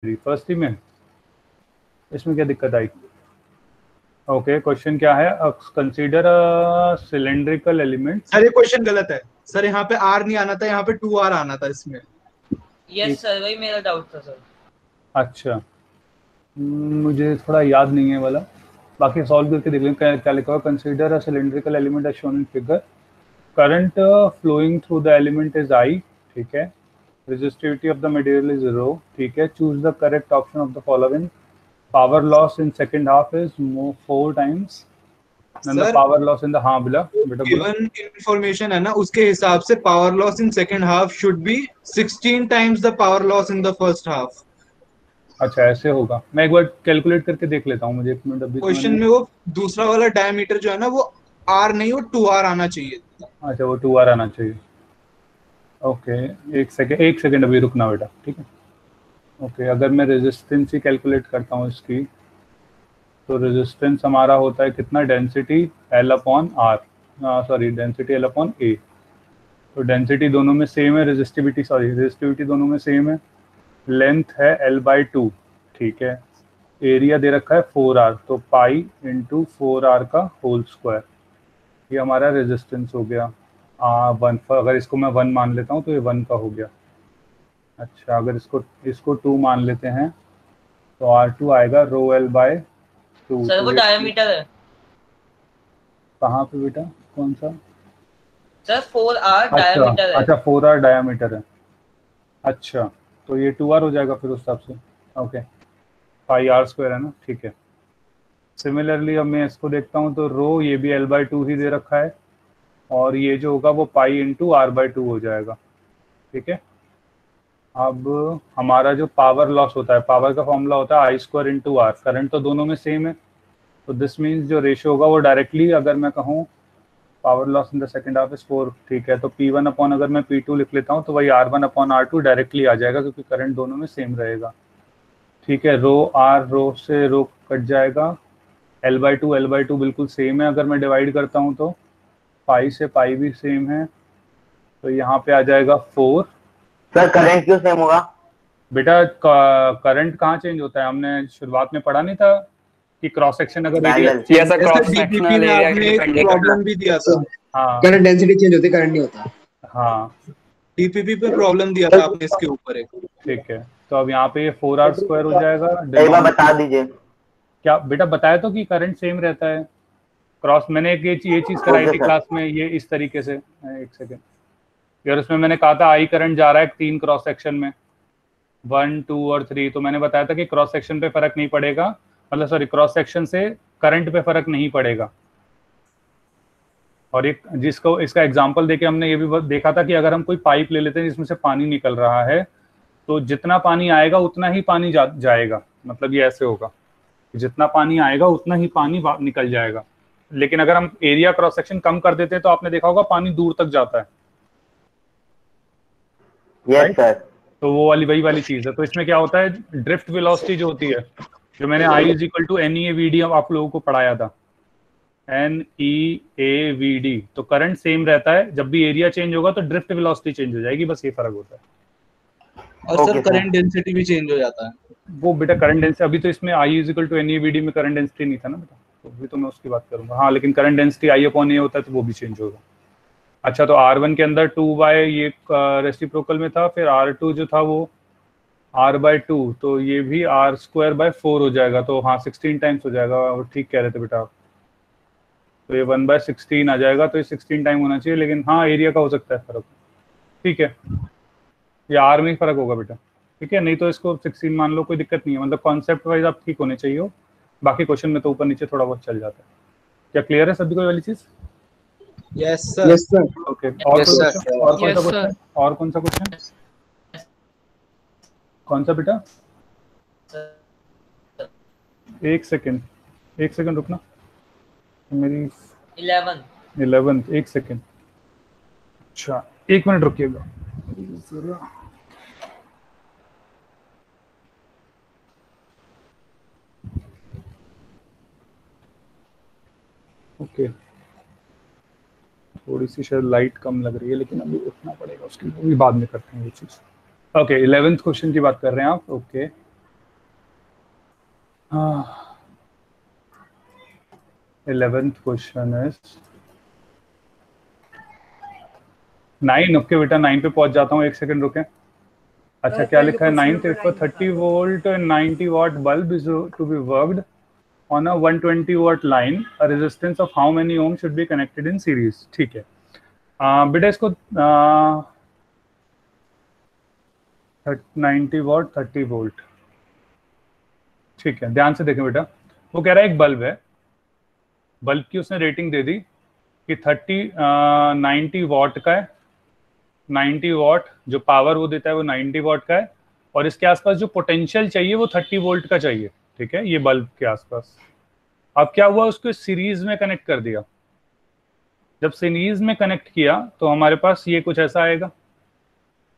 First ही में इसमें क्या दिक्कत आई? ओके, क्वेश्चन क्या है? Consider a cylindrical element. Sir ये क्वेश्चन गलत है सर, यहाँ पे आर नहीं आना था, यहाँ पे 2r आना था इसमें। यस सर, वही मेरा डाउट था सर। अच्छा, मुझे थोड़ा याद नहीं है वाला, बाकी सॉल्व करके देख लें क्या लिखा हुआ। Consider a cylindrical element as shown in figure, current flowing through the element is I, ठीक है, resistivity of the material is rho, ठीक है, choose the correct option of the following, power loss in second half is 4 times than the power loss in the, हाँ बेटा given information है ना, उसके हिसाब से power loss in second half should be 16 times the power loss in the first half. अच्छा ऐसे होगा, मैं एक बार कैलकुलेट करके देख लेता हूँ, मुझे एक मिनट अभी। क्वेश्चन में वो दूसरा वाला डायमीटर जो है ना वो r नहीं, वो 2r आना चाहिए। अच्छा वो 2r आना चाहिए। ओके एक सेकेंड अभी रुकना बेटा, ठीक है। ओके अगर मैं रेजिस्टेंस ही कैलकुलेट करता हूँ इसकी, तो रेजिस्टेंस हमारा होता है कितना, density L upon R, sorry density L upon A। तो डेंसिटी दोनों में सेम है, रेजिस्टिविटी दोनों में सेम है, लेंथ है L/2, ठीक है, एरिया दे रखा है 4R, तो पाई इंटू 4R का होल स्क्वायर, ये हमारा रेजिस्टेंस हो गया 1। अगर इसको मैं 1 मान लेता हूँ तो ये 1 का हो गया। अच्छा अगर इसको 2 मान लेते हैं तो R2 आएगा ρL/2। सर वो डायमीटर है। कहाँ पे बेटा, कौन सा? सर 4r डायमीटर है। अच्छा 4R डायमीटर है। अच्छा तो ये 2R हो जाएगा फिर उस हिसाब से। ओके पाई R² है ना, ठीक है। सिमिलरली अब मैं इसको देखता हूँ तो रो, ये भी L/2 ही दे रखा है, और ये जो होगा वो पाई इंटू R/2 हो जाएगा, ठीक है। अब हमारा जो पावर लॉस होता है, पावर का फॉर्मूला होता है I² इंटू R, करंट तो दोनों में सेम है, तो दिस मीन्स जो रेशियो होगा वो डायरेक्टली, अगर मैं कहूँ power loss in the second half is 4, ठीक है, तो P1 अपॉन अगर मैं P2 लिख लेता हूँ तो वही R1 अपॉन R2 डायरेक्टली आ जाएगा, क्योंकि करंट दोनों में सेम रहेगा, ठीक है। रो से रो कट जाएगा, L/2 बिल्कुल सेम है, अगर मैं डिवाइड करता हूँ तो पाई से पाई भी सेम है, तो यहाँ पे आ जाएगा 4। सर करंट क्यों सेम होगा? बेटा करंट कहाँ चेंज होता है, हमने शुरुआत में पढ़ा नहीं था कि क्रॉस सेक्शन अगर प्रॉब्लम भी दिया था। हाँ करंट डेंसिटी चेंज होती है, करंट नहीं होता। हाँ डीपीपी पे प्रॉब्लम दिया था आपने इसके ऊपर एक, ठीक है। तो अब यहाँ पे ये 4R² हो जाएगा। एक बार बता दीजिए। क्या बेटा बताया तो कि करंट सेम रहता है, क्रॉस, मैंने एक ये चीज कराई थी क्लास में, ये इस तरीके से, एक सेकेंड यार, उसमें मैंने कहा था आई करंट जा रहा है 3 क्रॉस सेक्शन में, 1, 2 और 3, तो मैंने बताया था कि क्रॉस सेक्शन पे फर्क नहीं पड़ेगा, मतलब सॉरी क्रॉस सेक्शन से करंट पे फर्क नहीं पड़ेगा। और एक जिसको इसका एग्जांपल देके हमने ये भी देखा था कि अगर हम कोई पाइप ले लेते हैं जिसमें से पानी निकल रहा है, तो जितना पानी आएगा उतना ही पानी जाएगा, मतलब ये ऐसे होगा, जितना पानी आएगा उतना ही पानी निकल जाएगा। लेकिन अगर हम एरिया क्रॉस सेक्शन कम कर देते हैं तो आपने देखा होगा पानी दूर तक जाता है। Yes sir. तो वो वही वाली चीज है। तो इसमें क्या होता है, ड्रिफ्ट वेलोसिटी जो होती है, जो मैंने I = NEAVD आप लोगों को पढ़ाया था, NEAVD, तो करंट सेम रहता है, जब भी एरिया चेंज होगा तो ड्रिफ्ट वेलोसिटी चेंज हो जाएगी, बस ये फर्क होता है। और सर करंट डेंसिटी भी चेंज हो जाता है। वो बेटा करंट डेंसिटी, अभी तो इसमें I = NEAVD में करंट डेंसिटी नहीं था ना बेटा, तो अभी तो मैं उसकी बात करूंगा। हाँ लेकिन करंट डेंसिटी I/A होता है तो वो भी चेंज होगा। अच्छा तो R1 के अंदर 2 ये रेसिप्रोकल में था, फिर R2 जो था वो R/2, तो ये भी R²/4 हो जाएगा, तो हाँ 16 टाइम्स हो जाएगा, और ठीक कह रहे थे बेटा आप। तो ये 1/16 आ जाएगा, तो ये 16 टाइम होना चाहिए, लेकिन हाँ एरिया का हो सकता है फर्क, ठीक है, ये R में ही फर्क होगा बेटा, ठीक है, नहीं तो इसको 16 मान लो, कोई दिक्कत नहीं है, मतलब कॉन्सेप्ट वाइज आप ठीक होने चाहिए हो, बाकी क्वेश्चन में तो ऊपर नीचे थोड़ा बहुत चल जाता है। क्या क्लियर है सभी को वाली चीज? Yes sir. ओके और कौन सा क्वेश्चन, कौन सा बेटा? एक सेकंड रुकना, मेरी 11 एक सेकंड। अच्छा 1 मिनट रुकिएगा। ओके थोड़ी सी शायद लाइट कम लग रही है, लेकिन अभी उठना पड़ेगा, उसके लिए भी बाद में करते हैं ये चीज। ओके 11th क्वेश्चन की बात कर रहे हैं आप। Okay 11th question is 9। Okay बेटा 9 पे पहुंच जाता हूँ, एक सेकंड रुके। अच्छा क्या लिखा है 9th इसको 30 volt 90 watt bulb is to be worked on a 120 watt line, a resistance of how many ohm should be connected in series. ठीक है बेटा इसको 90 वाट 30 वोल्ट, ठीक है ध्यान से देखें बेटा। वो कह रहा है एक बल्ब है, बल्ब की उसने रेटिंग दे दी कि 90 वाट का है, 90 वाट जो पावर वो देता है वो 90 वाट का है, और इसके आसपास जो पोटेंशियल चाहिए वो 30 वोल्ट का चाहिए। ठीक है ये बल्ब के आसपास। अब क्या हुआ, उसको सीरीज में कनेक्ट कर दिया। जब सीरीज में कनेक्ट किया तो हमारे पास ये कुछ ऐसा आएगा।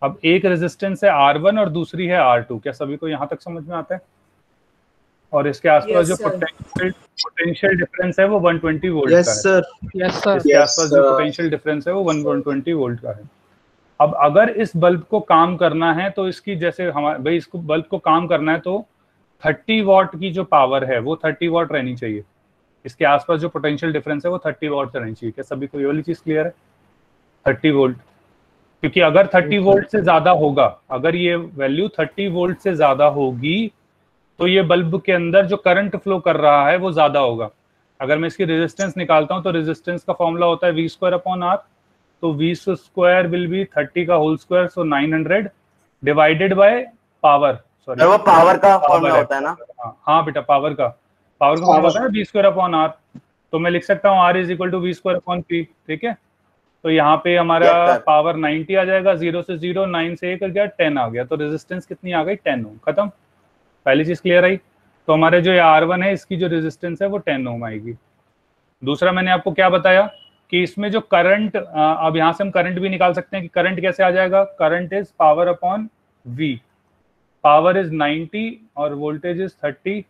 अब एक रेजिस्टेंस है R1 और दूसरी है R2। क्या सभी को यहाँ तक समझ में आता है? और इसके आसपास जो पोटेंशियल डिफरेंस है वो 120 वोल्ट का है। इसके आसपास जो पोटेंशियल डिफरेंस है वो 120 वोल्ट का है। अब अगर इस बल्ब को काम करना है तो इसकी जैसे हमारे भाई इसको बल्ब को काम करना है तो 30 वॉट की जो पावर है वो 30 वॉट रहनी चाहिए। इसके आसपास जो पोटेंशियल डिफरेंस है वो 30 वॉट रहनी चाहिए। क्या सभी को ये वाली चीज क्लियर है? 30 वोल्ट, क्योंकि अगर 30 वोल्ट से ज्यादा होगा, अगर ये वैल्यू 30 वोल्ट से ज्यादा होगी तो ये बल्ब के अंदर जो करंट फ्लो कर रहा है वो ज्यादा होगा। अगर मैं इसकी रेजिस्टेंस निकालता हूं तो रेजिस्टेंस का फॉर्मूला होता है V²/R। तो V² विल बी 30 का whole square, so 900 divided by power. Sorry वो पावर का फॉर्मूला होता है ना? हाँ बेटा पावर का फॉर्मूला होता है V²/R। तो मैं लिख सकता हूँ R is equal to V²/P। ठीक है तो यहाँ पे हमारा पावर 90 आ जाएगा, 0 से 0, 9 से 1 गया, 10 आ गया। तो रेजिस्टेंस कितनी आ गई? 10 ओम। खत्म, पहली चीज क्लियर आई। तो हमारे जो ये R1 है इसकी जो रेजिस्टेंस है वो 10 ओम आएगी। दूसरा मैंने आपको क्या बताया कि इसमें जो करंट, अब यहाँ से हम करंट भी निकाल सकते हैं कि करंट कैसे आ जाएगा। Current is power upon V। Power is 90 और वोल्टेज इज 30।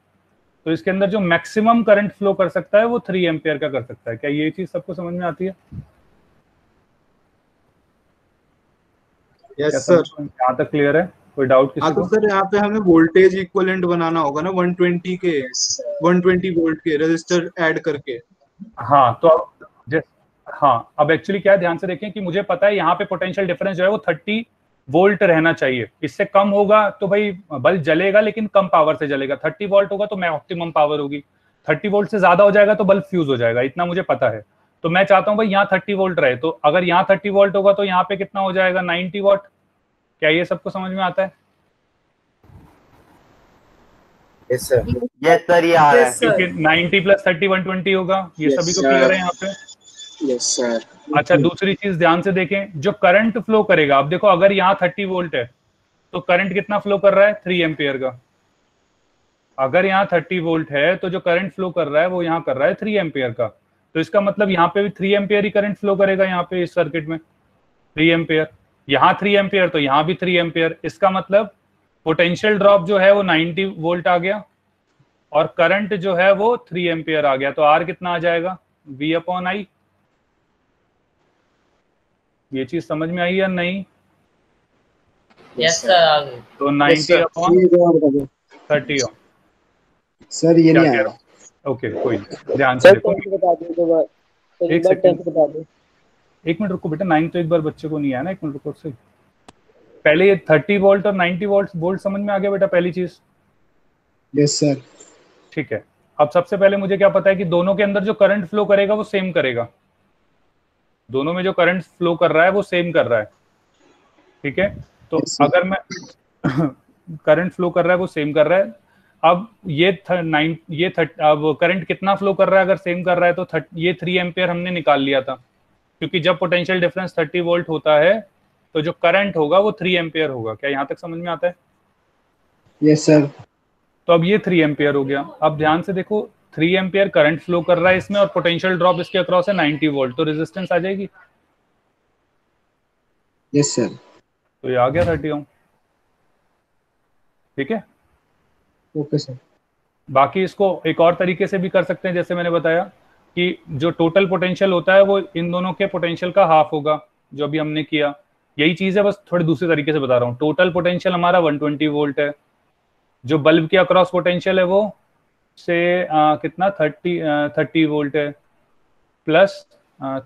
तो इसके अंदर जो मैक्सिमम करंट फ्लो कर सकता है वो 3 एम्पियर का कर सकता है। क्या ये चीज सबको समझ में आती है? Yes sir. यहाँ तक क्लियर है? कोई डाउट किसी को? सर यहाँ पे हमें वोल्टेज इक्विवेलेंट बनाना होगा ना 120 के 120 वोल्ट के रेजिस्टर ऐड करके। हाँ तो हाँ अब एक्चुअली क्या है, ध्यान से देखें कि मुझे पता है यहाँ पे पोटेंशियल डिफरेंस जो है वो 30 वोल्ट रहना चाहिए। इससे कम होगा तो भाई बल्ब जलेगा लेकिन कम पावर से जलेगा। 30 वोल्ट होगा तो मैक्सिमम पावर होगी। 30 वोल्ट से ज्यादा हो जाएगा तो बल्ब फ्यूज हो जाएगा, इतना मुझे पता है। तो मैं चाहता हूँ भाई यहाँ 30 वोल्ट रहे। तो अगर यहाँ 30 वोल्ट होगा तो यहाँ पे कितना हो जाएगा? 90 वॉट। क्या ये सबको समझ में आता है? यस सर ये आ रहा है। क्योंकि 90 + 30 120 होगा। ये सभी को क्लियर है यहाँ पे? Yes sir. अच्छा दूसरी चीज ध्यान से देखें, जो करंट फ्लो करेगा, अब देखो अगर यहाँ 30 वोल्ट है तो करंट कितना फ्लो कर रहा है? 3 एम्पियर का। अगर यहाँ 30 वोल्ट है तो जो करंट फ्लो कर रहा है वो यहाँ कर रहा है 3 एम्पियर का। तो इसका मतलब यहाँ पे भी 3 एम्पियर ही करंट फ्लो करेगा। यहाँ पे इस सर्किट में 3 एम्पियर, यहाँ 3 एम्पियर तो यहाँ भी 3 एम्पियर। इसका मतलब पोटेंशियल ड्रॉप जो है वो 90 वोल्ट आ गया और करंट जो है वो 3 एम्पियर आ गया। तो R कितना आ जाएगा? V/I। ये चीज समझ में आई या नहीं? यस सर आ गई। तो 90/30 सर ये नहीं आया। ओके कोई ध्यान से देखो। एक मिनट रुको बेटा, 9 तो एक बार बच्चे को नहीं आया ना, एक मिनट रुको। सही पहले ये 30 वोल्ट और 90 वोल्ट समझ में आ गया बेटा पहली चीज? Yes sir. ठीक है अब सबसे पहले मुझे क्या पता है कि दोनों के अंदर जो करंट फ्लो करेगा वो सेम करेगा। दोनों में जो करंट फ्लो कर रहा है वो सेम कर रहा है। ठीक है तो अगर मैं करंट फ्लो कर रहा है वो सेम कर रहा है। अब अब करंट कितना फ्लो कर रहा है? अगर सेम कर रहा है तो ये 3 एम्पियर हमने निकाल लिया था, क्योंकि जब पोटेंशियल डिफरेंस 30 वोल्ट होता है तो जो करंट होगा वो 3 एम्पियर होगा। क्या यहाँ तक समझ में आता है? Yes sir. तो अब ये 3 एम्पियर हो गया। अब ध्यान से देखो 3 एम्पियर करंट फ्लो कर रहा है इसमें और पोटेंशियल ड्रॉप इसके अक्रॉस है 90 वोल्ट। तो रेजिस्टेंस आ जाएगी। Yes sir. तो ये आ गया 30 ओम। ठीक है ओके सर। बाकी इसको एक और तरीके से भी कर सकते हैं, जैसे मैंने बताया कि जो टोटल पोटेंशियल होता है वो इन दोनों के पोटेंशियल का हाफ होगा, जो अभी हमने किया। यही चीज है, बस थोड़ी दूसरे तरीके से बता रहा हूँ। टोटल पोटेंशियल हमारा 120 वोल्ट है, जो बल्ब के अक्रॉस पोटेंशियल है वो से कितना 30 वोल्ट है प्लस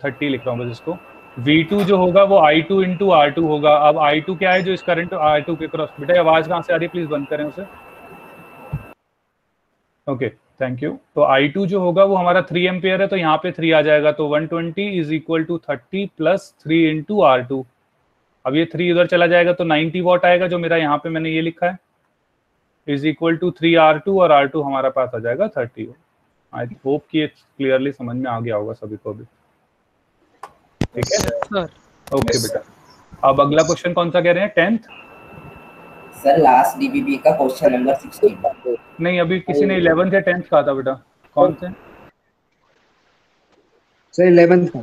30 लिख रहा हूँ बस इसको। V2 जो होगा वो I2 इंटू R2 होगा। अब I2 क्या है जो इस करंट R2 के क्रॉस, बेटा आवाज कहाँ से आ रही है प्लीज बंद करें उसे। Okay thank you. तो I2 जो होगा वो हमारा 3 एम्पियर है, तो यहाँ पे 3 आ जाएगा, तो 120 is equal to 30 plus 3 into R2। अब ये 3 उधर चला जाएगा तो 90 वॉट आएगा, जो मेरा यहाँ पे मैंने ये लिखा है, इज इक्वल टू 3R2 और R2 हमारा पास आ जाएगा 30। आई होप कि ये क्लियरली समझ में आ गया होगा सभी को भी, ठीक है सर? ओके बेटा, अब अगला क्वेश्चन कौन सा कह रहे हैं? 10th सर लास्ट डीबीबी का क्वेश्चन नंबर 16। नहीं, अभी किसी ने 11th या 10th कहा था बेटा, कौन से? सर 11th का।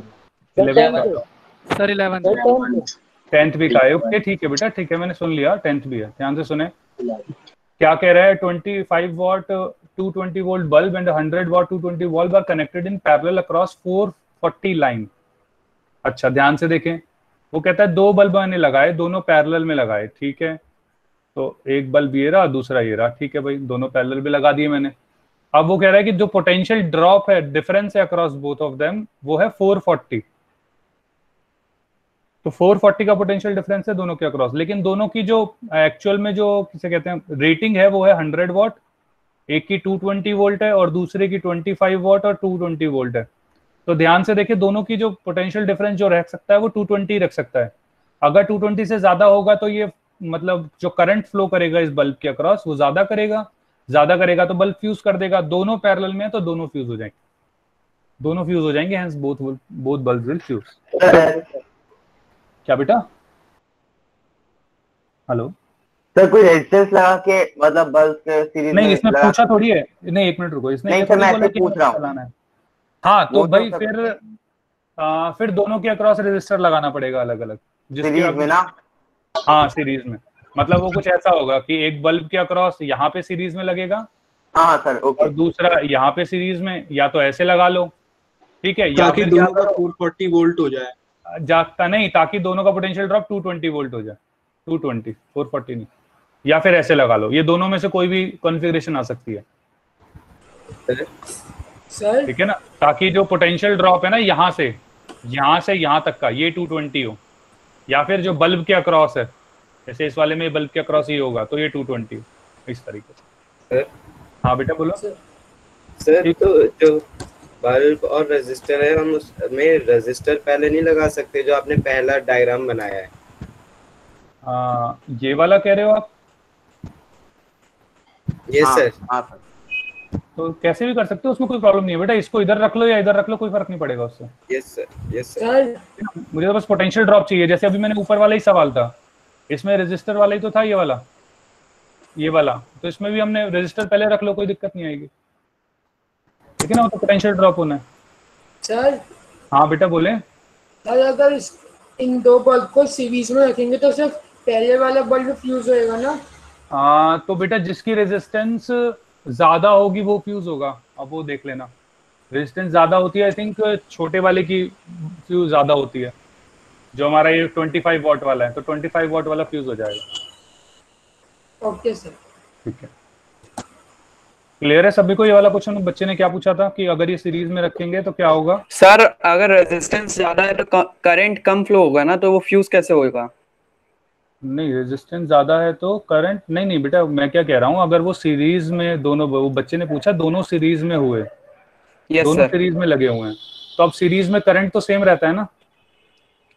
11th सर 11th 10th भी का है। ओके ठीक है बेटा, ठीक है मैंने सुन लिया, 10th भी है, ध्यान से सुने। क्या कह रहा है? 25 what 220 volt bulb and 100 what 220 volt are connected in parallel across 440 line. अच्छा ध्यान से देखें, वो कहता है दो बल्ब मैंने लगाए, दोनों पैरेलल में लगाए, ठीक है? तो एक बल्ब ये रहा, दूसरा ये रहा, ठीक है भाई, दोनों पैरेलल में लगा दिए मैंने। अब वो कह रहा है कि जो पोटेंशियल ड्रॉप है, डिफरेंस है अक्रॉस बोथ ऑफ देम, वो है 440। तो 440 का पोटेंशियल डिफरेंस है दोनों के अक्रॉस, लेकिन दोनों की जो एक्चुअल में जो किसे कहते हैं रेटिंग है वो है 100 वॉट, एक की 220 वोल्ट है और दूसरे की 25 वॉट और 220 वोल्ट है। तो ध्यान से देखिए, दोनों की जो पोटेंशियल डिफरेंस जो रख सकता है वो 220 रख सकता है। अगर 220 से ज्यादा होगा तो ये मतलब जो करंट फ्लो करेगा इस बल्ब के अक्रॉस वो ज्यादा करेगा तो बल्ब फ्यूज कर देगा। दोनों पैरेलल में है तो दोनों फ्यूज हो जाएंगे, hence both bulb will fuse. क्या बेटा? हेलो सर कोई रेजिस्टेंस लगा के मतलब बल्ब के सीरीज नहीं, में इसमें लगा पूछा थोड़ी है, नहीं एक मिनट रुको, इसने नहीं ये सर, थोड़ी मैं बोला ऐसे कि पूछ रहा हूँ। चलाना है। हाँ तो वो तो भाई सब फिर दोनों के अक्रॉस रजिस्टर लगाना पड़ेगा अलग अलग, सीरीज में ना। हाँ सीरीज में, मतलब वो कुछ ऐसा होगा कि एक बल्ब के अक्रॉस यहाँ पे सीरीज में लगेगा हाँ सर ओके। और दूसरा यहाँ पे सीरीज में, या तो ऐसे लगा लो, ठीक है, या ताकि फिर दोनों का 440 वोल्ट हो जाए। जागता नहीं, ताकि दोनों का पोटेंशियल ड्रॉप 220 वोल्ट हो जाए, 220 440 नहीं, या फिर ऐसे लगा लो, ये दोनों में से कोई भी कॉन्फ़िगरेशन आ सकती है सर, ठीक है ना, ताकि जो पोटेंशियल ड्रॉप है ना यहाँ से यहाँ तक का ये 220 हो, या फिर जो बल्ब के अक्रॉस है, जैसे इस वाले में बल्ब के अक्रॉस ही होगा तो ये 220 इस तरीके से। हाँ बेटा बोलो। सर तो जो बल्ब और रेजिस्टर है, हम उसमें रेजिस्टर पहले नहीं लगा सकते जो आपने पहला डायग्राम बनाया है? ये वाला कह रहे हो आप? Yes sir. हाँ सर, तो कैसे भी कर सकते हो, उसमें कोई प्रॉब्लम नहीं है बेटा, इसको इधर रख लो या इधर रख लो, कोई फर्क नहीं पड़ेगा उससे। Yes sir. मुझे तो बस पोटेंशियल ड्रॉप चाहिए, जैसे अभी मैंने ऊपर वाला ही सवाल था, इसमें रेजिस्टर वाला ही तो था, ये वाला, तो इसमें भी हमने रेजिस्टर पहले रख लो, कोई दिक्कत नहीं आएगी, ठीक है ना, वो तो पोटेंशियल ड्रॉप होना है। सर हाँ बेटा बोले। सर अगर इन दो बल्ब को सीरीज में रखेंगे तो सिर्फ पहले वाला बल्ब फ्यूज होएगा ना? तो बेटा जिसकी रेजिस्टेंस ज्यादा होगी वो फ्यूज होगा, अब वो देख लेना, रेजिस्टेंस ज्यादा होती है, आई थिंक छोटे वाले की फ्यूज ज्यादा होती है, जो हमारा ये 25 वॉट वाला है, तो 25 वॉट वाला फ्यूज हो जाएगा। ओके सर, ठीक है, क्लियर है सभी को ये वाला क्वेश्चन? बच्चे ने क्या पूछा था कि अगर ये सीरीज में रखेंगे तो क्या होगा? सर अगर रेजिस्टेंस ज्यादा है तो करंट कम फ्लो होगा ना, तो वो फ्यूज कैसे होगा? नहीं, रेजिस्टेंस ज्यादा है तो करंट नहीं बेटा, मैं क्या कह रहा हूँ, अगर वो सीरीज में दोनों, वो बच्चे ने पूछा दोनों सीरीज में हुए, दोनों सीरीज में लगे हुए हैं, तो अब सीरीज में करंट तो सेम रहता है ना।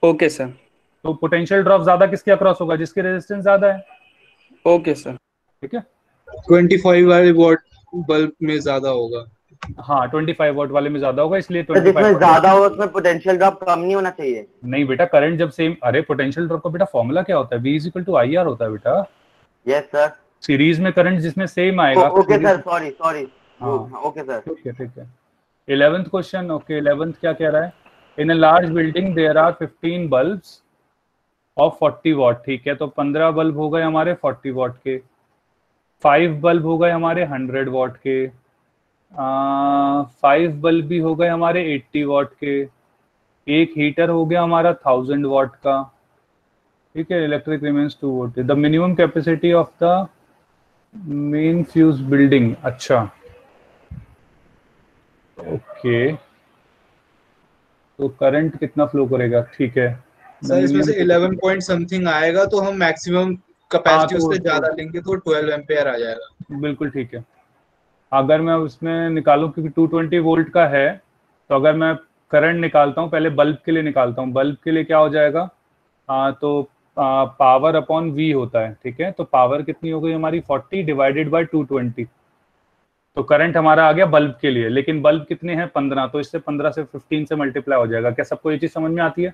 Okay sir. तो पोटेंशियल ड्रॉप ज्यादा किसके अक्रॉस होगा? जिसकी रेजिस्टेंस ज्यादा है। ओके सर, ठीक है, 25 वाले वॉट बल्ब में ज्यादा होगा। हाँ 25 वॉट वाले में ज्यादा होगा, इसलिए तो 25 जिसमें ज्यादा हो उसमें पोटेंशियल ड्रॉप कम नहीं होना चाहिए? नहीं बेटा, करंट जब सेम, अरे पोटेंशियल ड्रॉप का बेटा फॉर्मूला क्या होता है? V = IR होता है बेटा। Yes sir. सीरीज में करंट जिसमें सेम आएगा। Okay sir, sorry okay sir. ठीक है 11th क्वेश्चन। ओके 11th क्या कह रहा है? In a large building there are 15 bulbs of 40 watt, ठीक है, तो 15 बल्ब हो गए हमारे 40 वॉट के, 5 बल्ब हो गए हमारे 100 वॉट के, 5 बल्ब भी हो गए हमारे 80 वॉट के, एक हीटर हो गया हमारा 1000 वॉट का, ठीक है, electric remains 2 volt, the minimum capacity of the main fuse building. अच्छा ओके, तो करंट कितना फ्लो करेगा? ठीक है सर इसमें से 11 पॉइंट समथिंग आएगा, तो हम मैक्सिमम कैपेसिटी तो- उससे ज्यादा लेंगे तो 12 एम्पेयर आ जाएगा। बिल्कुल ठीक है। अगर मैं उसमें निकालूं, क्योंकि 220 वोल्ट का है, तो अगर मैं करंट निकालता हूं, पहले बल्ब के लिए निकालता हूं, बल्ब के लिए क्या हो जाएगा? तो पावर अपॉन वी होता है, ठीक है। तो पावर कितनी हो गई हमारी? 40 डिवाइडेड बाय 220। तो करंट हमारा आ गया बल्ब के लिए, लेकिन बल्ब कितने हैं? 15, तो इससे 15 से 15 से मल्टीप्लाई हो जाएगा। क्या सबको ये चीज समझ में आती है?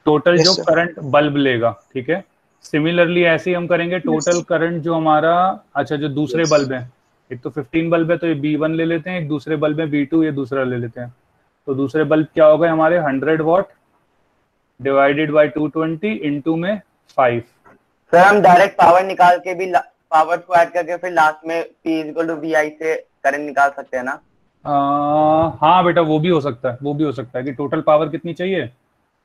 टोटल जो करंट बल्ब लेगा, ठीक है। सिमिलरली ऐसे ही हम करेंगे, टोटल करंट जो हमारा, अच्छा जो दूसरे बल्ब है, एक तो 15 बल्ब है तो ये B1 ले लेते हैं, एक दूसरे बल्ब है B2, ये दूसरा ले लेते हैं। तो दूसरे बल्ब क्या हो गए हमारे? 100 वॉट डिवाइडेड बाय 220 इंटू में 5। सर हम डायरेक्ट पावर निकाल के भी पावर को ऐड करके फिर लास्ट में P इक्वल टू VI से करंट निकाल सकते हैं ना? हाँ बेटा, वो भी हो सकता है, वो भी हो सकता है कि टोटल पावर कितनी चाहिए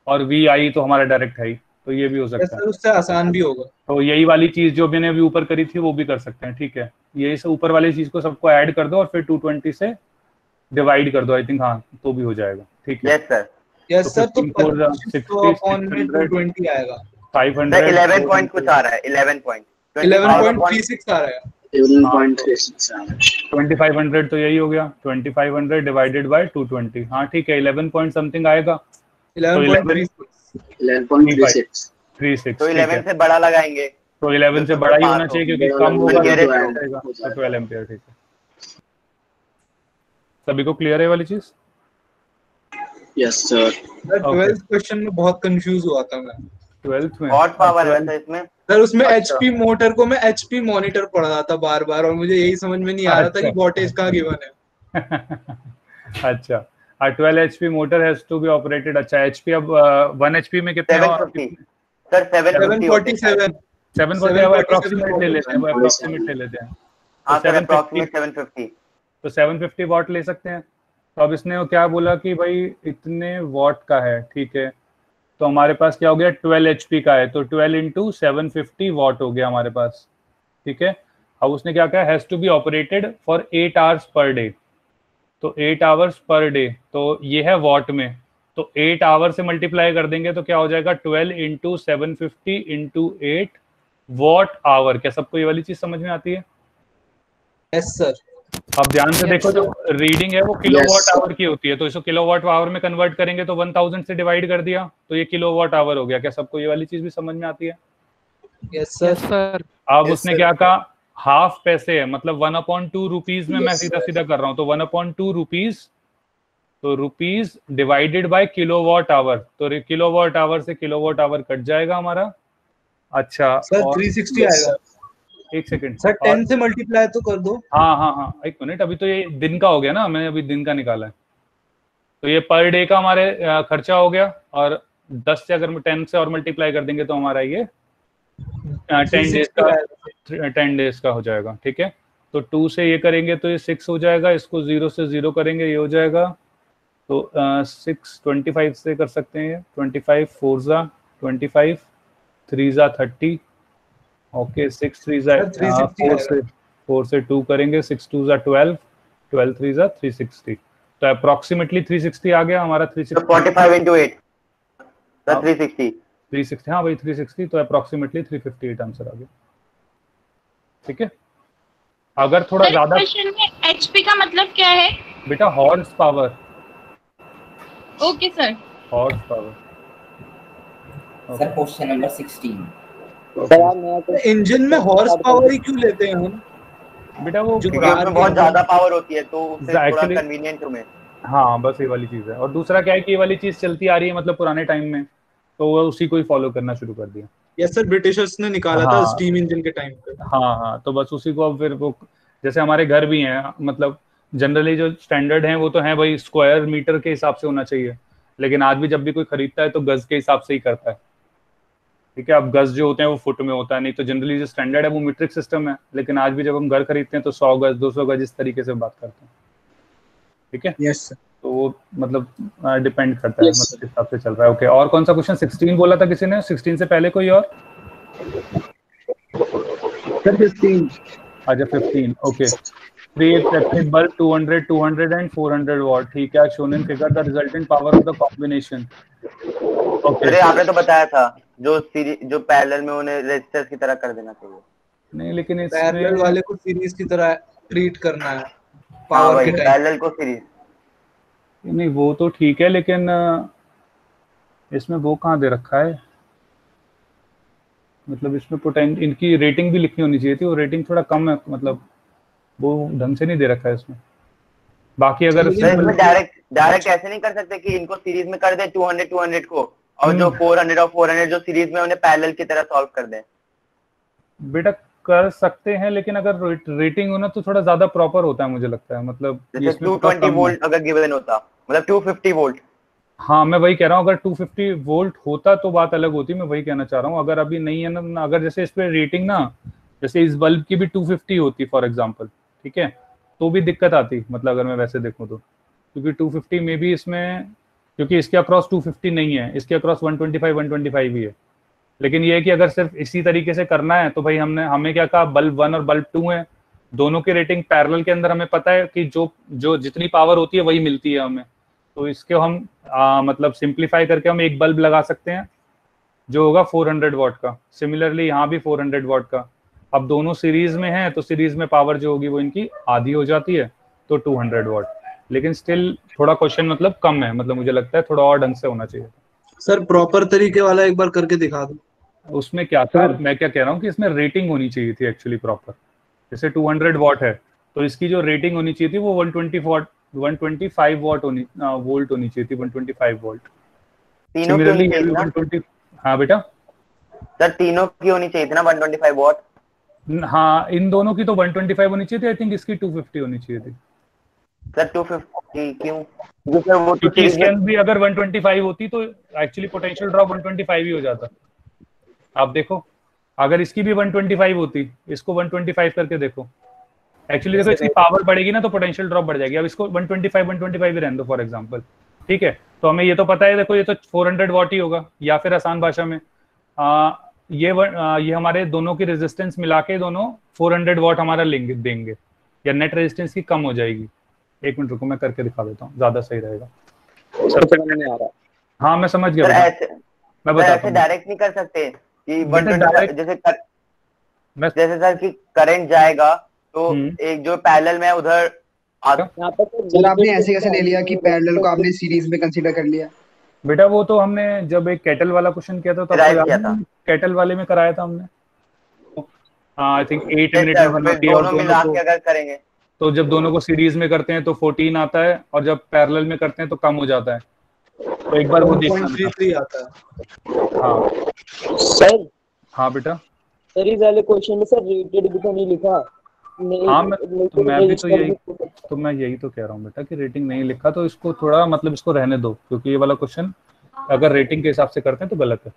और VI तो हमारा डायरेक्ट है ही, तो ये भी हो सकता है। उससे आसान भी होगा। तो यही वाली चीज जो मैंने अभी ऊपर करी थी वो भी कर सकते हैं, ठीक है। ये से ऊपर वाली चीज को सबको ऐड कर दो और फिर 220 से डिवाइड कर दो, आई थिंक, हाँ तो भी हो जाएगा, ठीक है। Yes sir. यस सर, तो 60 अपॉन में 220 आएगा। 500 11 पॉइंट कुछ आ रहा है, 11 पॉइंट 11.36 आ रहा है। 2500 तो यही हो गया, 2500 डिवाइडेड बाय 220। हाँ ठीक है, 11 पॉइंट समथिंग आएगा। 11.36। तो 11 से बड़ा लगाएंगे, तो 11 से बड़ा ही होना चाहिए क्योंकि कम होगा तो 12 एम्पियर, ठीक है। सभी को क्लियर है वाली चीज? Yes sir. 12th क्वेश्चन में बहुत कंफ्यूज हुआ था मैं। 12th में वॉट पावर है वैसे इसमें? सर उसमें HP मोटर को मैं HP मॉनिटर पढ़ रहा था बार बार, और मुझे यही समझ में नहीं आ रहा था कि वोल्टेज कहाँ गिवन है। अच्छा, 12 HP motor has to be operated. अच्छा, HP अब 1 HP में कितने? 750 सर, 747 अप्रोक्सीमेट ले लेते हैं, वो अप्रोक्सीमेट ले लेते हैं। हाँ सर, अप्रोक्सीमेट 750। तो 750 वॉट ले सकते हैं। तो अब इसने क्या बोला कि भाई इतने वॉट का है, ठीक है। तो हमारे पास क्या हो गया? 12 HP का है, तो 12 इंटू 750 वॉट हो गया हमारे पास, ठीक है। अब उसने क्या कहा? Has to be operated for 8 hours per day. तो 8 आवर्स पर डे, तो ये है वॉट में, तो 8 आवर से मल्टीप्लाई कर देंगे तो क्या हो जाएगा? 12 इंटू 750 इंटू 8 वॉट आवर। क्या सबको ये वाली चीज समझ में आती है? Yes sir. अब ध्यान से देखो, जो रीडिंग है वो किलोवाट आवर की होती है, तो इसको किलोवाट आवर में कन्वर्ट करेंगे तो 1000 से डिवाइड कर दिया तो ये किलोवाट आवर हो गया। क्या सबको ये वाली चीज भी समझ में आती है? Yes sir. अब उसने क्या कहा? हाफ पैसे है, मतलब 1/2 रुपीज में मैं सीधा सीधा कर रहा हूँ, तो 1/2 रुपीज, तो rupees divided by kilowatt hour, तो किलोवाट आवर से किलोवाट आवर कट जाएगा हमारा। अच्छा सर 360 आएगा। एक सेकंड सर 10 से मल्टीप्लाई तो कर दो। हाँ, एक मिनट, अभी तो ये दिन का हो गया ना, मैंने अभी दिन का निकाला है। तो ये पर डे का हमारे खर्चा हो गया, और 10 से अगर 10 से और मल्टीप्लाई कर देंगे तो हमारा ये 10 डेज का हो जाएगा, ठीक है। तो 2 से ये करेंगे तो ये 6 हो जाएगा, इसको 0 से 0 करेंगे ये हो जाएगा। तो 6 25 से कर सकते हैं, 25 4 जा 25, 3 जा 30, ओके 6 3 जा 4 से 2 करेंगे, 6 2 जा 12, 12 3 जा 360। तो अप्रोक्सीमेटली 360 आ गया हमारा। 360 45 into 8 सर, 360। हाँ भाई 360, तो अप्रोक्सीमेटली 358 आंसर आ गया, ठीक है। अगर थोड़ा ज्यादा, क्वेश्चन में HP का मतलब क्या है बेटा? Horse power. Okay sir. Horse power. Sir question number 16। Engine में हॉर्स पावर ही क्यों लेते हैं हम? बेटा वो उसमें बहुत ज्यादा पावर होती है तो उससे थोड़ा कन्वीनियंट हमें। हाँ बस ये वाली चीज है। और दूसरा क्या है कि ये वाली चीज चलती आ रही है मतलब पुराने टाइम में, तो वो उसी को ही फॉलो करना शुरू कर दिया। यस सर, ब्रिटिशर्स ने निकाला था स्टीम इंजन के टाइम पे। हाँ, तो बस उसी को अब फिर वो, जैसे हमारे घर भी हैं, मतलब जनरली जो स्टैंडर्ड हैं वो तो है भाई स्क्वायर मीटर के हिसाब से होना चाहिए, लेकिन आज भी जब भी कोई खरीदता है तो गज के हिसाब से ही करता है, ठीक है। अब गज जो होते हैं वो फुट में होता है, नहीं तो जनरली जो स्टैंडर्ड है वो मीट्रिक सिस्टम है, लेकिन आज भी जब हम घर खरीदते हैं तो 100 गज 200 गज इस तरीके से बात करते हैं, ठीक है। Yes sir. तो वो मतलब डिपेंड करता है, मतलब हिसाब से चल रहा है। ओके, और कौन सा क्वेश्चन? 16 बोला था किसी ने, 16 से पहले कोई और? सर 15। अच्छा 15, okay. creates electric bulb 200, 200 and 400 watt. ठीक है, shown in figure the resultant power of the combination. Okay. अरे आपने तो बताया था जो पैरेलल में उन्हें रेजिस्टर्स की तरह कर देना चाहिए। नहीं, लेकिन पैरेलल इसमें वाले को सीरीज की तरह ट्रीट करना है पावर के टाइम। पैरेलल को सीरीज नहीं, वो तो ठीक है, लेकिन इसमें वो कहाँ दे रखा है? मतलब इसमें पोटेंशियल, इनकी रेटिंग भी लिखनी होनी चाहिए थी, वो रेटिंग थोड़ा कम है, मतलब वो ढंग से नहीं दे रखा है इसमें। बाकी अगर इसमें डायरेक्ट ऐसे नहीं कर सकते कि इनको सीरीज में कर दे 200 को, और जो 400 और 400 जो सीरीज में उन्हें पैरेलल की तरह सॉल्व कर दे। बेटा कर सकते हैं, लेकिन अगर रेटिंग हो ना तो थोड़ा ज्यादा प्रॉपर होता है मुझे लगता है। मतलब जैसे 220 वोल्ट अगर गिवन होता, मतलब 250 वोल्ट। हाँ, मैं वही कह रहा हूँ, अगर 250 वोल्ट होता तो बात अलग होती, मैं वही कहना चाह रहा हूँ। अगर अभी नहीं है ना, अगर जैसे इस पे रेटिंग ना, जैसे इस बल्ब की भी 250 होती फॉर एग्जांपल, ठीक है, तो भी दिक्कत आती, मतलब अगर मैं वैसे देखूँ तो, क्योंकि 250 में भी इसमें, क्योंकि इसके अक्रॉस 250 नहीं है, इसके अक्रॉस 125 ही है। लेकिन ये है कि अगर सिर्फ इसी तरीके से करना है तो भाई हमें क्या कहा, बल्ब 1 और बल्ब 2 है, दोनों की रेटिंग पैरेलल के अंदर हमें पता है कि जो जितनी पावर होती है वही मिलती है हमें। तो इसके हम मतलब सिंप्लीफाई करके हम एक बल्ब लगा सकते हैं जो होगा 400 वॉट का। सिमिलरली यहाँ भी 400 वॉट का। अब दोनों सीरीज में हैं तो सीरीज में पावर जो होगी वो इनकी आधी हो जाती है, तो 200 वॉट। लेकिन स्टिल थोड़ा क्वेश्चन मतलब कम है, मतलब मुझे लगता है थोड़ा और ढंग से होना चाहिए। सर प्रॉपर तरीके वाला एक बार करके दिखा दो। उसमें क्या था, मैं क्या कह रहा हूँ कि इसमें रेटिंग होनी चाहिए थी एक्चुअली प्रॉपर। जैसे 200 वॉट है तो इसकी जो रेटिंग होनी चाहिए थी वो 125 वॉट वोल्ट होनी चाहिए थी, 125 वोल्ट। सिमिलरली 120। हाँ बेटा सर, तीनों की होनी चाहिए थी ना 125 वॉट। हाँ, इन दोनों की तो 125 होनी चाहिए थी, आई थिंक इसकी 250 होनी चाहिए थी। सर 250 क्यों? क्योंकि इसके अंदर भी अगर 125 होती तो एक्चुअली पोटेंशियल ड्रॉप 125 ही हो जाता। आप देखो, अगर इसकी भी 125 होती, इसको 125 करके देखो, एक्चुअली देखो इसकी पावर बढ़ेगी ना तो पोटेंशियल ड्रॉप बढ़ जाएगी। अब इसको 125 ही रहने दो फॉर एग्जांपल, ठीक है। तो हमें ये तो पता है, देखो ये तो 400 वॉट ही होगा, या फिर आसान भाषा में ये हमारे दोनों की रेजिस्टेंस मिला के दोनों 400 वॉट हमारा देंगे, या नेट रेजिस्टेंस की कम हो जाएगी। एक मिनट रुको, मैं करके दिखा देता हूँ, ज्यादा सही रहेगा। सर समझ नहीं आ रहा। हाँ मैं समझ गया, मैं बताता हूँ। डायरेक्ट नहीं कर सकते कि 125 जैसे सर कि करंट जाएगा तो एक जो पैरेलल में उधर सर आपने ऐसे कैसे ले लिया कि पैरेलल को आपने सीरीज में कंसीडर कर लिया? बेटा वो तो हमने जब एक कैटल वाला क्वेश्चन किया था तो आपको याद है, कैटल वाले में कराया था हमने। आई थिंक 8 मिनट में बनाती है, और दोनों को अगर करेंगे तो जब दोनों को सीरीज में करते हैं तो 14 आता है, और जब पैरेलल में करते हैं तो कम हो जाता है। तो एक बार वो देखना आता है। हाँ सर। हाँ बेटा, सर इस वाले क्वेश्चन में सर रेटेड भी तो नहीं लिखा। हाँ मैं यही तो कह रहा हूँ बेटा कि रेटिंग नहीं लिखा, तो इसको थोड़ा मतलब इसको रहने दो, क्योंकि ये वाला क्वेश्चन अगर रेटिंग के हिसाब से करते हैं तो गलत है।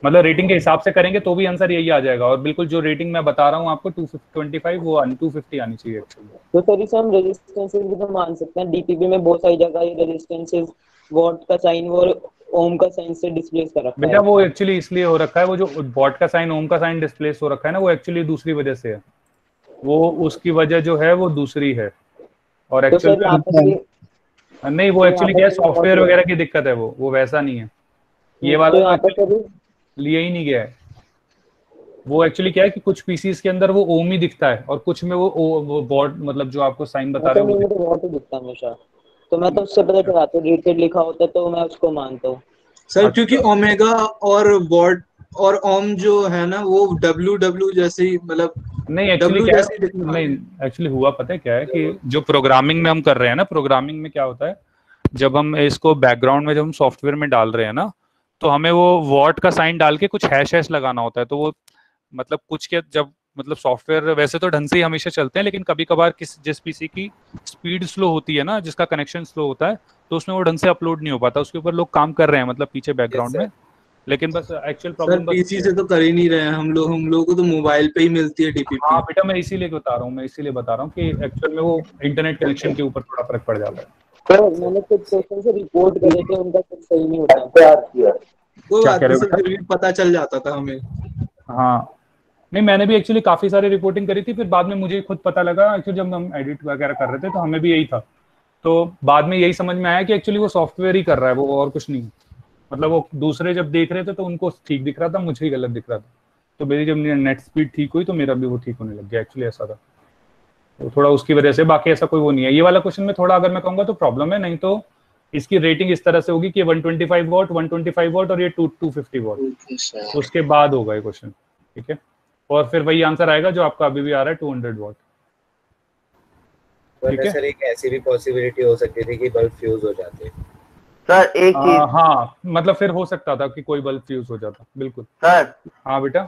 मतलब रेटिंग के हिसाब से करेंगे तो भी आंसर यही आ जाएगा, और बिल्कुल जो रेटिंग मैं बता रहा हूँ आपको 225 वो 250 आनी चाहिए एक्चुअली। तो सर इसे हम रेजिस्टेंसेस भी तो मान सकते हैं। डीपीपी में बहुत सारी जगह ये रेजिस्टेंसेस वॉट का साइन और ओम का साइन से डिस्प्लेस कर रखा है। बेटा वो एक्चुअली इसलिए हो रखा है, वो जो वॉट का साइन ओम का साइन डिस्प्लेस हो रखा है ना, वो एक्चुअली दूसरी वजह से है। वो उसकी वजह जो है वो दूसरी है, और एक्चुअली नहीं, वो एक्चुअली क्या है, सॉफ्टवेयर वगैरह की दिक्कत है, वो वैसा नहीं है। ये वाला लिया ही नहीं गया है। वो एक्चुअली क्या है कि कुछ पीसीस के अंदर वो ओम ही दिखता है, और कुछ में वो वॉट मतलब जो आपको साइन बता रहे हो वो वॉट ही दिखता है हमेशा। तो मैं तो उससे पता चला तो रेटेड लिखा होता तो मैं उसको मानता हूँ सर, क्योंकि ओमेगा और वॉट और ओम जो है ना वो डब्ल्यू जैसे ही, मतलब नहीं एक्चुअली क्या है, नहीं एक्चुअली हुआ पता है क्या है कि जो प्रोग्रामिंग में हम कर रहे हैं ना, प्रोग्रामिंग में क्या होता है, जब हम इसको बैकग्राउंड में जब हम सॉफ्टवेयर में डाल रहे हैं ना, तो हमें वो वॉट का साइन डाल के कुछ हैश लगाना होता है। तो वो मतलब कुछ के जब मतलब सॉफ्टवेयर वैसे तो ढंग से ही हमेशा चलते हैं, लेकिन कभी कभार जिस पीसी की स्पीड स्लो होती है ना, जिसका कनेक्शन स्लो होता है, तो उसमें वो ढंग से अपलोड नहीं हो पाता। उसके ऊपर लोग काम कर रहे हैं मतलब पीछे बैकग्राउंड में, लेकिन बस एक्चुअल प्रॉब्लम पीसी से तो कर ही नहीं रहे हैं हम लोगों को तो मोबाइल पे ही मिलती है डीपीपी। हाँ बेटा, मैं इसीलिए बता रहा हूँ कि एक्चुअल में वो इंटरनेट कनेक्शन के ऊपर थोड़ा फर्क पड़ जाता है। तो मैंने कुछ क्वेश्चन से रिपोर्ट करे थे, उनका कुछ सही नहीं होता। वो बात से फिर भी पता चल जाता था हमें। हाँ नहीं, मैंने भी एक्चुअली काफी सारी रिपोर्टिंग करी थी, फिर बाद में मुझे खुद पता लगा एक्चुअली जब हम एडिट वगैरह कर रहे थे तो हमें भी यही था, तो बाद में यही समझ में आया कि एक्चुअली वो सॉफ्टवेयर ही कर रहा है वो, और कुछ नहीं। मतलब वो दूसरे जब देख रहे थे तो उनको ठीक दिख रहा था, मुझे ही गलत दिख रहा था। तो मेरी जब नेट स्पीड ठीक हुई तो मेरा भी वो ठीक होने लग गया, एक्चुअली ऐसा था। तो थोड़ा उसकी वजह से, बाकी ऐसा कोई वो नहीं है। ये वाला क्वेश्चन में थोड़ा अगर मैं कहूँगा तो प्रॉब्लम है, नहीं तो इसकी रेटिंग इस तरह से होगी कि 125 वॉट 125 वॉट और ये 250 वॉट, उसके बाद होगा ये क्वेश्चन, ठीक है। और फिर वही आंसर आएगा जो आपका अभी भी आ रहा है 200 वॉट, ठीक है। सर एक ऐसी भी पॉसिबिलिटी हो सकती थी कि बल्ब फ्यूज हो जाते। सर एक चीज, हाँ मतलब फिर हो सकता था कि कोई बल्ब फ्यूज हो जाता, बिल्कुल। सर हाँ बेटा,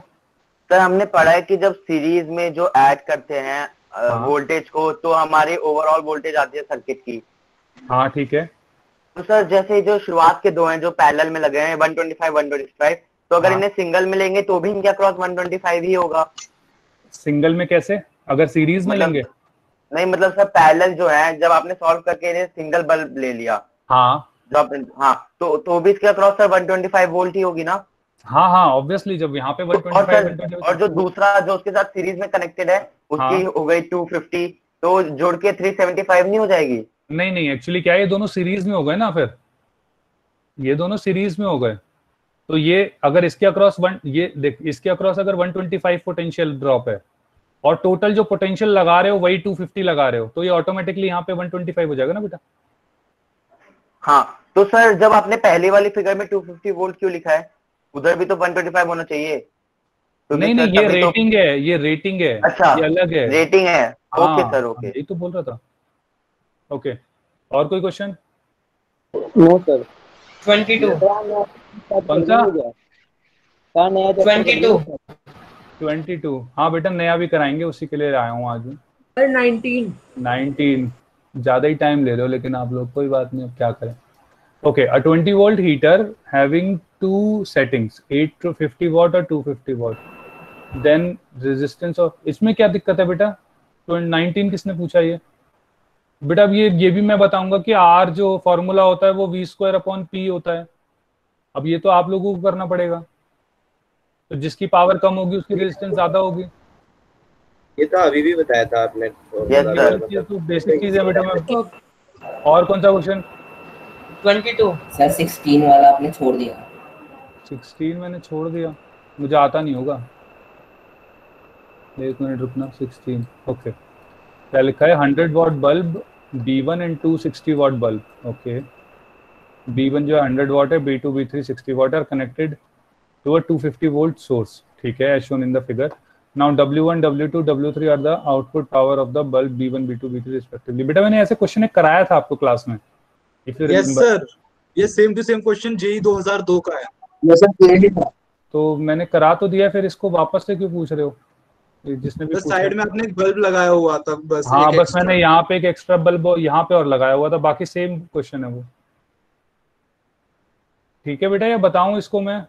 सर हमने पढ़ा है कि जब सीरीज में जो ऐड करते हैं वोल्टेज को, तो हमारी ओवरऑल वोल्टेज आती है सर्किट की। हाँ ठीक है। तो सर जैसे जो शुरुआत के दो हैं जो पैरेलल में लगे हैं 125 125, तो अगर इन्हें सिंगल में लेंगे तो भी इनका क्रॉस 125 ही होगा। सिंगल में कैसे, अगर सीरीज में लेंगे? नहीं मतलब सर पैरेलल जो है, जब आपने सॉल्व करके इन्हें सिंगल बल्ब ले लिया, हाँ जो आपने, हाँ तो भी इसका क्रॉस सर 125 वोल्ट ही होगी ना। हाँ हाँ ऑब्वियसली, जब यहाँ पे 125 और जो दूसरा जो उसके साथ सीरीज में कनेक्टेड है उसकी हो गई 250, तो जोड़ के 375 नहीं हो जाएगी? नहीं नहीं, एक्चुअली क्या है, ये दोनों सीरीज में हो गए ना, फिर ये दोनों सीरीज में हो गए। तो ये अगर इसके अक्रॉस ये देख, इसके अक्रॉस अगर 125 पोटेंशियल ड्रॉप है और टोटल जो पोटेंशियल लगा रहे हो वही 250 लगा रहे हो, तो ये ऑटोमेटिकली यहाँ पे 125 हो जाएगा ना बेटा। हाँ तो सर जब आपने पहली वाली फिगर में 250 वोल्ट क्यों लिखा है, उधर भी तो 125 होना चाहिए। तो नहीं नहीं, ये रेटिंग है, ये रेटिंग है। अच्छा, ये अलग है, रेटिंग है। ओके सर, ओके, यही तो बोल रहा था। ओके, और कोई क्वेश्चन? No sir. 22 कौन सा? 22 हाँ बेटा, नया भी कराएंगे, उसी के लिए आया हूँ आज। 19 ज्यादा ही टाइम ले रहे हो लेकिन आप लोग, कोई बात नहीं, अब क्या करें। Okay, a 20 volt heater having two settings 850 watt और 250 वॉट, देन रेजिस्टेंस ऑफ, इसमें क्या दिक्कत है बेटा? 19 किसने पूछा ये बेटा? अब ये भी मैं बताऊंगा कि आर जो फॉर्मूला होता है वो V²/P होता है। अब ये तो आप लोगों को करना पड़ेगा, तो जिसकी पावर कम होगी उसकी रेजिस्टेंस ज्यादा होगी। ये तो अभी भी बताया था आपने। ये तो बेसिक चीज है बेटा। मैं और कौन सा क्वेश्चन? 22 सर 16 वाला आपने छोड़ दिया। 16 मैंने छोड़ दिया, मुझे आता नहीं होगा, एक मिनट रुकना। 16 ओके, क्या लिखा है? 100 watt bulb B1 and 260 watt bulb. Okay, B1 जो 100 वॉट है, B2 B3 60 watt are connected to a 250 volt source, ठीक है, as shown in the figure. Now W1 W2 W3 are the output power of the bulb B1 B2 B3 respectively. बेटा मैंने ऐसे question एक कराया था आपको क्लास में। यस सर, ये same to same question JE 2002 का है। यस सर, यही था। तो मैंने करा तो दिया, फिर इसको वापस से क्यों पूछ रहे हो? जिसने भी साइड में आपने एक बल्ब लगाया हुआ था बस। हाँ बस मैंने यहाँ पे एक एक्स्ट्रा बल्ब यहाँ पे और लगाया हुआ था, बाकी सेम क्वेश्चन है वो। ठीक है बेटा, या बताऊं इसको मैं?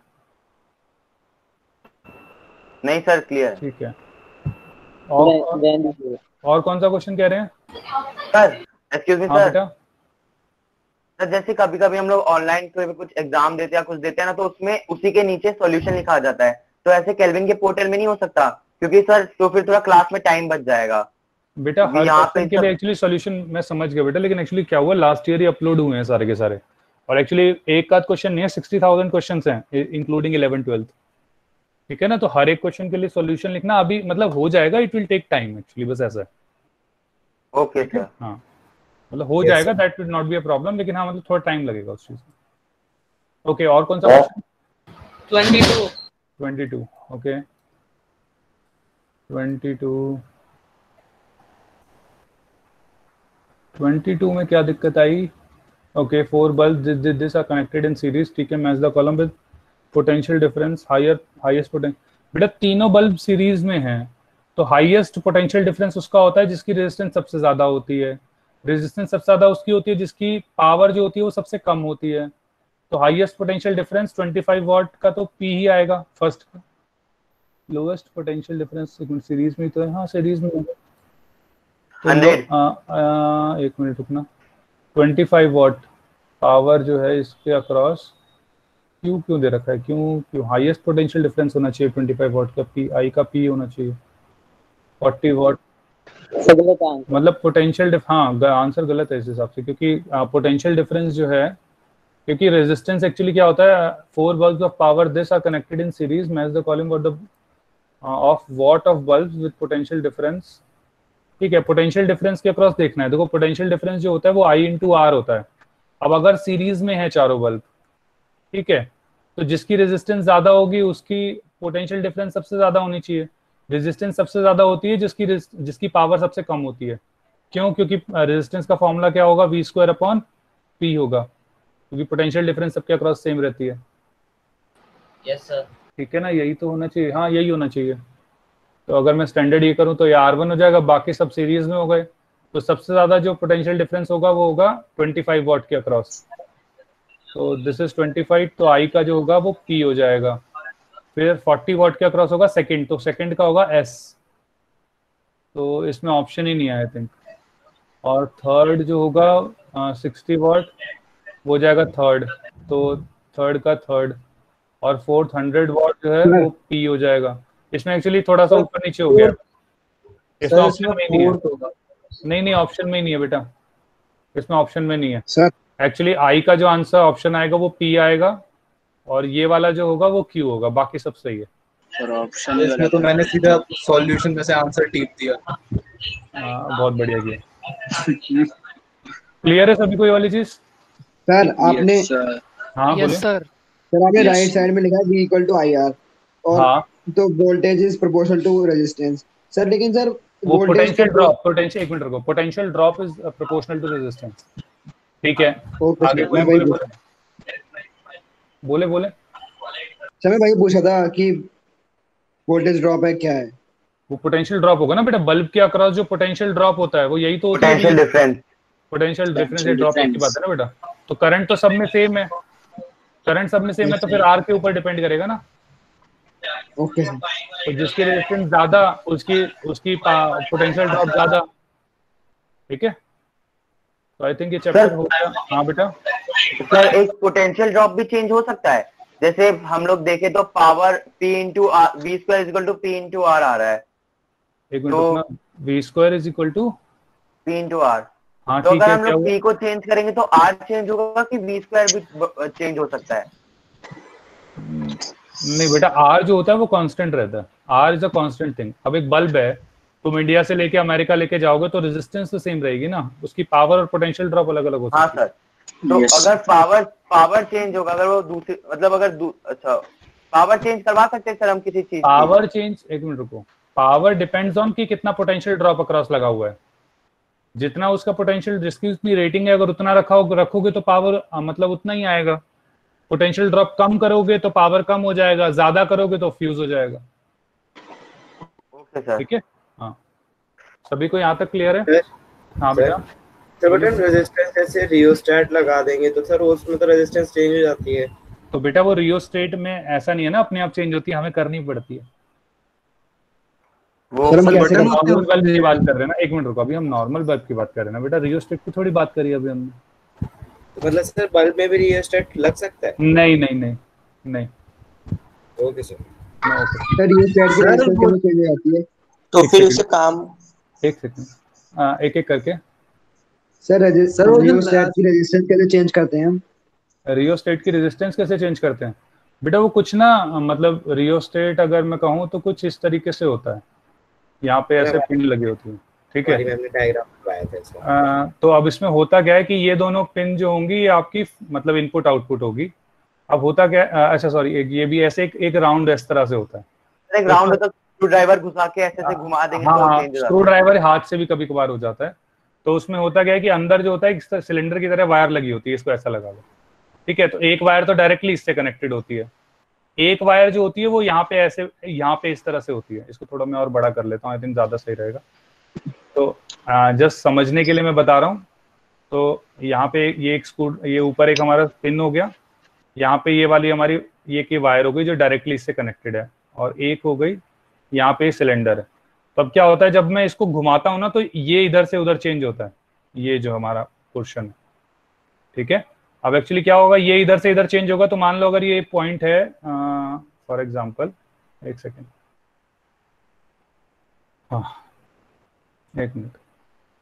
नहीं सर, क्लियर। ठीक है, और कौन सा क्वेश्चन कह रहे हैं सर? एक्सक्यूज मी हाँ सर। बेटा, सर जैसे कभी कभी हम लोग ऑनलाइन कोई भी कुछ एग्जाम देते हैं या कुछ देते हैं ना, तो उसमें उसी के नीचे सॉल्यूशन लिखा आ जाता है, तो ऐसे केल्विन के पोर्टल में नहीं हो सकता? क्योंकि सर तो फिर थोड़ा क्लास में टाइम बच जाएगा बेटा हर क्वेश्चन के लिए एक्चुअली सॉल्यूशन मैं समझ गया बेटा, लेकिन एक्चुअली क्या हुआ, लास्ट ईयर ही अपलोड हुए हैं सारे के सारे, और एक्चुअली एक आध क्वेश्चन नहीं है, 60,000 क्वेश्चंस हैं इंक्लूडिंग 11th 12th, ठीक है ना। तो हर एक क्वेश्चन के लिए सॉल्यूशन लिखना अभी मतलब हो जाएगा, it will take time actually, बस ऐसा है। Okay sir. हाँ मतलब हो जाएगा, that will not be a problem, लेकिन हाँ मतलब थोड़ा टाइम लगेगा उस चीज में। ओके, और कौन सा क्वेश्चन? 22 ओके, 22 में क्या दिक्कत आई? Okay, 4 bulbs this are connected in series, ठीक है, match the column with potential difference highest potential. बेटा तीनों बल्ब सीरीज में हैं, तो हाईएस्ट पोटेंशियल डिफरेंस उसका होता है जिसकी रेजिस्टेंस सबसे ज्यादा होती है। रेजिस्टेंस सबसे ज्यादा उसकी होती है जिसकी पावर जो होती है वो सबसे कम होती है। तो हाईएस्ट पोटेंशियल डिफरेंस 25 वॉट का तो P ही आएगा फर्स्ट का। लोएस्ट पोटेंशियल डिफरेंस सीरीज में तो है, हाँ सीरीज में तो एक मिनट रुकना। 25 वॉट पावर जो है इसके अक्रॉस क्यू क्यों दे रखा है, क्यों हाईएस्ट पोटेंशियल डिफरेंस होना चाहिए 25 वाट का, पी आई का पी होना चाहिए 40 वाट, गलत आंसर। मतलब पोटेंशियल हाँ आंसर गलत है इस हिसाब से, क्योंकि पोटेंशियल डिफरेंस जो है, क्योंकि रेजिस्टेंस एक्चुअली क्या होता है, 4 bulbs of power this are connected in series match the column for the of watt of bulbs with potential difference. ठीक है, पोटेंशियल डिफरेंस के अक्रॉस देखना है। देखो पोटेंशियल डिफरेंस जो होता है वो आई इंटू आर होता है। अब अगर सीरीज में है चारों बल्ब, ठीक है, तो जिसकी रेजिस्टेंस ज्यादा होगी उसकी पोटेंशियल डिफरेंस सबसे ज्यादा होनी चाहिए। रेजिस्टेंस सबसे ज्यादा होती है जिसकी पावर सबसे कम होती है। क्यों? क्योंकि रेजिस्टेंस का फॉर्मूला क्या होगा, वी स्क्वायर अपॉन पी होगा, क्योंकि पोटेंशियल डिफरेंस सबके अक्रॉस सेम रहती है। Yes sir. ठीक है ना, यही तो होना चाहिए, हाँ यही होना चाहिए। तो अगर मैं स्टैंडर्ड ये करूँ तो ये R1 हो जाएगा, बाकी सब सीरीज में हो गए, तो सबसे ज्यादा जो पोटेंशियल डिफरेंस होगा वो होगा 25 वाट के अक्रॉस। तो दिस इज 25, तो आई का जो होगा वो P हो जाएगा। फिर 40 वाट के अक्रॉस होगा सेकंड, तो सेकंड का होगा S, तो इसमें ऑप्शन ही नहीं है आई थिंक। और थर्ड जो होगा 60 वाट वो हो जाएगा थर्ड, तो थर्ड का थर्ड। और फोर्थ 100 वाट जो है वो P हो जाएगा। इसमें एक्चुअली थोड़ा सा ऊपर नीचे हो गया, इसमें ऑप्शन में नहीं है। नहीं ऑप्शन में ही नहीं है बेटा, इसमें ऑप्शन में नहीं है सर। एक्चुअली आई का जो आंसर ऑप्शन आएगा वो P आएगा, और ये वाला जो होगा वो Q होगा, बाकी सब सही है सर। ऑप्शन इसमें तो मैंने सीधा सॉल्यूशन में से आंसर टिप दिया। बहुत बढ़िया किया। क्लियर है सभी को ये वाली चीज? सर आपने हाँ बोले सर आपने राइट साइड में लिखा है V equal to I R, और हाँ तो voltage is proportional to resistance. Sir लेकिन सर वो पोटेंशियल ड्रॉप, पोटेंशियल एक मिनट रुको, potential drop is proportional to resistance. ठीक है, आगे मैं वही बोले सर मैं वही पूछा था कि वोल्टेज ड्रॉप है क्या है। वो पोटेंशियल ड्रॉप होगा ना बेटा, बल्ब के अक्रॉस जो पोटेंशियल ड्रॉप होता है वो यही तो होता है, पोटेंशियल डिफरेंस। पोटेंशियल डिफरेंस से ड्रॉप की बात है ना बेटा। तो करंट तो सब में सेम है, करंट सब में सेम है, तो फिर आर के ऊपर डिपेंड करेगा ना। Okay sir. तो जिसकी रेजिस्टेंस ज्यादा उसकी पोटेंशियल ड्रॉप ज्यादा। ठीक है, तो आई थिंक ये चैप्टर हो गया। हाँ बेटा सर एक पोटेंशियल ड्रॉप भी चेंज हो सकता है, जैसे हम लोग देखें तो power P into R, V square is equal to P into R आ रहा है। एक मिनट रुकना, V square is equal to P into R. हाँ तो ठीक अगर है, हम लोग P को चेंज करेंगे तो R चेंज होगा कि V स्क्वायर भी चेंज हो सकता है? नहीं बेटा, आर जो होता है वो कांस्टेंट रहता है, R is a constant thing. अब एक बल्ब है, तुम इंडिया से लेके अमेरिका लेके जाओगे तो रेजिस्टेंस तो सेम रहेगी ना, उसकी पावर और पोटेंशियल ड्रॉप अलग अलग हो सकती है। हाँ सर, तो अगर पावर चेंज होगा, अगर वो दूसरी मतलब अच्छा पावर चेंज करवा सकते हैं सर हम किसी चीज? पावर चेंज, एक मिनट रुको, पावर डिपेंड्स ऑन कि कितना पोटेंशियल ड्रॉप अक्रॉस लगा हुआ है। जितना उसका पोटेंशियल, जिसकी उतनी रेटिंग है, अगर उतना रखोगे तो पावर मतलब उतना ही आएगा। पोटेंशियल ड्रॉप कम करोगे तो पावर कम हो जाएगा, ज्यादा करोगे तो फ्यूज हो जाएगा। Okay sir. ठीक है, हाँ सभी को यहाँ तक क्लियर है? हाँ बेटा। तो बेटा रेजिस्टेंस जैसे रियोस्टेट लगा देंगे तो सर उसमें तो रेजिस्टेंस चेंज हो जाती है। तो बेटा वो रियोस्टेट में ऐसा नहीं है ना अपने आप चेंज होती है, हमें करनी पड़ती है। वो नॉर्मल बल्ब की बात कर रहे हैं ना, एक मिनट रुको, अभी हम नॉर्मल बल्ब की बात कर रहे हैं ना बेटा, रियोस्टेट की थोड़ी बात करी अभी हमने। मतलब सर बल्ब में भी रियोस्टेट लग सकता है? नहीं। Okay sir. सर रियोस्टेट की रेजिस्टेंस कैसे चेंज हो जाती है? तो फिर उसे काम एक सेकंड, एक करके। सर रियोस्टेट की रेजिस्टेंस कैसे चेंज करते हैं हम? रियोस्टेट की रेजिस्टेंस कैसे चेंज करते हैं बेटा, वो कुछ ना मतलब रियोस्टेट अगर मैं कहूँ तो कुछ इस तरीके से होता है, यहाँ पे ऐसे पिन लगी होती है। ठीक है, तो अब इसमें होता क्या है कि ये दोनों पिन जो होंगी ये आपकी मतलब इनपुट आउटपुट होगी। अब होता क्या अच्छा सॉरी, ये भी ऐसे एक राउंड इस तरह से होता है, एक राउंड होता है, स्क्रू ड्राइवर घुसा के ऐसे घुमा देंगे। हाँ, स्क्रू ड्राइवर हाथ से भी कभी कभार हो जाता है। तो उसमें होता क्या है कि अंदर जो होता है एक सिलेंडर की तरह वायर लगी होती है, इसको ऐसा लगा लो। ठीक है, तो एक वायर तो डायरेक्टली इससे कनेक्टेड होती है, एक वायर जो होती है वो यहाँ पे ऐसे, यहाँ पे इस तरह से होती है। इसको थोड़ा मैं और बड़ा कर लेता हूँ, आई थिंक ज्यादा सही रहेगा। तो जस्ट समझने के लिए मैं बता रहा हूँ। तो यहाँ पे ये एक स्क्रू, ये ऊपर एक हमारा पिन हो गया, यहाँ पे ये वाली हमारी ये की वायर हो गई जो डायरेक्टली इससे कनेक्टेड है, और एक हो गई यहाँ पे सिलेंडर है। तो अब क्या होता है जब मैं इसको घुमाता हूँ ना तो ये इधर से उधर चेंज होता है, ये जो हमारा पोर्शन है। ठीक है, अब एक्चुअली क्या होगा, ये इधर से इधर चेंज होगा, तो मान लो अगर ये पॉइंट है फॉर एग्जांपल, एक सेकेंड, हाँ एक मिनट,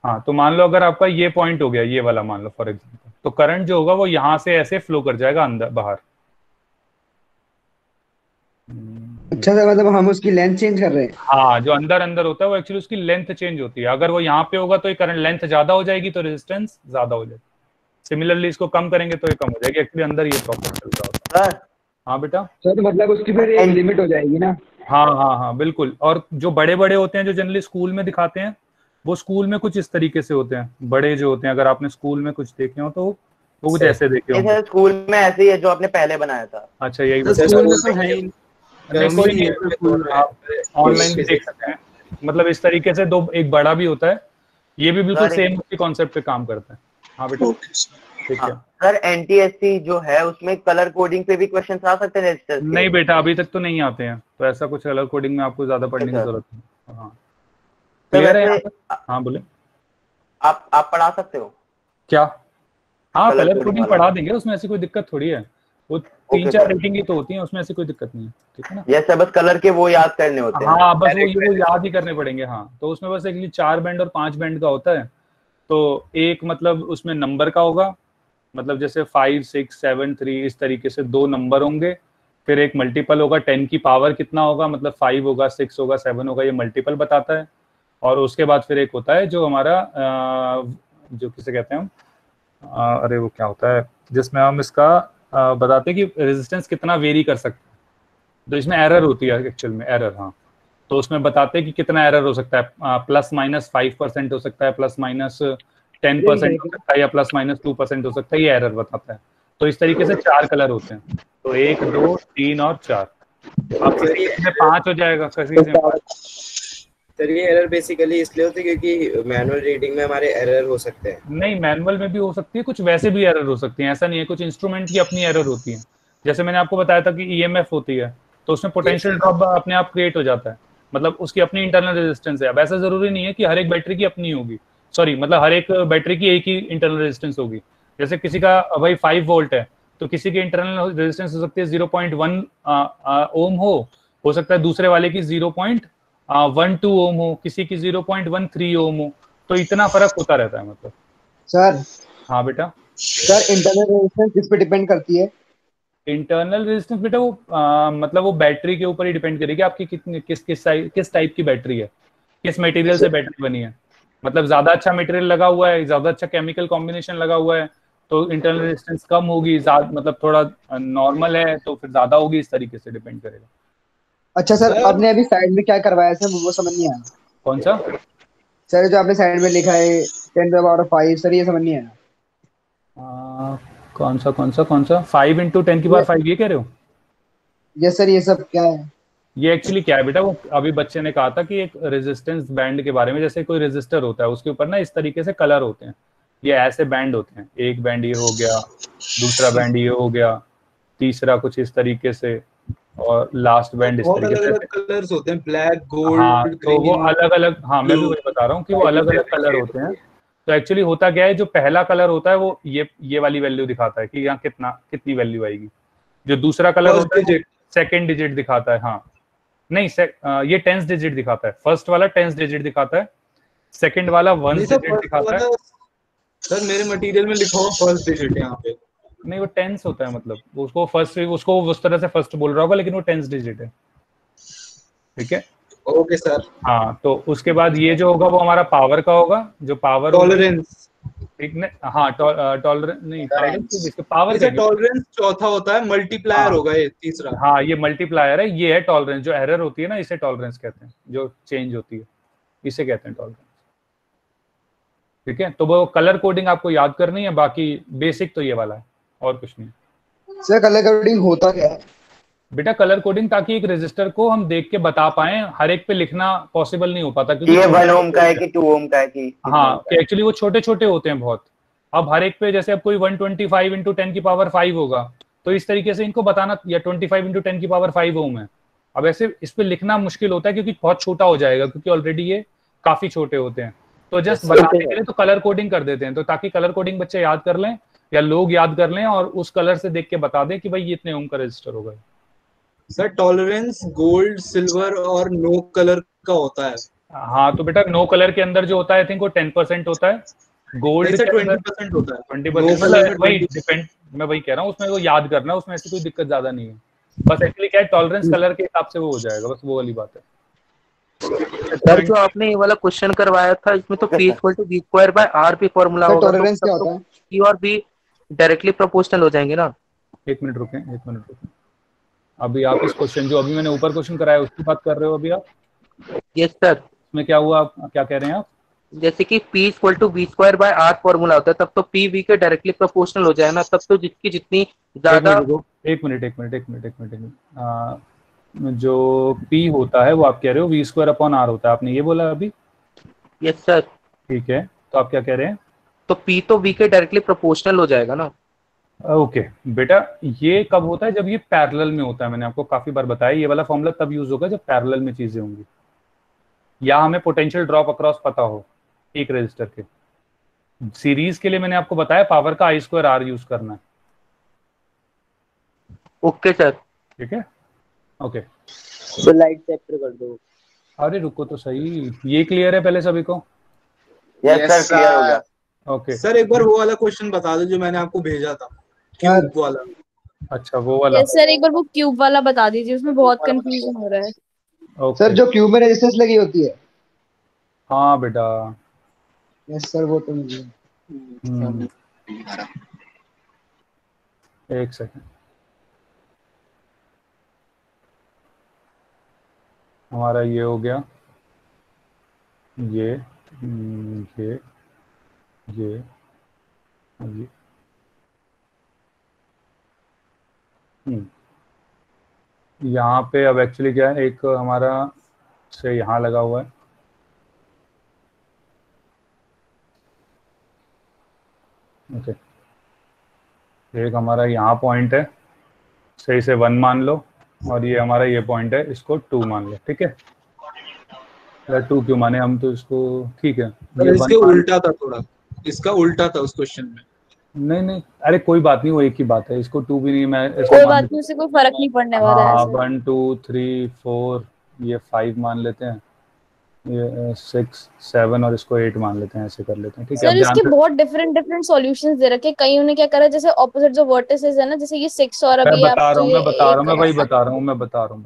हाँ तो मान लो अगर आपका ये पॉइंट हो गया, ये वाला मान लो फॉर एग्जांपल, तो करंट जो होगा वो यहाँ से ऐसे फ्लो कर जाएगा अंदर बाहर। अच्छा सर, मतलब हम उसकी लेंथ चेंज कर रहे हैं। हाँ, जो अंदर अंदर होता है वो एक्चुअली उसकी लेंथ चेंज होती है। अगर वो यहाँ पे होगा तो ये करंट लेंथ ज्यादा हो जाएगी, तो रेजिस्टेंस ज्यादा हो जाएगी। सिमिलरली इसको कम करेंगे तो ये कम हो जाएगी। एक्चुअली अंदर ये प्रॉपर चल रहा होता है। हाँ बेटा सर तो मतलब उसकी फिर एक लिमिट हो जाएगी ना। हाँ हाँ हाँ बिल्कुल। और जो बड़े बड़े होते हैं जो जनरली स्कूल में दिखाते हैं, वो स्कूल में कुछ इस तरीके से होते हैं। बड़े जो होते हैं, अगर आपने स्कूल में कुछ देखे हो तो वो कुछ ऐसे देखे होंगे। स्कूल में ऐसे ही है जो आपने पहले बनाया था। अच्छा यही ऑनलाइन भी देख सकते हैं। मतलब इस तरीके से दो, एक बड़ा भी होता है, ये भी बिल्कुल सेम उसी कॉन्सेप्ट पे काम करता है। हाँ बेटा ठीक है। सर एनटीएससी जो है उसमें कलर कोडिंग पे भी क्वेश्चंस आ सकते हैं रजिस्टर के? नहीं बेटा, अभी तक तो नहीं आते हैं, तो ऐसा कुछ कलर कोडिंग में आपको ज्यादा पढ़ने की जरूरत नहीं। हाँ क्लियर है? हाँ बोले, आप पढ़ा सकते हो क्या? हाँ कलर कोडिंग पढ़ा देंगे, उसमें ऐसी कोई दिक्कत थोड़ी है। वो 3-4 रेटिंग ही तो होती है, उसमें ऐसी कोई दिक्कत नहीं है। ठीक है ना? जैसे बस कलर के वो याद करने होते हैं। हाँ बस वो याद ही करने पड़ेंगे। हाँ तो उसमें बस एक्चुअली 4 बैंड और 5 बैंड का होता है। तो एक मतलब उसमें नंबर का होगा, मतलब जैसे 5, 6, 7, 3 इस तरीके से 2 नंबर होंगे। फिर एक मल्टीपल होगा, 10 की पावर कितना होगा, मतलब 5 होगा, 6 होगा, 7 होगा, ये मल्टीपल बताता है। और उसके बाद फिर एक होता है जो हमारा जो किसे कहते हैं हम, अरे वो क्या होता है जिसमें हम इसका बताते हैं कि रेजिस्टेंस कितना वेरी कर सकते हैं। तो इसमें एरर होती है एक्चुअल में, एरर। हाँ तो उसमें बताते हैं कि कितना एरर हो सकता है, ±5% हो सकता है, ±10% हो सकता है, या ±2% हो सकता है, ये एरर बताता है। तो इस तरीके से 4 कलर होते हैं। तो 1, 2, 3 और 4। अब किसी में 5 हो जाएगा, किसी में 5। सर ये एरर बेसिकली इसलिए होती है क्योंकि मैनुअल रीडिंग में हमारे एरर हो सकते हैं। नहीं, मैनुअल में भी हो सकती है, कुछ वैसे भी एरर हो सकती है, ऐसा नहीं है। कुछ इंस्ट्रूमेंट की अपनी एरर होती है। जैसे मैंने आपको बताया था कि ईएमएफ होती है, तो उसमें पोटेंशियल ड्रॉप अपने आप क्रिएट हो जाता है, मतलब उसकी अपनी इंटरनल रेजिस्टेंस है। अब ऐसा जरूरी नहीं है कि हर एक बैटरी की अपनी होगी, सॉरी मतलब हर एक बैटरी की एक ही इंटरनल रेजिस्टेंस होगी। जैसे किसी का भाई 5 वोल्ट है, तो किसी की इंटरनल रेजिस्टेंस हो सकती है 0.1 ओम हो सकता है दूसरे वाले की 0.12 ओम हो, किसी की 0.13 ओम हो। तो इतना फर्क होता रहता है। मतलब सर हाँ बेटा, सर इंटरनल रेजिस्टेंस किस पे डिपेंड करती है? इंटरनल रेजिस्टेंस बेटा वो मतलब वो बैटरी के ऊपर ही डिपेंड करेगी, आपकी कितनी किस टाइप की बैटरी है, किस मटेरियल से बैटरी बनी है। मतलब ज्यादा अच्छा मटेरियल लगा हुआ है, ज्यादा अच्छा केमिकल कॉम्बिनेशन लगा हुआ है, तो इंटरनल रेजिस्टेंस कम होगी। मतलब थोड़ा नॉर्मल है तो फिर ज्यादा होगी। इस तरीके से डिपेंड करेगा। अच्छा सर, आपने अभी साइड में क्या करवाया सर, वो समझ नहीं आया। कौन सा सर जो आपने साइड में लिखा है 10⁵ सर, ये समझ नहीं आया। कौन सा 5 × 10⁵ ये कह रहे हो? यस सर, ये सब क्या है? ये एक्चुअली क्या है बेटा, वो अभी बच्चे ने कहा था कि एक रेजिस्टेंस बैंड के बारे में। जैसे कोई रेजिस्टर होता है, उसके ऊपर ना इस तरीके से कलर होते हैं, ये ऐसे बैंड होते हैं। एक बैंड ये हो गया, दूसरा बैंड ये हो गया, तीसरा कुछ इस तरीके से, और लास्ट बैंड इस तरीके से। अलग-अलग कलर्स होते हैं, ब्लैक, गोल्ड, हाँ तो वो अलग अलग, हाँ मैं भी वही बता रहा हूँ कि वो अलग अलग कलर होते हैं। तो एक्चुअली होता क्या है, जो पहला कलर होता है वो ये वाली वैल्यू दिखाता है कि यहाँ कितनी वैल्यू आएगी। जो दूसरा कलर होता है सेकंड डिजिट दिखाता है। हाँ नहीं, ये 10th डिजिट दिखाता है। फर्स्ट वाला 10th डिजिट दिखाता है, सेकंड वाला 1 डिजिट दिखाता है। सर मेरे मटेरियल में लिखा हुआ फर्स्ट डिजिट यहाँ पे। नहीं वो 10th होता है, मतलब उसको उस तरह से फर्स्ट बोल रहा होगा, लेकिन वो 10th डिजिट है। ठीक है, ओके सर। हाँ तो उसके बाद ये जो होगा वो हमारा पावर का होगा, जो पावर टॉलरेंस। ठीक है, हाँ टॉलरेंस नहीं, पावर का टॉलरेंस चौथा होता है, मल्टीप्लायर होगा ये तीसरा। हाँ ये मल्टीप्लायर है, ये है टॉलरेंस। जो एरर होती है ना, इसे टॉलरेंस कहते हैं, जो चेंज होती है इसे कहते हैं टॉलरेंस। ठीक है, तो वो कलर कोडिंग आपको याद करनी है, बाकी बेसिक तो ये वाला है और कुछ नहीं। सर कलर कोडिंग होता क्या है? बेटा कलर कोडिंग ताकि एक रजिस्टर को हम देख के बता पाए, हर एक पे लिखना पॉसिबल नहीं हो पाता क्योंकि ये 1 ओम का है कि 2 ओम का है कि हाँ कि एक्चुअली वो छोटे छोटे होते हैं बहुत। अब हर एक पे जैसे अब कोई 125 × 10⁵ होगा, तो इस तरीके से इनको बताना, या 25 × 10⁵ ओम है। अब ऐसे इस पे लिखना मुश्किल होता है क्योंकि बहुत छोटा हो जाएगा, क्योंकि ऑलरेडी ये काफी छोटे होते हैं। तो जस्ट बताने के लिए तो कलर कोडिंग कर देते हैं, तो ताकि कलर कोडिंग बच्चे याद कर लें, या लोग याद कर लें और उस कलर से देख के बता दें कि भाई ये इतने ओम का रजिस्टर होगा। सर टॉलरेंस गोल्ड सिल्वर और नो कलर का होता है। हाँ तो बेटा नो कलर के अंदर जो होता है आई थिंक वो 10% होता है, गोल्ड के अंदर 20% होता है। 20%। मतलब वही डिपेंड, मैं वही कह रहा हूँ, उसमें वो याद करना, उसमें ऐसी कोई दिक्कत ज्यादा नहीं है। बस एक्चुअली क्या है, टॉलरेंस कलर के हिसाब से वो हो जाएगा, बस वो वाली बात है। सर जो आपने ये वाला क्वेश्चन करवाया था इसमें तो P = V²/R भी फॉर्मूला होगा, टॉलरेंस क्या होता है? P और B डायरेक्टली प्रोपोर्शनल हो जाएंगे ना। एक मिनट रुकें। अभी आप इस क्वेश्चन जो अभी मैंने ऊपर क्वेश्चन कराया उसकी बात कर रहे हो अभी आप? Yes sir. इसमें क्या हुआ, आप क्या कह रहे हैं आप? जैसे कि P = V²/R फॉर्मूला होता है, तब तो P V के डायरेक्टली प्रोपोर्शनल हो जाए ना, तब तो जिसकी जितनी ज्यादा। एक मिनट। जो P होता है वो आप कह रहे हो V²/R होता है, आपने ये बोला अभी? Yes sir. ठीक है, तो आप क्या कह रहे हैं? तो P तो V के डायरेक्टली प्रोपोर्शनल हो जाएगा ना। ओके बेटा, ये कब होता है? जब ये पैरेलल में होता है। मैंने आपको काफी बार बताया ये वाला फॉर्मूला तब यूज होगा जब पैरेलल में चीजें होंगी, या हमें पोटेंशियल ड्रॉप अक्रॉस पता हो एक रजिस्टर के। सीरीज के लिए मैंने आपको बताया पावर का I²R यूज करना है। Okay sir. ठीक है, ओके। तो लाइट चैप्टर कर दो। अरे रुको तो सही, ये क्लियर है पहले सभी को? यस सर, क्लियर हो गया। ओके सर एक बार वो वाला क्वेश्चन बता दो जो मैंने आपको भेजा था, क्यूब वाला। अच्छा वो वाला। यस सर, एक बार वो क्यूब वाला बता दीजिए, उसमें बहुत कंफ्यूजन हो रहा है। ओके सर जो क्यूब में रेजिस्टेंस लगी होती है। हाँ बेटा। यस सर, वो तो मुझे। एक सेकंड, हमारा ये हो गया, ये यहाँ पे अब एक्चुअली क्या है, एक हमारा से यहाँ लगा हुआ है, ओके। एक हमारा यहाँ पॉइंट है, सही से 1 मान लो, और ये हमारा ये पॉइंट है, इसको 2 मान लो। ठीक है, 2 क्यों माने हम, तो इसको ठीक है। ये इसके उल्टा था थोड़ा, इसका उल्टा था उस क्वेश्चन में। नहीं, अरे कोई बात नहीं, वो एक ही बात है। इसको 2 भी नहीं, मैं कोई बात नहीं, उससे कोई फर्क नहीं पड़ने वाला है। 1 2 3 4 ये 5 मान लेते हैं, ये 6 7 और इसको 8 मान लेते हैं, ऐसे कर लेते हैं। ठीक है, सर इसके बहुत डिफरेंट सॉल्यूशंस दे रखे। कई उन्होंने क्या करा, जैसे ऑपोजिट जो वर्टिसेस है ना, जैसे ये 6 और अभी मैं बता रहा हूँ, मैं वही बता रहा हूँ,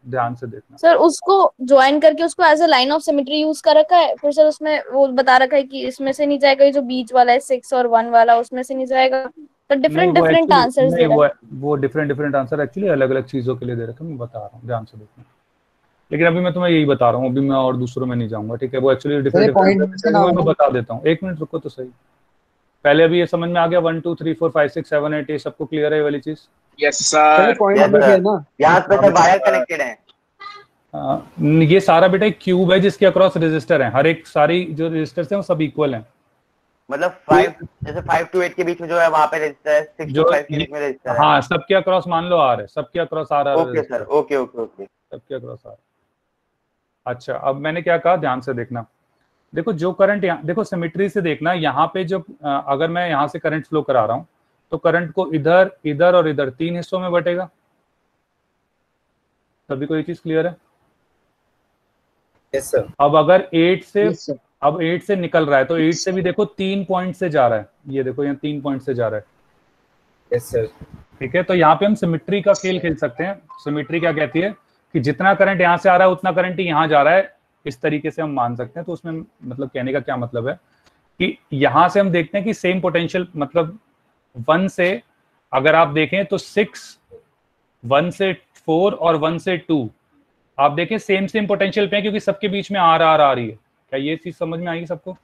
ध्यान से देखना। सर उसको ज्वाइन करके उसको as a line of symmetry use कर रखा है। फिर सर उसमें वो बता रखा है कि इसमें से नहीं जाएगा, ये जो बीच वाला है 6 और 1 वाला, उसमें से नहीं जाएगा। तो डिफरेंट आंसर्स दे रहा है। वो डिफरेंट आंसर एक्चुअली अलग अलग चीजों के लिए दे रखे हैं, मैं बता रहा हूँ, ध्यान से देखना। लेकिन अभी मैं तुम्हें यही बता रहा हूँ, अभी मैं और दूसरों में नहीं जाऊंगा। ठीक है, वो एक्चुअली डिफरेंट मैं बता देता हूँ। 1 मिनट रुको तो सही, पहले अभी ये समझ में आ गया 1 2 3 4 5 6 7 8 ये सबको क्लियर है ये वाली चीज? Yes sir. यहाँ पे सब वायर कनेक्टेड है। ये सारा बेटा एक क्यूब है जिसके अक्रॉस रेजिस्टर हैं, हर एक सारी जो रेजिस्टर्स हैं वो सब इक्वल हैं। मतलब 5 जैसे 5 to 8 के बीच में जो है वहां पे रेजिस्टर है, 6 to 5 के बीच में रेजिस्टर है। हाँ, सबके अक्रॉस मान लो R है, सबके अक्रॉस R है। ओके सर, ओके सबके अक्रॉस R। अच्छा, अब मैंने क्या कहा, ध्यान से देखना। देखो जो करंट यहाँ, देखो सिमेट्री से देखना, यहाँ पे जो अगर मैं यहाँ से करंट फ्लो करा रहा हूँ तो करंट को इधर इधर और इधर 3 हिस्सों में बटेगा। सभी को ये चीज क्लियर है? Yes sir. अब अगर 8 से निकल रहा है तो 8 से भी देखो 3 पॉइंट से जा रहा है, ये देखो यहाँ 3 पॉइंट से जा रहा है। Yes sir. ठीक है, तो यहाँ पे हम सिमेट्री का खेल खेल सकते हैं। सिमेट्री क्या कहती है कि जितना करंट यहाँ से आ रहा है उतना करंट ही यहाँ जा रहा है, इस तरीके से हम मान सकते हैं। तो उसमें मतलब कहने का क्या मतलब है कि यहाँ से हम देखते हैं कि सेम पोटेंशियल, मतलब 1 से अगर आप देखें तो 6, 1 से 4 और 1 से 2 आप देखें सेम पोटेंशियल पे है, क्योंकि सबके बीच में आर आ रही है। क्या ये चीज समझ में आएगी सबको?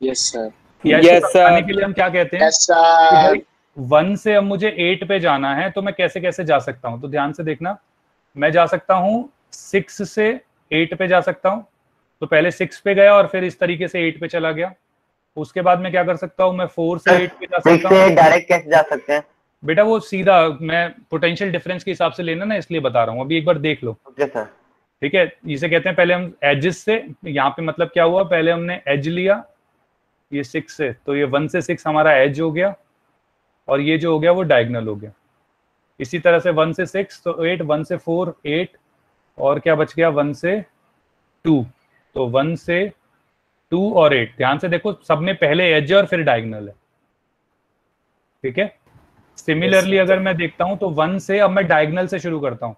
Yes sir. Yes sir. के लिए हम क्या कहते हैं? Yes sir. 1 से अब मुझे 8 पे जाना है तो मैं कैसे कैसे जा सकता हूँ, तो ध्यान से देखना। मैं जा सकता हूँ 6 से 8 पे जा सकता हूँ, तो पहले 6 पे गया और फिर इस तरीके से 8 पे चला गया। उसके बाद मैं क्या कर सकता हूँ, मैं 4 से 8 पे जा सकता हूँ। डायरेक्ट कैसे जा सकते हैं बेटा? वो सीधा मैं पोटेंशियल डिफरेंस के हिसाब से लेना ना, इसलिए बता रहा हूँ। अभी एक बार देख लो। Okay sir. ठीक है, इसे कहते हैं पहले हम एजेस से, यहाँ पे मतलब क्या हुआ, पहले हमने एज लिया ये 6 से, तो ये 1 से 6 हमारा एज हो गया। और ये जो हो गया वो डायगोनल हो गया। इसी तरह से 1 से 6 तो 8, 1 से 4 8, और क्या बच गया 1 से 2, तो 1 से 2 और 8। ध्यान से देखो, सब में पहले एज और फिर डायगोनल है, ठीक है। सिमिलरली अगर मैं देखता हूं तो 1 से, अब मैं डायगोनल से शुरू करता हूं,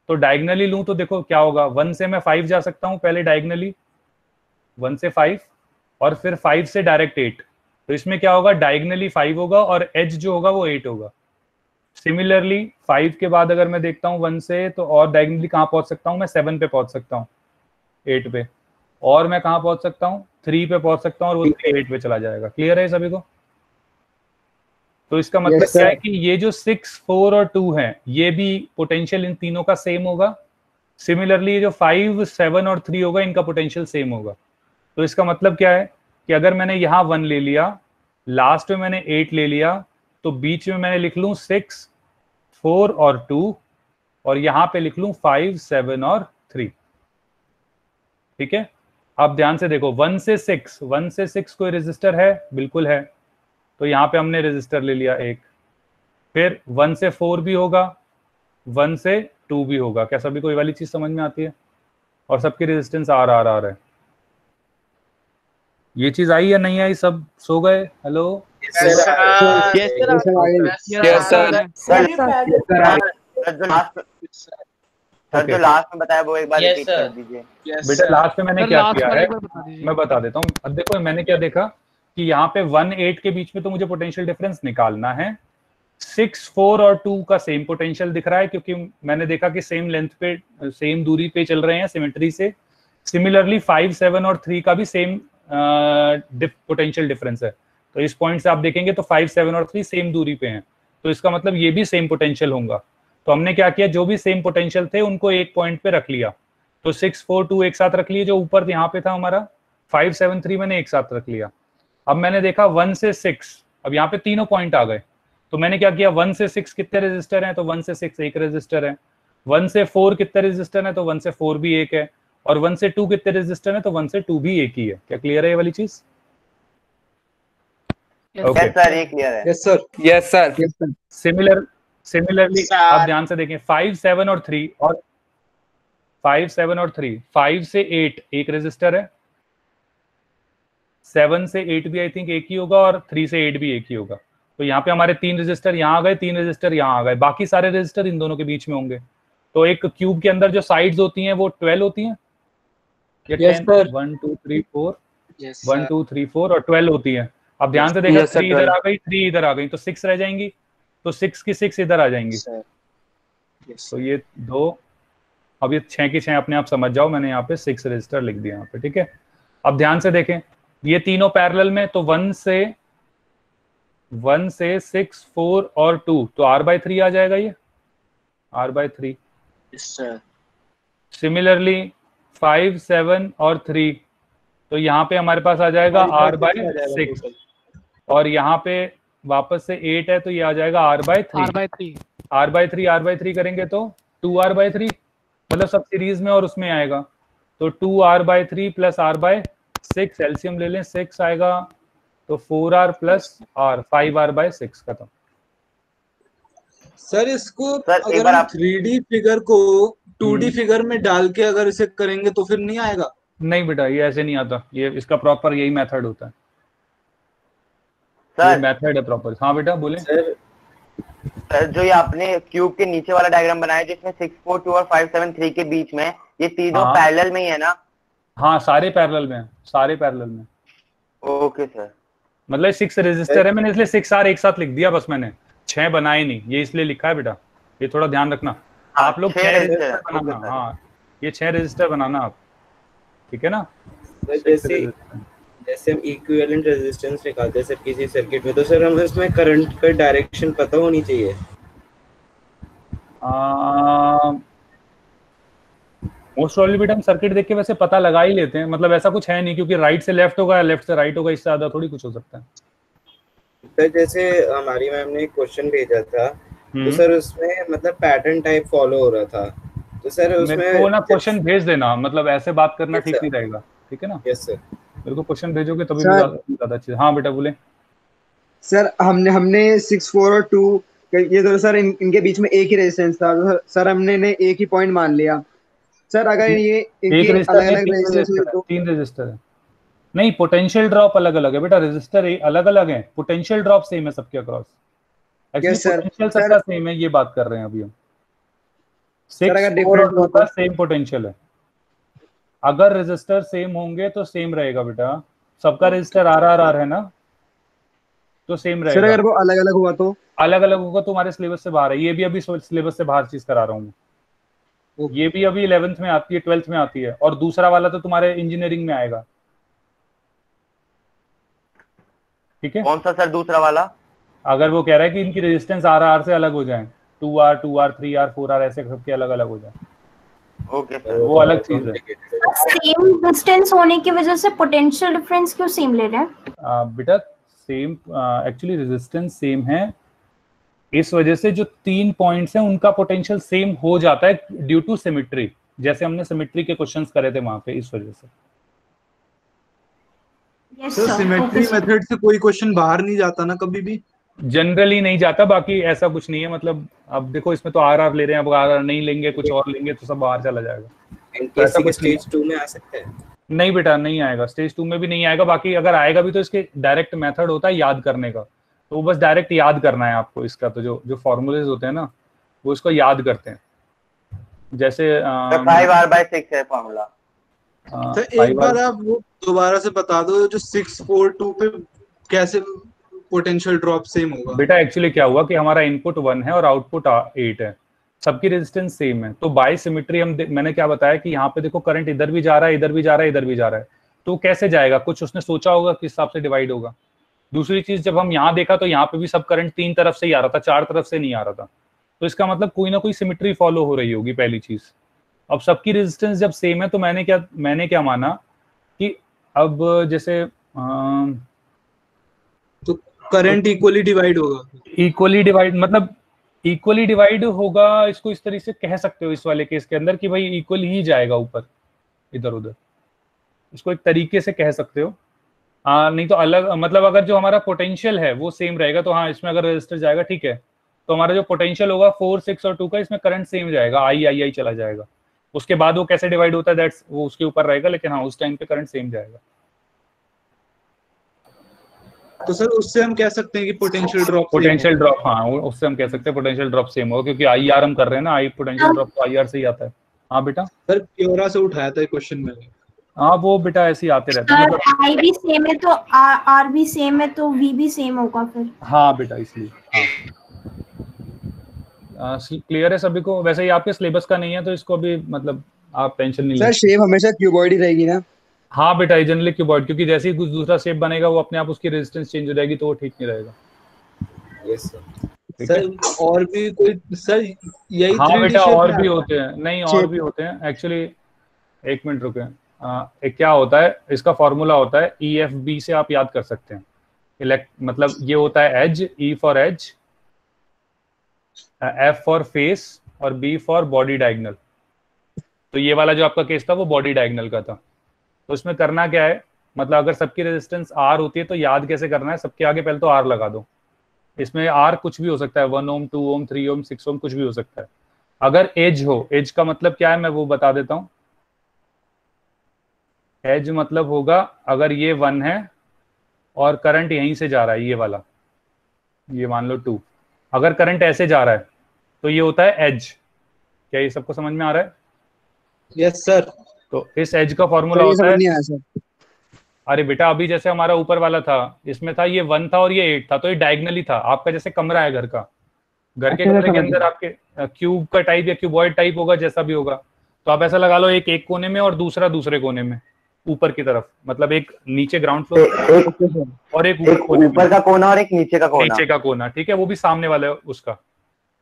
तो डायगोनली लूं तो देखो क्या होगा, 1 से मैं 5 जा सकता हूं पहले डायगोनली, 1 से 5, और फिर 5 से डायरेक्ट 8, तो इसमें क्या होगा, डायगोनली 5 होगा और एज जो होगा वो 8 होगा। सिमिलरली 5 के बाद अगर मैं देखता हूँ 1 से, तो और डायगोनली कहाँ पहुंच सकता हूँ मैं, 7 पे पहुंच सकता हूँ, 8 पे, और मैं कहाँ पहुंच सकता हूँ 3 पे पहुंच सकता हूँ, और वो 8 पे चला जाएगा। क्लियर है सभी को? तो इसका मतलब क्या है कि ये जो 6 4 और 2 है ये भी पोटेंशियल इन तीनों का सेम होगा। सिमिलरली ये जो 5 7 और 3 होगा इनका पोटेंशियल सेम होगा। तो इसका मतलब क्या है कि अगर मैंने यहाँ 1 ले लिया, लास्ट में मैंने 8 ले लिया, तो बीच में मैंने लिख लूं 6 4 और 2, और यहां पे लिख लूं 5 7 और 3, ठीक है। अब ध्यान से देखो, 1 से 6 कोई रेजिस्टर है, बिल्कुल है, तो यहाँ पे हमने रेजिस्टर ले लिया एक। फिर 1 से 4 भी होगा, 1 से 2 भी होगा। क्या सभी कोई वाली चीज समझ में आती है? और सबकी रेजिस्टेंस आर है। ये चीज आई या नहीं आई? सब सो गए? हेलो सर जो लास्ट में बताया वो एक बार रिपीट कर दीजिए। बेटा लास्ट में मैंने क्या किया है मैं बता देता हूँ। अब देखो मैंने क्या देखा कि यहाँ पे 1 8 के बीच में तो मुझे पोटेंशियल डिफरेंस निकालना है। 6 4 और 2 का सेम पोटेंशियल दिख रहा है क्योंकि मैंने देखा कि सेम लेंथ पे सेम दूरी पे चल रहे हैं सिमेट्री से। सिमिलरली 5 7 और 3 का भी सेम पोटेंशियल डिफरेंस है। तो इस पॉइंट से आप देखेंगे तो 5 7 और 3 सेम दूरी पे हैं, तो इसका मतलब ये भी सेम पोटेंशियल होगा। तो हमने क्या किया, जो भी सेम पोटेंशियल थे उनको एक पॉइंट पे रख लिया। तो 6 4 2 एक साथ रख लिए, जो ऊपर यहाँ पे था हमारा 5 7 3 मैंने एक साथ रख लिया। अब मैंने देखा 1 से 6, अब यहाँ पे तीनों पॉइंट आ गए, तो मैंने क्या किया 1 से 6 कितने रेजिस्टर हैं, तो 1 से 6 एक रेजिस्टर है। 1 से 4 कितने रेजिस्टर है, तो 1 से 4 भी एक है। और 1 से 2 कितने रेजिस्टर है, तो 1 से 2 भी एक ही है। क्या क्लियर है ये वाली चीज? यस सर, ये क्लियर है। Yes sir, yes sir. Similarly आप ध्यान से देखें 5 7 और 3 और 5 7 और 3, 5 से 8 एक रेजिस्टर है, 7 से 8 भी आई थिंक एक ही होगा, और 3 से 8 भी एक ही होगा। तो यहाँ पे हमारे 3 रेजिस्टर यहाँ आ गए, 3 रेजिस्टर यहाँ आ गए, बाकी सारे रेजिस्टर इन दोनों के बीच में होंगे। तो एक क्यूब के अंदर जो साइड्स होती हैं वो 12 होती हैं, या 10 1 2 3 4 1 2 3 4 और 12 होती हैं। अब ध्यान से देखा 3 इधर आ गई, 3 इधर आ गई, तो 6 रह जाएंगी, तो 6 की 6 इधर आ जाएंगी। तो ये 2, अब ये 6 की 6 अपने आप समझ जाओ, मैंने यहाँ पे 6 रजिस्टर लिख दिया यहाँ पे, ठीक है। अब ध्यान से देखें ये तीनों पैरेलल में, तो 1 से 6 4 और 2, तो R/3 आ जाएगा, ये R/3। सिमिलरली 5 7 और 3, तो यहाँ पे हमारे पास आ जाएगा R/6, और यहाँ पे वापस से 8 है तो ये आ जाएगा R/3। R/3 करेंगे तो 2R/3, मतलब सब सीरीज में और उसमें आएगा, तो 2R/3 प्लस R/6, एलसीएम ले लें 6 आएगा, तो 4R प्लस R, 5R/6 खत्म। सर इसको अगर हम 3D फिगर को 2D फिगर में डाल के अगर इसे करेंगे तो फिर नहीं आएगा? नहीं बेटा, ये ऐसे नहीं आता, ये इसका प्रॉपर यही मेथड होता है सर। मेथड है प्रॉपर। हाँ बेटा बोले। सर जो ये आपने क्यूब के नीचे वाला डायग्राम बनाया जिसमें 6 4 2 और 5 7 3 के बीच में, ये तीनों पैरेलल में ही है ना? हाँ सारे पैरेलल में, सारे पैरेलल में। ओके सर, मतलब 6 रजिस्टर है, मैंने इसलिए 6R एक साथ लिख दिया, बस मैंने 6 बनाए नहीं, ये इसलिए लिखा है बेटा, ये थोड़ा ध्यान रखना। आप लोग 6 रजिस्टर बनाना, हाँ ये 6 रजिस्टर बनाना आप, ठीक है ना। जैसे हम इक्विवेलेंट रेजिस्टेंस निकालते हैं सर किसी सर्किट में, तो सर हमें उसमें करंट का डायरेक्शन पता होनी चाहिए। मोस्ट प्रोबेबली बेटा हम सर्किट देख के वैसे पता लगा ही लेते हैं, मतलब ऐसा कुछ है नहीं, क्योंकि राइट से लेफ्ट होगा, लेफ्ट से राइट होगा, इससे ज्यादा थोड़ी कुछ हो सकता है। सर जैसे हमारी मैम ने एक क्वेश्चन भेजा था, तो सर उसमें मतलब पैटर्न टाइप फॉलो हो रहा था, तो सर उसमें मेरे को ना क्वेश्चन भेज देना, मतलब ऐसे बात करना ठीक नहीं रहेगा, ठीक है ना। यस सर, मेरे को क्वेश्चन भेजोगे तभी ज्यादा अच्छी। हाँ बेटा बोले। सर हमने 6 4 और 2 ये तो सर इनके बीच में एक ही रेजिस्टेंस था, तो सर हमने ने एक ही पॉइंट मान लिया। सर अगर ये एक इनके रजिस्टर अलग में अलग रेजिस्टेंस हुए तो 3 रजिस्टर है। नहीं, पोटेंशियल ड्रॉप अलग अलग है बेटा, रजिस्टर अलग अलग है, पोटेंशियल ड्रॉप सेम है सबके अक्रॉस। एक्चुअली सर पोटेंशियल सबका सेम है, ये बात कर रहे हैं अभी हम। 6 अगर 4 different और 2 हो का तो? सेम पोटेंशियल है। अगर रजिस्टर सेम होंगे तो सेम रहेगा बेटा, सबका रजिस्टर आर है ना, तो सेम सर रहेगा। अगर वो अलग अलग हुआ तो? अलग अलग होगा तो तुम्हारे सिलेबस से बाहर है, ये भी अभी सिलेबस से बाहर चीज करा रहा हूँ। ये भी अभी 11th में आती है, 12th में आती है, और दूसरा वाला तो तुम्हारे इंजीनियरिंग में आएगा। ठीक है, कौन सा सर दूसरा वाला? अगर वो कह रहा है कि इनकी रेजिस्टेंस आर से अलग हो जाए, 2R 3R 4R ऐसे सबके अलग अलग हो जाए, ओके सर, वो अलग चीज है। सेम डिस्टेंस होने की वजह से पोटेंशियल डिफरेंस क्यों सेम ले रहे हैं? बेटा सेम, एक्चुअली रेजिस्टेंस सेम है, इस वजह से जो 3 पॉइंट्स हैं उनका पोटेंशियल सेम हो जाता है ड्यू टू सिमेट्री, जैसे हमने सिमेट्री के क्वेश्चंस करे थे वहां पे, इस वजह से। सर सिमेट्री मेथड से कोई क्वेश्चन बाहर नहीं जाता ना कभी भी? जनरली नहीं जाता, बाकी ऐसा कुछ नहीं है। मतलब अब देखो इसमें तो आर ले रहे हैं, अब आर नहीं लेंगे कुछ और लेंगे तो सब बाहर चला जाएगा। तो ऐसा कुछ स्टेज 2 में आ सकता है? नहीं बेटा, नहीं आएगा, स्टेज 2 में भी नहीं आएगा। बाकी अगर आएगा भी तो इसके डायरेक्ट मेथड होता है याद करने का, तो बस डायरेक्ट याद करना है आपको इसका। तो जो फॉर्मूलेज होते हैं ना, वो इसको याद करते हैं। जैसे 5R/6 है फॉर्मूला। सर एक बार आप वो दोबारा से बता दो, जो 6 4 2 पे कैसे पोटेंशियल ड्रॉप सेम होगा? बेटा एक्चुअली क्या हुआ कि हमारा इनपुट 1 है और आउटपुट 8 है, सबकी रेजिस्टेंस सेम है, तो बाय सिमेट्री मैंने क्या बताया कि यहाँ पे देखो करंट इधर भी जा रहा है, इधर भी जा रहा है, इधर भी जा रहा है, तो कैसे जाएगा, कुछ उसने सोचा होगा किस हिसाब से डिवाइड होगा। दूसरी चीज, जब हम यहाँ देखा तो यहाँ पे भी सब करंट 3 तरफ से ही आ रहा था, 4 तरफ से नहीं आ रहा था, तो इसका मतलब कोई ना कोई सिमेट्री फॉलो हो रही होगी, पहली चीज। अब सबकी रेजिस्टेंस जब सेम है तो मैंने क्या माना कि अब जैसे तो करंट इक्वली डिवाइड होगा। इक्वली डिवाइड मतलब इक्वली डिवाइड होगा, इसको इस तरीके से कह सकते हो इस वाले केस के अंदर कि भाई इक्वल ही जाएगा ऊपर इधर उधर, इसको एक तरीके से कह सकते हो। नहीं तो अलग, मतलब अगर जो हमारा पोटेंशियल है वो सेम रहेगा तो हाँ, इसमें अगर रजिस्टर जाएगा ठीक है, तो हमारा जो पोटेंशियल होगा 4 6 और 2 का, इसमें करंट सेम जाएगा, आई चला जाएगा। उसके बाद वो कैसे डिवाइड होता है दैट्स वो उसके ऊपर रहेगा, लेकिन हाँ उस टाइम पे करंट सेम जाएगा। तो सर उससे हम कह सकते हैं कि पोटेंशियल ड्रॉप हाँ, उससे हम कह सकते हैं पोटेंशियल ड्रॉप सेम होगा, क्योंकि IR हम कर रहे हैं ना, आई पोटेंशियल ड्रॉप तो IR से ही आता है। हाँ बेटा, सर क्योरा से उठाया था क्वेश्चन में। हाँ वो बेटा ऐसे ही आते रहते हैं, मतलब आई भी सेम है तो आर भी सेम है तो वी भी सेम होगा फिर। हाँ बेटा, इसलिए हाँ क्लियर है सभी को। वैसे ही आपके सिलेबस का नहीं है तो इसको अभी मतलब आप टेंशन नहीं सर शेप हमेशा क्यूबॉइड ही रहेगी ना? हाँ बेटा, जनरली क्यूबॉइड, क्योंकि जैसे ही कुछ दूसरा शेप बनेगा वो अपने आप उसकी रेजिस्टेंस चेंज हो जाएगी, तो वो ठीक नहीं रहेगा। यस सर और भी कोई सर यही? हाँ बेटा और भी होते हैं, नहीं और भी होते हैं एक्चुअली। एक मिनट रुके, एक क्या होता है, इसका फॉर्मूला होता है EFB से आप याद कर सकते हैं। मतलब ये होता है edge, E for edge, F for face और B फॉर बॉडी डायगोनल। तो ये वाला जो आपका केस था वो बॉडी डायगोनल का था। तो इसमें करना क्या है, मतलब अगर सबकी रेजिस्टेंस R होती है तो याद कैसे करना है, सबके आगे पहले तो R लगा दो। इसमें R कुछ भी हो सकता है, 1 ओम 2 ओम 3 ओम 6 ओम कुछ भी हो सकता है। अगर एज हो, एज का मतलब क्या है मैं वो बता देता हूँ। एज मतलब होगा अगर ये 1 है और करंट यहीं से जा रहा है, ये वाला, ये मान लो 2, अगर करंट ऐसे जा रहा है तो ये होता है एज। क्या ये सबको समझ में आ रहा है? Yes sir. तो इस एज का फॉर्मूला होता है, अरे बेटा अभी जैसे हमारा ऊपर वाला था, इसमें था ये 1 था और ये 8 था, तो ये डायगनली था। आपका जैसे कमरा है घर का, घर के कमरे के अंदर आपके क्यूब का टाइप या क्यूबॉइड टाइप होगा, जैसा भी होगा, तो आप ऐसा लगा लो, एक कोने में और दूसरा दूसरे कोने में ऊपर की तरफ, मतलब एक नीचे ग्राउंड फ्लोर और एक ऊपर का कोना और एक नीचे का कोना, ठीक है, वो भी सामने वाला है उसका।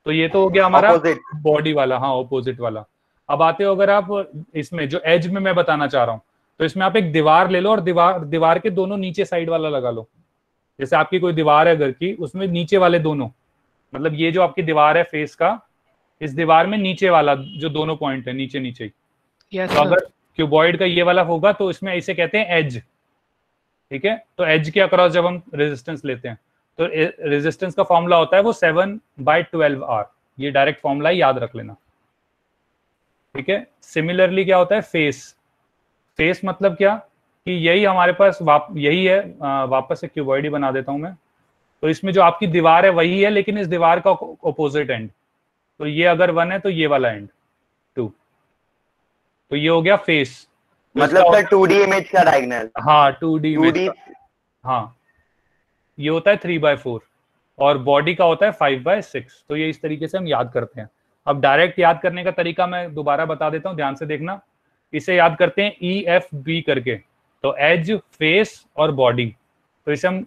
तो ये तो हो गया हमारा बॉडी वाला, हाँ ऑपोजिट वाला। अब आते हो अगर आप इसमें जो एज में मैं बताना चाह रहा हूँ, तो इसमें आप एक दीवार ले लो और दीवार के दोनों नीचे साइड वाला लगा लो। जैसे आपकी कोई दीवार है घर की, उसमें नीचे वाले दोनों, मतलब ये जो आपकी दीवार है फेस का, इस दीवार में नीचे वाला जो दोनों पॉइंट है नीचे नीचे, तो अगर क्यूबॉइड का ये वाला होगा तो इसमें इसे कहते हैं एज, ठीक है। तो एज के अक्रॉस जब हम रेजिस्टेंस लेते हैं तो रेजिस्टेंस का फॉर्मूला होता है वो 7/12R, ये डायरेक्ट फॉर्मूला याद रख लेना, ठीक है। सिमिलरली क्या होता है फेस, फेस मतलब क्या कि यही हमारे पास यही है, वापस से क्यूबॉइड ही बना देता हूं मैं। तो इसमें जो आपकी दीवार है वही है, लेकिन इस दीवार का ऑपोजिट एंड, तो ये अगर 1 है तो ये वाला एंड 2, तो ये हो गया फेस। मतलब सर 2D इमेज का डायगोनल। हाँ 2D इमेज, हाँ ये होता है 3/4 और बॉडी का होता है 5/6। तो ये इस तरीके से हम याद करते हैं। अब डायरेक्ट याद करने का तरीका मैं दोबारा बता देता हूँ, ध्यान से देखना। इसे याद करते हैं EFB करके, तो एज, फेस और बॉडी। तो इसे हम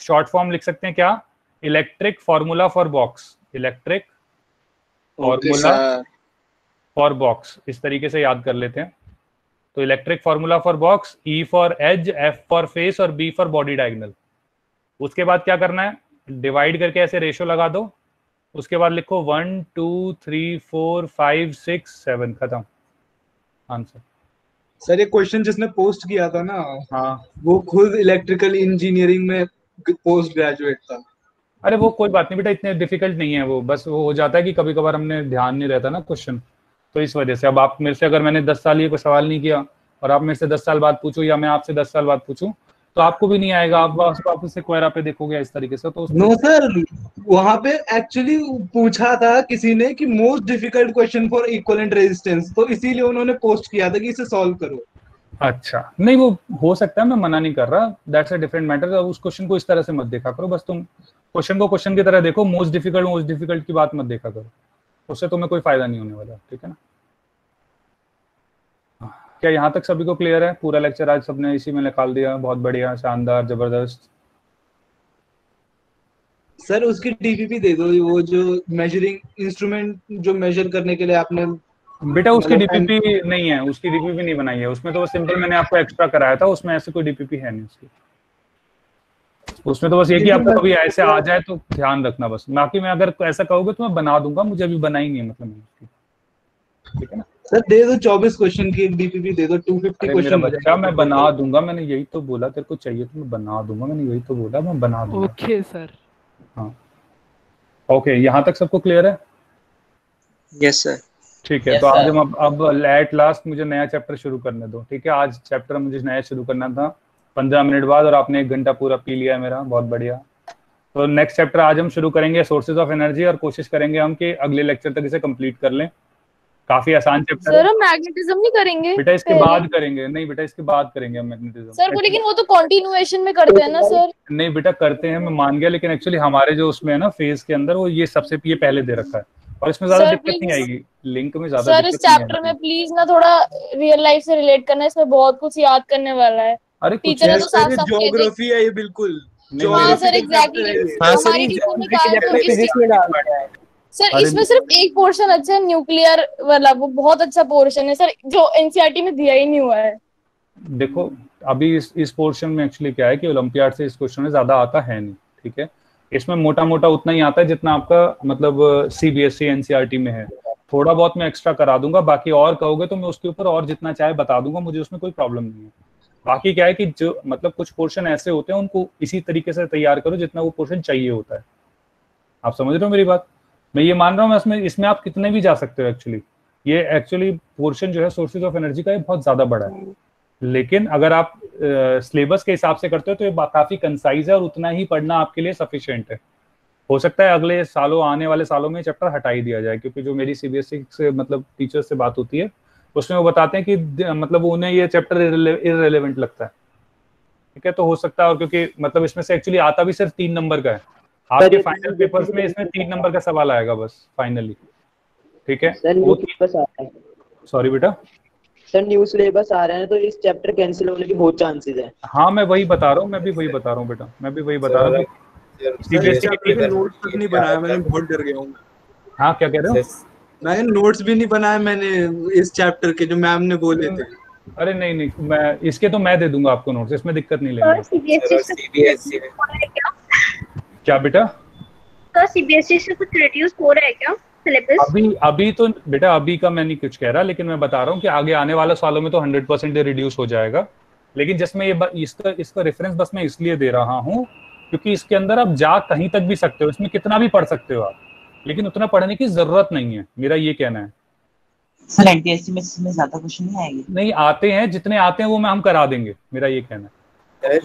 शॉर्ट फॉर्म लिख सकते हैं क्या, electric formula for box, electric formula for box, इस तरीके से याद कर लेते हैं। तो electric formula for box, E for edge, F for face और B फॉर बॉडी डायगोनल। उसके बाद क्या करना है, डिवाइड करके ऐसे रेशियो लगा दो, उसके बाद लिखो 1 2 3 4 5 6 7, खत्म आंसर। सर ये क्वेश्चन जिसने पोस्ट किया था ना, हाँ वो खुद इलेक्ट्रिकल इंजीनियरिंग में पोस्ट ग्रेजुएट था। अरे वो कोई बात नहीं बेटा, इतने डिफिकल्ट नहीं है वो, बस वो हो जाता है कि कभी कभार हमने ध्यान नहीं रहता ना क्वेश्चन, तो इस वजह से। अब आप मेरे से, अगर मैंने 10 साल ये कोई सवाल नहीं किया और आप मेरे से 10 साल बाद पूछो या मैं आपसे 10 साल बाद पूछूं, तो आपको भी नहीं आएगा, आप वापस से क्वेरा पे देखोगे इस तरीके से। तो नो सर, वहां पे एक्चुअली पूछा था किसी ने कि most difficult question for equivalent resistance, तो इसीलिए उन्होंने पोस्ट किया था कि इसे सॉल्व करो। अच्छा, नहीं वो हो सकता है, मैं मना नहीं कर रहा, दैट्स अ डिफरेंट मैटर। उस क्वेश्चन को इस तरह से मत देखा करो, बस तुम क्वेश्चन को क्वेश्चन की तरह देखो, मोस्ट डिफिकल्ट की बात मत देखा करो, उससे तुम्हें कोई फायदा नहीं होने वाला, ठीक है ना। क्या यहाँ तक सभी को क्लियर है? पूरा लेक्चर आज सबने इसी में निकाल दिया, बहुत बढ़िया, शानदार, जबरदस्त। सर उसकी डीपीपी दे दो, वो जो मेजरिंग इंस्ट्रूमेंट जो मेजर करने के लिए आपने। बेटा उसकी डीपीपी नहीं है, उसकी डीपीपी नहीं बनाई है, उसमें तो वो सिंपल मैंने आपको एक्स्ट्रा कराया था, उसमें ऐसे कोई डीपीपी है नहीं उसकी। उसमें तो बस ये कि आपको कभी ऐसे आ जाए तो ध्यान रखना बस, बाकी मैं अगर ऐसा कहोगे तो मैं बना दूंगा, मुझे अभी बनाई नहीं है मतलब उसकी, ठीक है ना। सर दे दो 24 क्वेश्चन की डीपीपी दे दो, 250 क्वेश्चन बच्चा, मैं बना दूंगा, मैंने यही तो बोला, तेरे को चाहिए तो मैं बना दूंगा, मैंने यही तो बोला, मैं बना दूंगा। Okay sir. हाँ ओके, यहाँ तक सबको क्लियर है? Yes sir. ठीक है, तो आज हम अब एट लास्ट मुझे नया चैप्टर शुरू करने दो, ठीक है। आज चैप्टर मुझे नया शुरू करना था 15 मिनट बाद, और आपने 1 घंटा पूरा पी लिया है मेरा, बहुत बढ़िया। तो नेक्स्ट चैप्टर आज हम शुरू करेंगे सोर्सेज ऑफ एनर्जी, और कोशिश करेंगे हम कि अगले लेक्चर तक इसे कंप्लीट कर लें। काफी आसान चैप्टर है। सर हम मैग्नेटिज्म नहीं करेंगे बेटा, इसके बाद करेंगे। नहीं बेटा, इसके बाद करेंगे हम मैग्नेटिज्म सर को, लेकिन वो तो कंटिन्यूएशन में करते हैं ना सर। नहीं बेटा, करते हैं, मैं मान गया, लेकिन एक्चुअली हमारे जो उसमें है ना फेज के अंदर, वो ये सबसे ये पहले दे रखा है, और इसमें ज्यादा दिक्कत नहीं आएगी, लिंक में ज्यादा सर इस चैप्टर में प्लीज ना थोड़ा रियल लाइफ से रिलेट करना, इसमें बहुत कुछ याद करने वाला है। अरे टीचर ने तो साफ साफ ज्योग्राफी है ये, बिल्कुल। हाँ सर एग्जैक्टली, हमारी टीचर ने कहा है सर इसमें सिर्फ एक पोर्शन अच्छा है, न्यूक्लियर वाला, वो बहुत अच्छा पोर्शन है सर, जो एनसीईआरटी में दिया ही नहीं हुआ है। देखो अभी इस पोर्शन में एक्चुअली क्या है कि ओलंपियाड से इस क्वेश्चन में ज्यादा आता है नहीं, ठीक है। इसमें मोटा मोटा उतना ही आता है जितना आपका मतलब सीबीएसई एनसीईआरटी में है, थोड़ा बहुत मैं एक्स्ट्रा करा दूंगा, बाकी और कहोगे तो मैं उसके ऊपर और जितना चाहे बता दूंगा, मुझे उसमें कोई प्रॉब्लम नहीं है। बाकी क्या है कि जो मतलब कुछ पोर्शन ऐसे होते हैं, उनको इसी तरीके से तैयार करो जितना वो पोर्शन चाहिए होता है। आप समझ रहे हो मेरी बात? मैं ये मान रहा हूँ, इसमें आप कितने भी जा सकते हो एक्चुअली। ये एक्चुअली पोर्शन जो है सोर्सेज ऑफ एनर्जी का, ये बहुत ज्यादा बड़ा है, लेकिन अगर आप सिलेबस के हिसाब से करते हो तो ये काफी कंसाइज है, और उतना ही पढ़ना आपके लिए सफिशिएंट है। हो सकता है अगले सालों, आने वाले सालों में चैप्टर हटा ही दिया जाए, क्योंकि जो मेरी सीबीएसई से मतलब टीचर्स से बात होती है, उसमें वो बताते हैं कि मतलब उन्हें ये चैप्टर इररिलेवेंट लगता है, ठीक है। तो हो सकता है, और क्योंकि मतलब इसमें से एक्चुअली आता भी सिर्फ 3 नंबर का है, आपके फाइनल पेपर्स में इसमें 3 नंबर का सवाल आएगा बस फाइनली, ठीक है। सॉरी बेटा सर, न्यू सिलेबस आ रहा है तो इस चैप्टर कैंसिल होने की बहुत चांसेस है। हाँ मैं वही बता रहा हूँ, मैं भी वही बता रहा हूँ बेटा, मैं भी वही बता रहा हूँ। सीबीएसई के नोट्स तक नहीं बनाया मैंने, बहुत डर गया हूँ। हाँ क्या कह रहे हो? मैंने नोट्स भी नहीं बनाए मैंने इस चैप्टर के, जो मैम ने बोले थे। अरे नहीं, मैं इसके तो मैं दे दूंगा आपको नोट्स, इसमें दिक्कत नहीं लेंगे। सीबीएसई क्या बेटा? सर सीबीएसई से कुछ रिड्यूस हो रहा है क्या सिलेबस? अभी तो बेटा अभी का मैं नहीं कुछ कह रहा, लेकिन मैं बता रहा हूँ कि आगे आने वाले सालों में तो 100% रिड्यूस हो जाएगा। लेकिन जिसमें ये इसका रेफरेंस बस मैं इसलिए दे रहा हूँ क्योंकि इसके अंदर आप जा कहीं तक भी सकते हो, इसमें कितना भी पढ़ सकते हो आप, लेकिन उतना पढ़ने की जरूरत नहीं है, मेरा ये कहना है। सर एनटीएससी में इसमें ज्यादा क्वेश्चन नहीं आएंगे? नहीं आते हैं, जितने आते हैं वो हम करा देंगे, मेरा ये कहना है।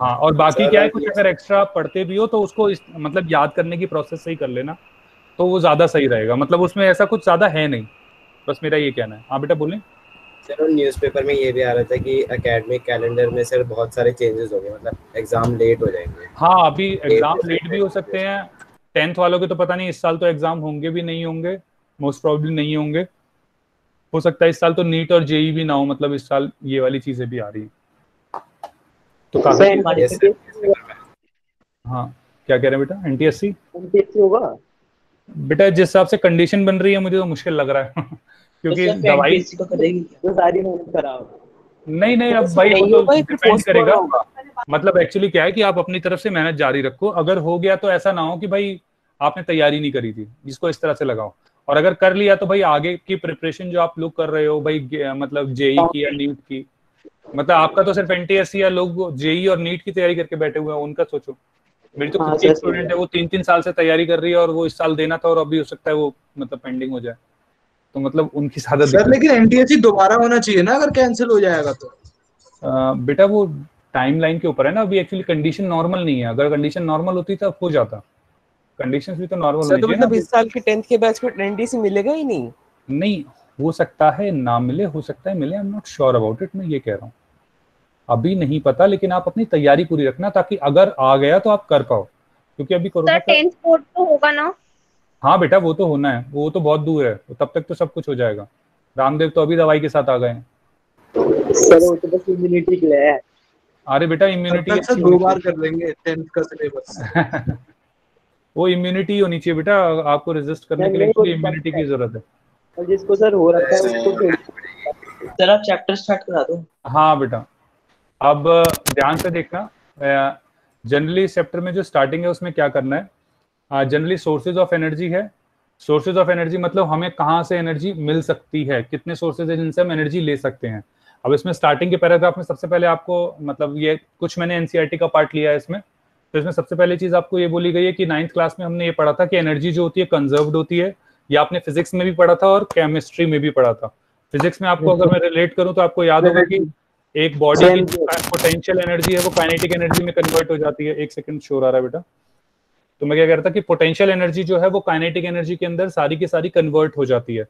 हाँ, और बाकी क्या है, कुछ अगर एक्स्ट्रा पढ़ते भी हो तो उसको मतलब याद करने की प्रोसेस से ही कर लेना, तो वो ज्यादा सही रहेगा। मतलब उसमें ऐसा कुछ ज्यादा है नहीं, बस मेरा ये कहना है। हाँ बेटा बोलें। सर न्यूज़पेपर में ये भी आ रहा था कि एकेडमिक कैलेंडर में सर बहुत सारे चेंजेस हो गए, मतलब एग्जाम लेट हो जाएंगे। हाँ, अभी एग्जाम लेट भी हो सकते हैं। 10th वालों के तो पता नहीं, इस साल तो एग्जाम होंगे भी नहीं होंगे, मोस्ट प्रोबेबली नहीं होंगे। हो सकता है इस साल तो नीट और जेई भी ना हो, मतलब इस साल ये वाली चीजें भी आ रही हैं। तो हाँ, क्या कह रहे हैं बेटा? एनटीएससी होगा बेटा, जिस हिसाब से कंडीशन बन रही है मुझे तो मुश्किल लग रहा है क्योंकि तो दवाई तो करेगी तो सारी मेहनत कराओ। नहीं अब भाई वो तो डिपेंड करेगा। मतलब एक्चुअली क्या है कि आप अपनी तरफ से मेहनत जारी रखो, अगर हो गया तो ऐसा ना हो कि भाई आपने तैयारी नहीं करी थी, जिसको इस तरह से लगाओ। और अगर कर लिया तो भाई आगे की प्रिपरेशन जो आप लोग कर रहे हो भाई, मतलब जेई की या नीट की, मतलब आपका तो सिर्फ एनटीएससी या लोग जेई और नीट की तैयारी करके बैठे हुए हैं, उनका सोचो। मेरी तो खुद की स्टूडेंट है, वो 3-3 साल से तैयारी कर रही है और वो इस साल देना था और अभी हो सकता है वो मतलब पेंडिंग हो जाए, तो मतलब उनकी ज्यादा सर लेकिन एनटीएससी दोबारा होना चाहिए ना, अगर कैंसिल हो जाएगा तो। बेटा वो टाइमलाइन के ऊपर है ना, अभी एक्चुअली कंडीशन नॉर्मल नहीं है। अगर कंडीशन नॉर्मल होती तब हो जाता, कंडीशंस भी तो नॉर्मल होनी चाहिए। मतलब इस साल के 10th के बैच में एनटीएससी मिलेगा ही नहीं? नहीं, हो सकता है ना मिले, हो सकता है मिले, I am not sure about it, मैं ये कह रहा हूँ अभी नहीं पता। लेकिन आप अपनी तैयारी पूरी रखना ताकि अगर आ गया तो आप कर पाओ, क्योंकि अभी कोरोना सर 10th बोर्ड तो होगा ना? हाँ बेटा वो तो होना है, वो तो बहुत दूर है, तब तक तो सब कुछ हो जाएगा। रामदेव तो अभी दवाई के साथ आ गए हैं। सर वो तो बस इम्यूनिटी के लिए है। अरे बेटा इम्यूनिटी से 2 बार कर लेंगे 10th का सिलेबस वो इम्यूनिटी होनी चाहिए बेटा, आपको रेजिस्ट करने के लिए इम्यूनिटी की जरूरत है। और जिसको सर हो रखा है उसको सर आप चैप्टर स्टार्ट करा दो। हाँ बेटा, अब ध्यान से देखना, जनरली इस चैप्टर में जो स्टार्टिंग है उसमें क्या करना है। जनरली सोर्सेज ऑफ एनर्जी है। सोर्सेज ऑफ एनर्जी मतलब हमें कहाँ से एनर्जी मिल सकती है, कितने सोर्सेज है जिनसे हम एनर्जी ले सकते हैं। अब इसमें स्टार्टिंग के पैराग्राफ में सबसे पहले आपको मतलब ये कुछ मैंने एनसीईआरटी का पार्ट लिया है इसमें, तो इसमें सबसे पहले चीज आपको ये बोली गई है कि 9th क्लास में हमने ये पढ़ा था कि एनर्जी जो होती है कंजर्व्ड होती है। ये आपने फिजिक्स में भी पढ़ा था और केमिस्ट्री में भी पढ़ा था। फिजिक्स में आपको अगर मैं रिलेट करूं तो आपको याद होगा कि एक बॉडी की पोटेंशियल एनर्जी है वो काइनेटिक एनर्जी में कन्वर्ट हो जाती है। एक सेकंड शोर आ रहा है बेटा। तो मैं क्या कह रहा था कि पोटेंशियल एनर्जी जो है वो काइनेटिक एनर्जी के अंदर सारी की सारी कन्वर्ट हो जाती है।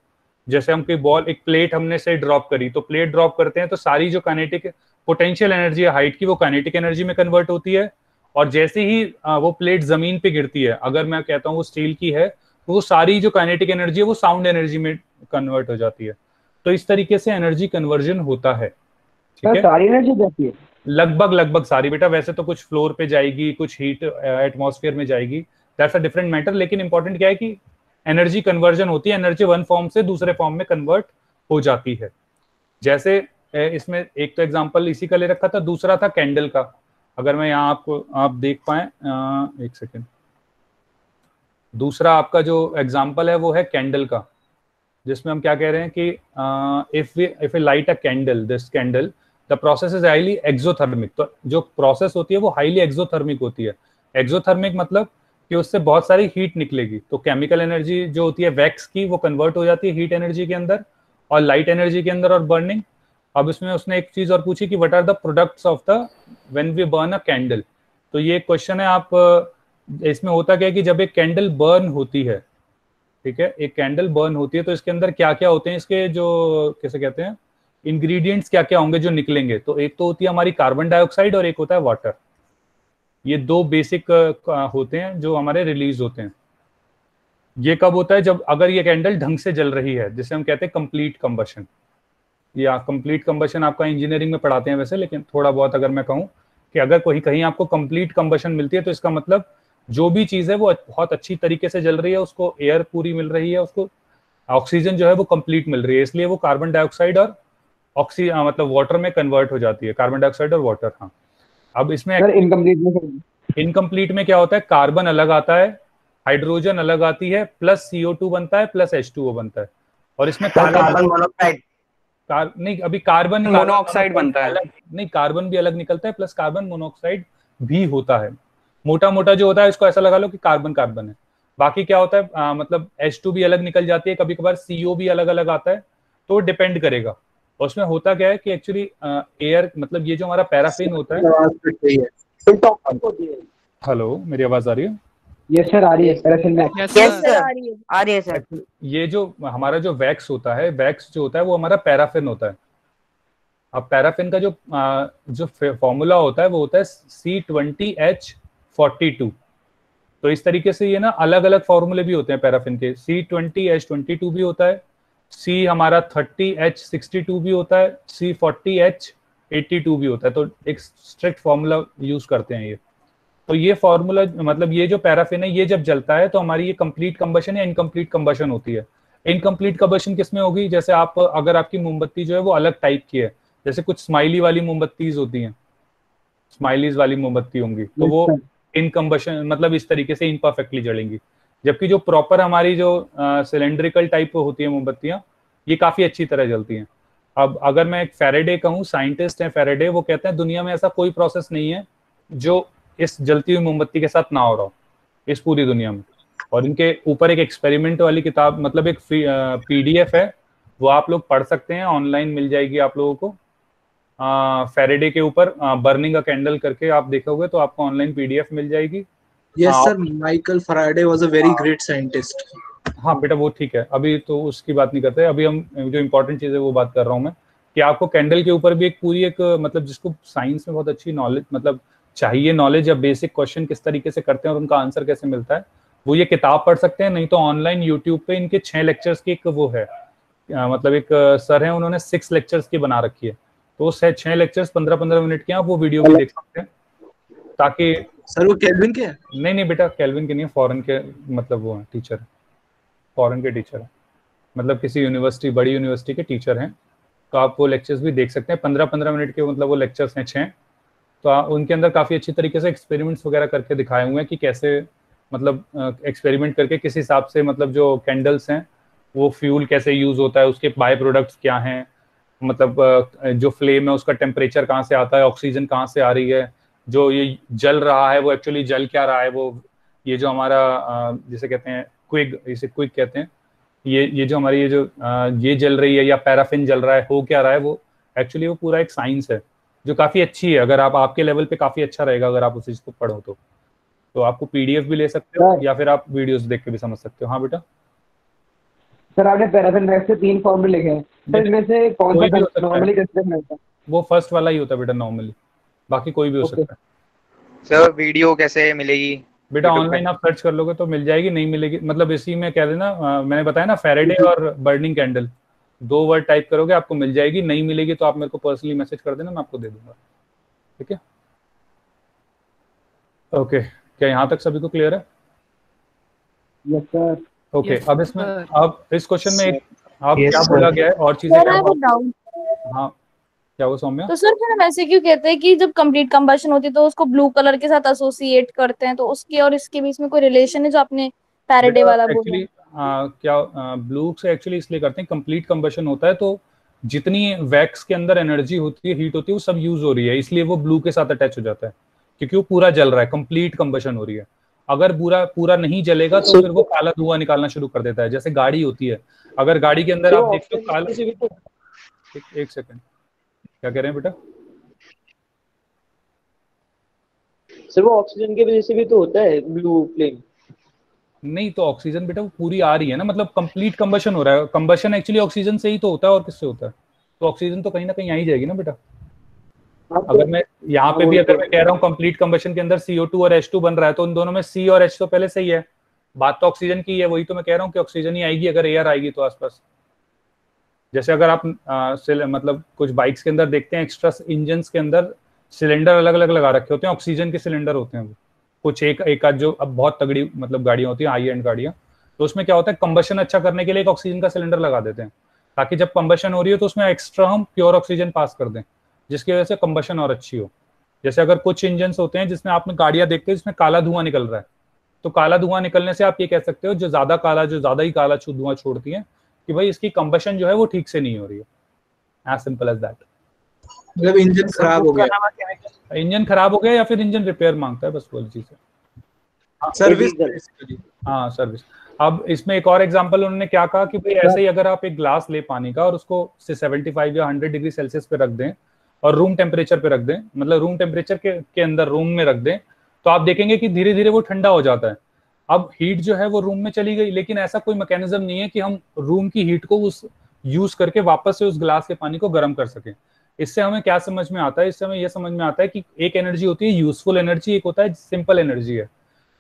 जैसे हम कोई बॉल, एक प्लेट हमने से ड्रॉप करी, तो प्लेट ड्रॉप करते हैं तो सारी जो काइनेटिक पोटेंशियल एनर्जी है हाइट की वो काइनेटिक एनर्जी में कन्वर्ट होती है। और जैसे ही वो प्लेट जमीन पे गिरती है, अगर मैं कहता हूँ वो स्टील की है, तो वो सारी जो काइनेटिक एनर्जी है वो साउंड एनर्जी में कन्वर्ट हो जाती है। तो इस तरीके से एनर्जी कन्वर्जन होता है। ठीक है, सारी एनर्जी जाती है लगभग सारी बेटा। वैसे तो कुछ फ्लोर पे जाएगी, कुछ हीट एटमॉस्फेयर में जाएगी, दैट्स अ डिफरेंट मैटर। लेकिन इंपॉर्टेंट क्या है कि एनर्जी कन्वर्जन होती है, एनर्जी वन फॉर्म से दूसरे फॉर्म में कन्वर्ट हो जाती है। जैसे इसमें एक तो एग्जांपल इसी का ले रखा था, दूसरा था कैंडल का। अगर मैं यहाँ आपको आप देख पाए, एक सेकेंड, दूसरा आपका जो एग्जांपल है वो है कैंडल का, जिसमें हम क्या कह रहे हैं कि if we light a candle, this candle, the process is highly exothermic. तो जो प्रोसेस होती है वो हाईली एक्सोथर्मिक होती है। एक्सोथर्मिक मतलब कि उससे बहुत सारी हीट निकलेगी। तो केमिकल एनर्जी जो होती है वैक्स की वो कन्वर्ट हो जाती है हीट एनर्जी के अंदर और लाइट एनर्जी के अंदर और बर्निंग। अब इसमें उसने एक चीज और पूछी कि what are the products of the when we burn a candle. तो ये क्वेश्चन है, आप इसमें होता क्या है कि जब एक कैंडल बर्न होती है, ठीक है, एक कैंडल बर्न होती है तो इसके अंदर क्या क्या होते हैं, इसके जो कैसे कहते हैं इंग्रेडिएंट्स क्या क्या होंगे जो निकलेंगे। तो एक तो होती है हमारी कार्बन डाइऑक्साइड और एक होता है वाटर। ये दो बेसिक होते हैं जो हमारे रिलीज होते हैं। ये कब होता है, जब अगर ये कैंडल ढंग से जल रही है, जिसे हम कहते हैं कंप्लीट कंबशन। या कंप्लीट कंबशन आपका इंजीनियरिंग में पढ़ाते हैं वैसे, लेकिन थोड़ा बहुत अगर मैं कहूँ कि अगर कोई कहीं आपको कंप्लीट कंबशन मिलती है तो इसका मतलब जो भी चीज है वो बहुत अच्छी तरीके से जल रही है, उसको एयर पूरी मिल रही है, उसको ऑक्सीजन जो है वो कंप्लीट मिल रही है, इसलिए वो कार्बन डाइऑक्साइड और मतलब वाटर में कन्वर्ट हो जाती है, कार्बन डाइऑक्साइड और वाटर। हाँ, अब इसमें इनकम्प्लीट में क्या होता है, कार्बन अलग आता है, हाइड्रोजन अलग आती है, प्लस CO2 बनता है, प्लस H2O बनता है। और इसमें कार्बन मोनोऑक्साइड नहीं, अभी कार्बन मोनोऑक्साइड बनता है, नहीं कार्बन भी अलग निकलता है, प्लस कार्बन मोनोऑक्साइड भी होता है। मोटा मोटा जो होता है इसको ऐसा लगा लो कि कार्बन कार्बन है। बाकी क्या होता है मतलब H2 भी अलग निकल जाती है, कभी कभार CO भी अलग अलग आता है, तो डिपेंड करेगा। उसमें होता क्या है कि एक्चुअली एयर मतलब ये जो हमारा पैराफिन होता है। हेलो, मेरी आवाज आ रही है? यस सर, आ रही है। पैराफिन में यस सर, आ रही है सर। ये जो हमारा जो वैक्स होता है, वैक्स जो होता है वो हमारा पैराफिन होता है। अब पैराफिन का जो फॉर्मूला होता है वो होता है C20H42। तो इस तरीके से ये ना अलग अलग फॉर्मूले भी होते हैं पैराफिन के। C20H22 भी होता है, C हमारा 30H62 भी होता है, C40H82 भी होता है। तो एक स्ट्रिक्ट फॉर्मूला यूज करते हैं ये। तो ये फॉर्मूला मतलब ये जो पैराफिन है ये जब जलता है तो हमारी ये कंप्लीट कंबशन या इनकम्प्लीट कंबशन होती है। इनकम्प्लीट कंबशन किसमें होगी? जैसे आप अगर आपकी मोमबत्ती जो है वो अलग टाइप की है, जैसे कुछ स्माइली वाली मोमबत्तीज होती हैं, स्माइलीज वाली मोमबत्ती होंगी, तो वो इनकम्बशन मतलब इस तरीके से इनपरफेक्टली जलेंगी। जबकि जो प्रॉपर हमारी जो सिलेंड्रिकल टाइप होती है मोमबत्तियां, ये काफी अच्छी तरह जलती हैं। अब अगर मैं एक फैराडे कहूँ, साइंटिस्ट हैं फैराडे, वो कहते हैं दुनिया में ऐसा कोई प्रोसेस नहीं है जो इस जलती हुई मोमबत्ती के साथ ना हो रहा हो इस पूरी दुनिया में। और इनके ऊपर एक एक्सपेरिमेंट वाली किताब मतलब एक PDF है, वो आप लोग पढ़ सकते हैं, ऑनलाइन मिल जाएगी आप लोगों को। फैराडे के ऊपर बर्निंग अ कैंडल करके आप देखोगे तो आपको ऑनलाइन PDF मिल जाएगी। Yes sir, Michael Faraday was a very great scientist. हाँ बेटा, वो ठीक है, अभी तो उसकी बात नहीं करते। अभी हम जो इम्पोर्टेंट चीज है वो बात कर रहा हूँ मैं, कि आपको कैंडल के ऊपर भी एक पूरी एक मतलब जिसको साइंस में बहुत अच्छी नॉलेज मतलब चाहिए नॉलेज या बेसिक क्वेश्चन किस तरीके से करते हैं और उनका आंसर कैसे मिलता है, वो ये किताब पढ़ सकते हैं। नहीं तो ऑनलाइन यूट्यूब पे इनके 6 लेक्चर्स की एक वो है, मतलब एक सर है, उन्होंने 6 लेक्चर्स की बना रखी है। तो 6 लेक्चर्स 15-15 मिनट के, आप वो वीडियो भी देख सकते हैं। ताकि सर वो केल्विन के है? नहीं बेटा, केल्विन के नहीं है, फॉरेन के मतलब वो है टीचर, फॉरेन के टीचर है, मतलब किसी यूनिवर्सिटी, बड़ी यूनिवर्सिटी के टीचर हैं। तो आप वो लेक्चर्स भी देख सकते हैं, 15-15 मिनट के मतलब वो लेक्चर्स हैं 6। तो उनके अंदर काफ़ी अच्छी तरीके से एक्सपेरिमेंट्स वगैरह करके दिखाए हुए हैं कि कैसे मतलब एक्सपेरिमेंट करके किस हिसाब से मतलब जो कैंडल्स हैं वो फ्यूल कैसे यूज़ होता है, उसके बाय प्रोडक्ट्स क्या हैं, मतलब जो फ्लेम है उसका टेम्परेचर कहाँ से आता है, ऑक्सीजन कहाँ से आ रही है, जो ये जल रहा है वो एक्चुअली जल क्या रहा है, वो ये जो हमारा जिसे कहते हैं क्विक, इसे क्विक कहते हैं, ये जो हमारी ये जल रही है या पैराफिन जल रहा है, हो क्या रहा है, वो एक्चुअली वो पूरा एक साइंस है जो काफ़ी अच्छी है। अगर आप आपके लेवल पे काफ़ी अच्छा रहेगा अगर आप उस चीज़ को पढ़ो तो आपको PDF भी ले सकते हो या फिर आप वीडियोस देख के भी समझ सकते हो। हाँ बेटा। सर आपने पैराफिन वैक्स से 3 फॉर्मूले लिखे हैं, सर इनमें से कौन सा नॉर्मली कंसीडर होता है? वो फर्स्ट वाला ही होता है बेटा नॉर्मली, बाकी कोई भी हो सकता है। सर वीडियो कैसे मिलेगी? बेटा ऑनलाइन आप सर्च कर लोगे तो मिल जाएगी, नहीं मिलेगी मतलब इसी में कह देना, मैंने बताया ना फैराडे और बर्निंग कैंडल, 2 वर्ड टाइप करोगे आपको मिल जाएगी। नहीं मिलेगी तो आप मेरे को पर्सनली मैसेज कर देना, मैं आपको दे दूंगा। ठीक है, ओके। क्या यहाँ तक सभी को क्लियर है? Yes sir. ओके, अब इसमें अब इस क्वेश्चन में आप क्या बोला गया है और चीजें क्या? हाँ, क्या वो सौम्या? तो सर फिर हम ऐसे क्यों कहते हैं कि जब कंप्लीट कंबशन होती है तो उसको ब्लू कलर के साथ एसोसिएट करते हैं, तो उसके और इसके बीच में कोई रिलेशन है जो आपने फैराडे वाला बोला? क्या ब्लू से एक्चुअली इसलिए करते हैं, कंप्लीट कंबशन होता है तो जितनी वैक्स के अंदर एनर्जी होती है, हीट होती है, वो सब यूज हो रही है, इसलिए वो ब्लू के साथ अटैच हो जाता है क्योंकि वो पूरा जल रहा है, कंप्लीट कंबशन हो रही है। अगर पूरा नहीं जलेगा तो फिर वो काला धुआं निकालना शुरू कर देता है। जैसे गाड़ी होती है, अगर गाड़ी के अंदर आप देखते हो काला, एक सेकंड, क्या कह रहे हैं बेटा? सर वो ऑक्सीजन की वजह से भी तो होता है ब्लू फ्लेम। नहीं तो ऑक्सीजन बेटा वो पूरी आ रही है ना, मतलब कंप्लीट कंबशन हो रहा है। कंबशन एक्चुअली ऑक्सीजन से ही तो होता है, और किससे होता है? तो ऑक्सीजन तो कहीं ना कहीं आ ही जाएगी ना बेटा। अगर मैं यहाँ पे भी अगर मैं कह रहा हूँ कंप्लीट कंबशन के अंदर CO2 और H2 बन रहा है तो उन दोनों में C और H तो पहले से ही है, बात तो ऑक्सीजन की है। वही तो मैं कह रहा हूँ कि ऑक्सीजन ही आएगी अगर एयर आएगी तो आसपास। जैसे अगर आप मतलब कुछ बाइक्स के अंदर देखते हैं, एक्स्ट्रा इंजन के अंदर सिलेंडर अलग अलग लगा रखे होते हैं, ऑक्सीजन के सिलेंडर होते हैं वो कुछ एक आध जो अब बहुत तगड़ी मतलब गाड़ियां होती हैं, हाई एंड गाड़ियां, तो उसमें क्या होता है कंबशन अच्छा करने के लिए एक ऑक्सीजन का सिलेंडर लगा देते हैं ताकि जब कंबशन हो रही हो तो उसमें एक्स्ट्रा हम प्योर ऑक्सीजन पास कर दें जिसकी वजह से कंबशन और अच्छी हो। जैसे अगर कुछ इंजन होते हैं जिसमें आपने गाड़ियां देखते हैं जिसमें काला धुआं निकल रहा है, तो काला धुआं निकलने से आप ये कह सकते हो जो ज्यादा ही काला धुआं छोड़ती है कि भाई इसकी कंबशन जो है वो ठीक से नहीं हो रही है। As simple as that. मतलब इंजन खराब हो गया या फिर इंजन रिपेयर मांगता है, बस वो चीज है। सर्विस। हाँ सर्विस। अब इसमें एक और एग्जांपल उन्होंने क्या कहा कि भाई ऐसे ही अगर आप एक ग्लास ले पानी का और उसको से 75 या 100 डिग्री सेल्सियस पे रख दें और रूम टेम्परेचर पे रख दें, मतलब रूम टेम्परेचर के अंदर रूम में रख दें, तो आप देखेंगे कि धीरे धीरे वो ठंडा हो जाता है। अब हीट जो है वो रूम में चली गई, लेकिन ऐसा कोई मैकेनिज्म नहीं है कि हम रूम की हीट को उस यूज करके वापस से उस ग्लास के पानी को गर्म कर सकें। इससे हमें क्या समझ में आता है? इससे हमें यह समझ में आता है कि एक एनर्जी होती है यूजफुल एनर्जी, एक होता है सिंपल एनर्जी है,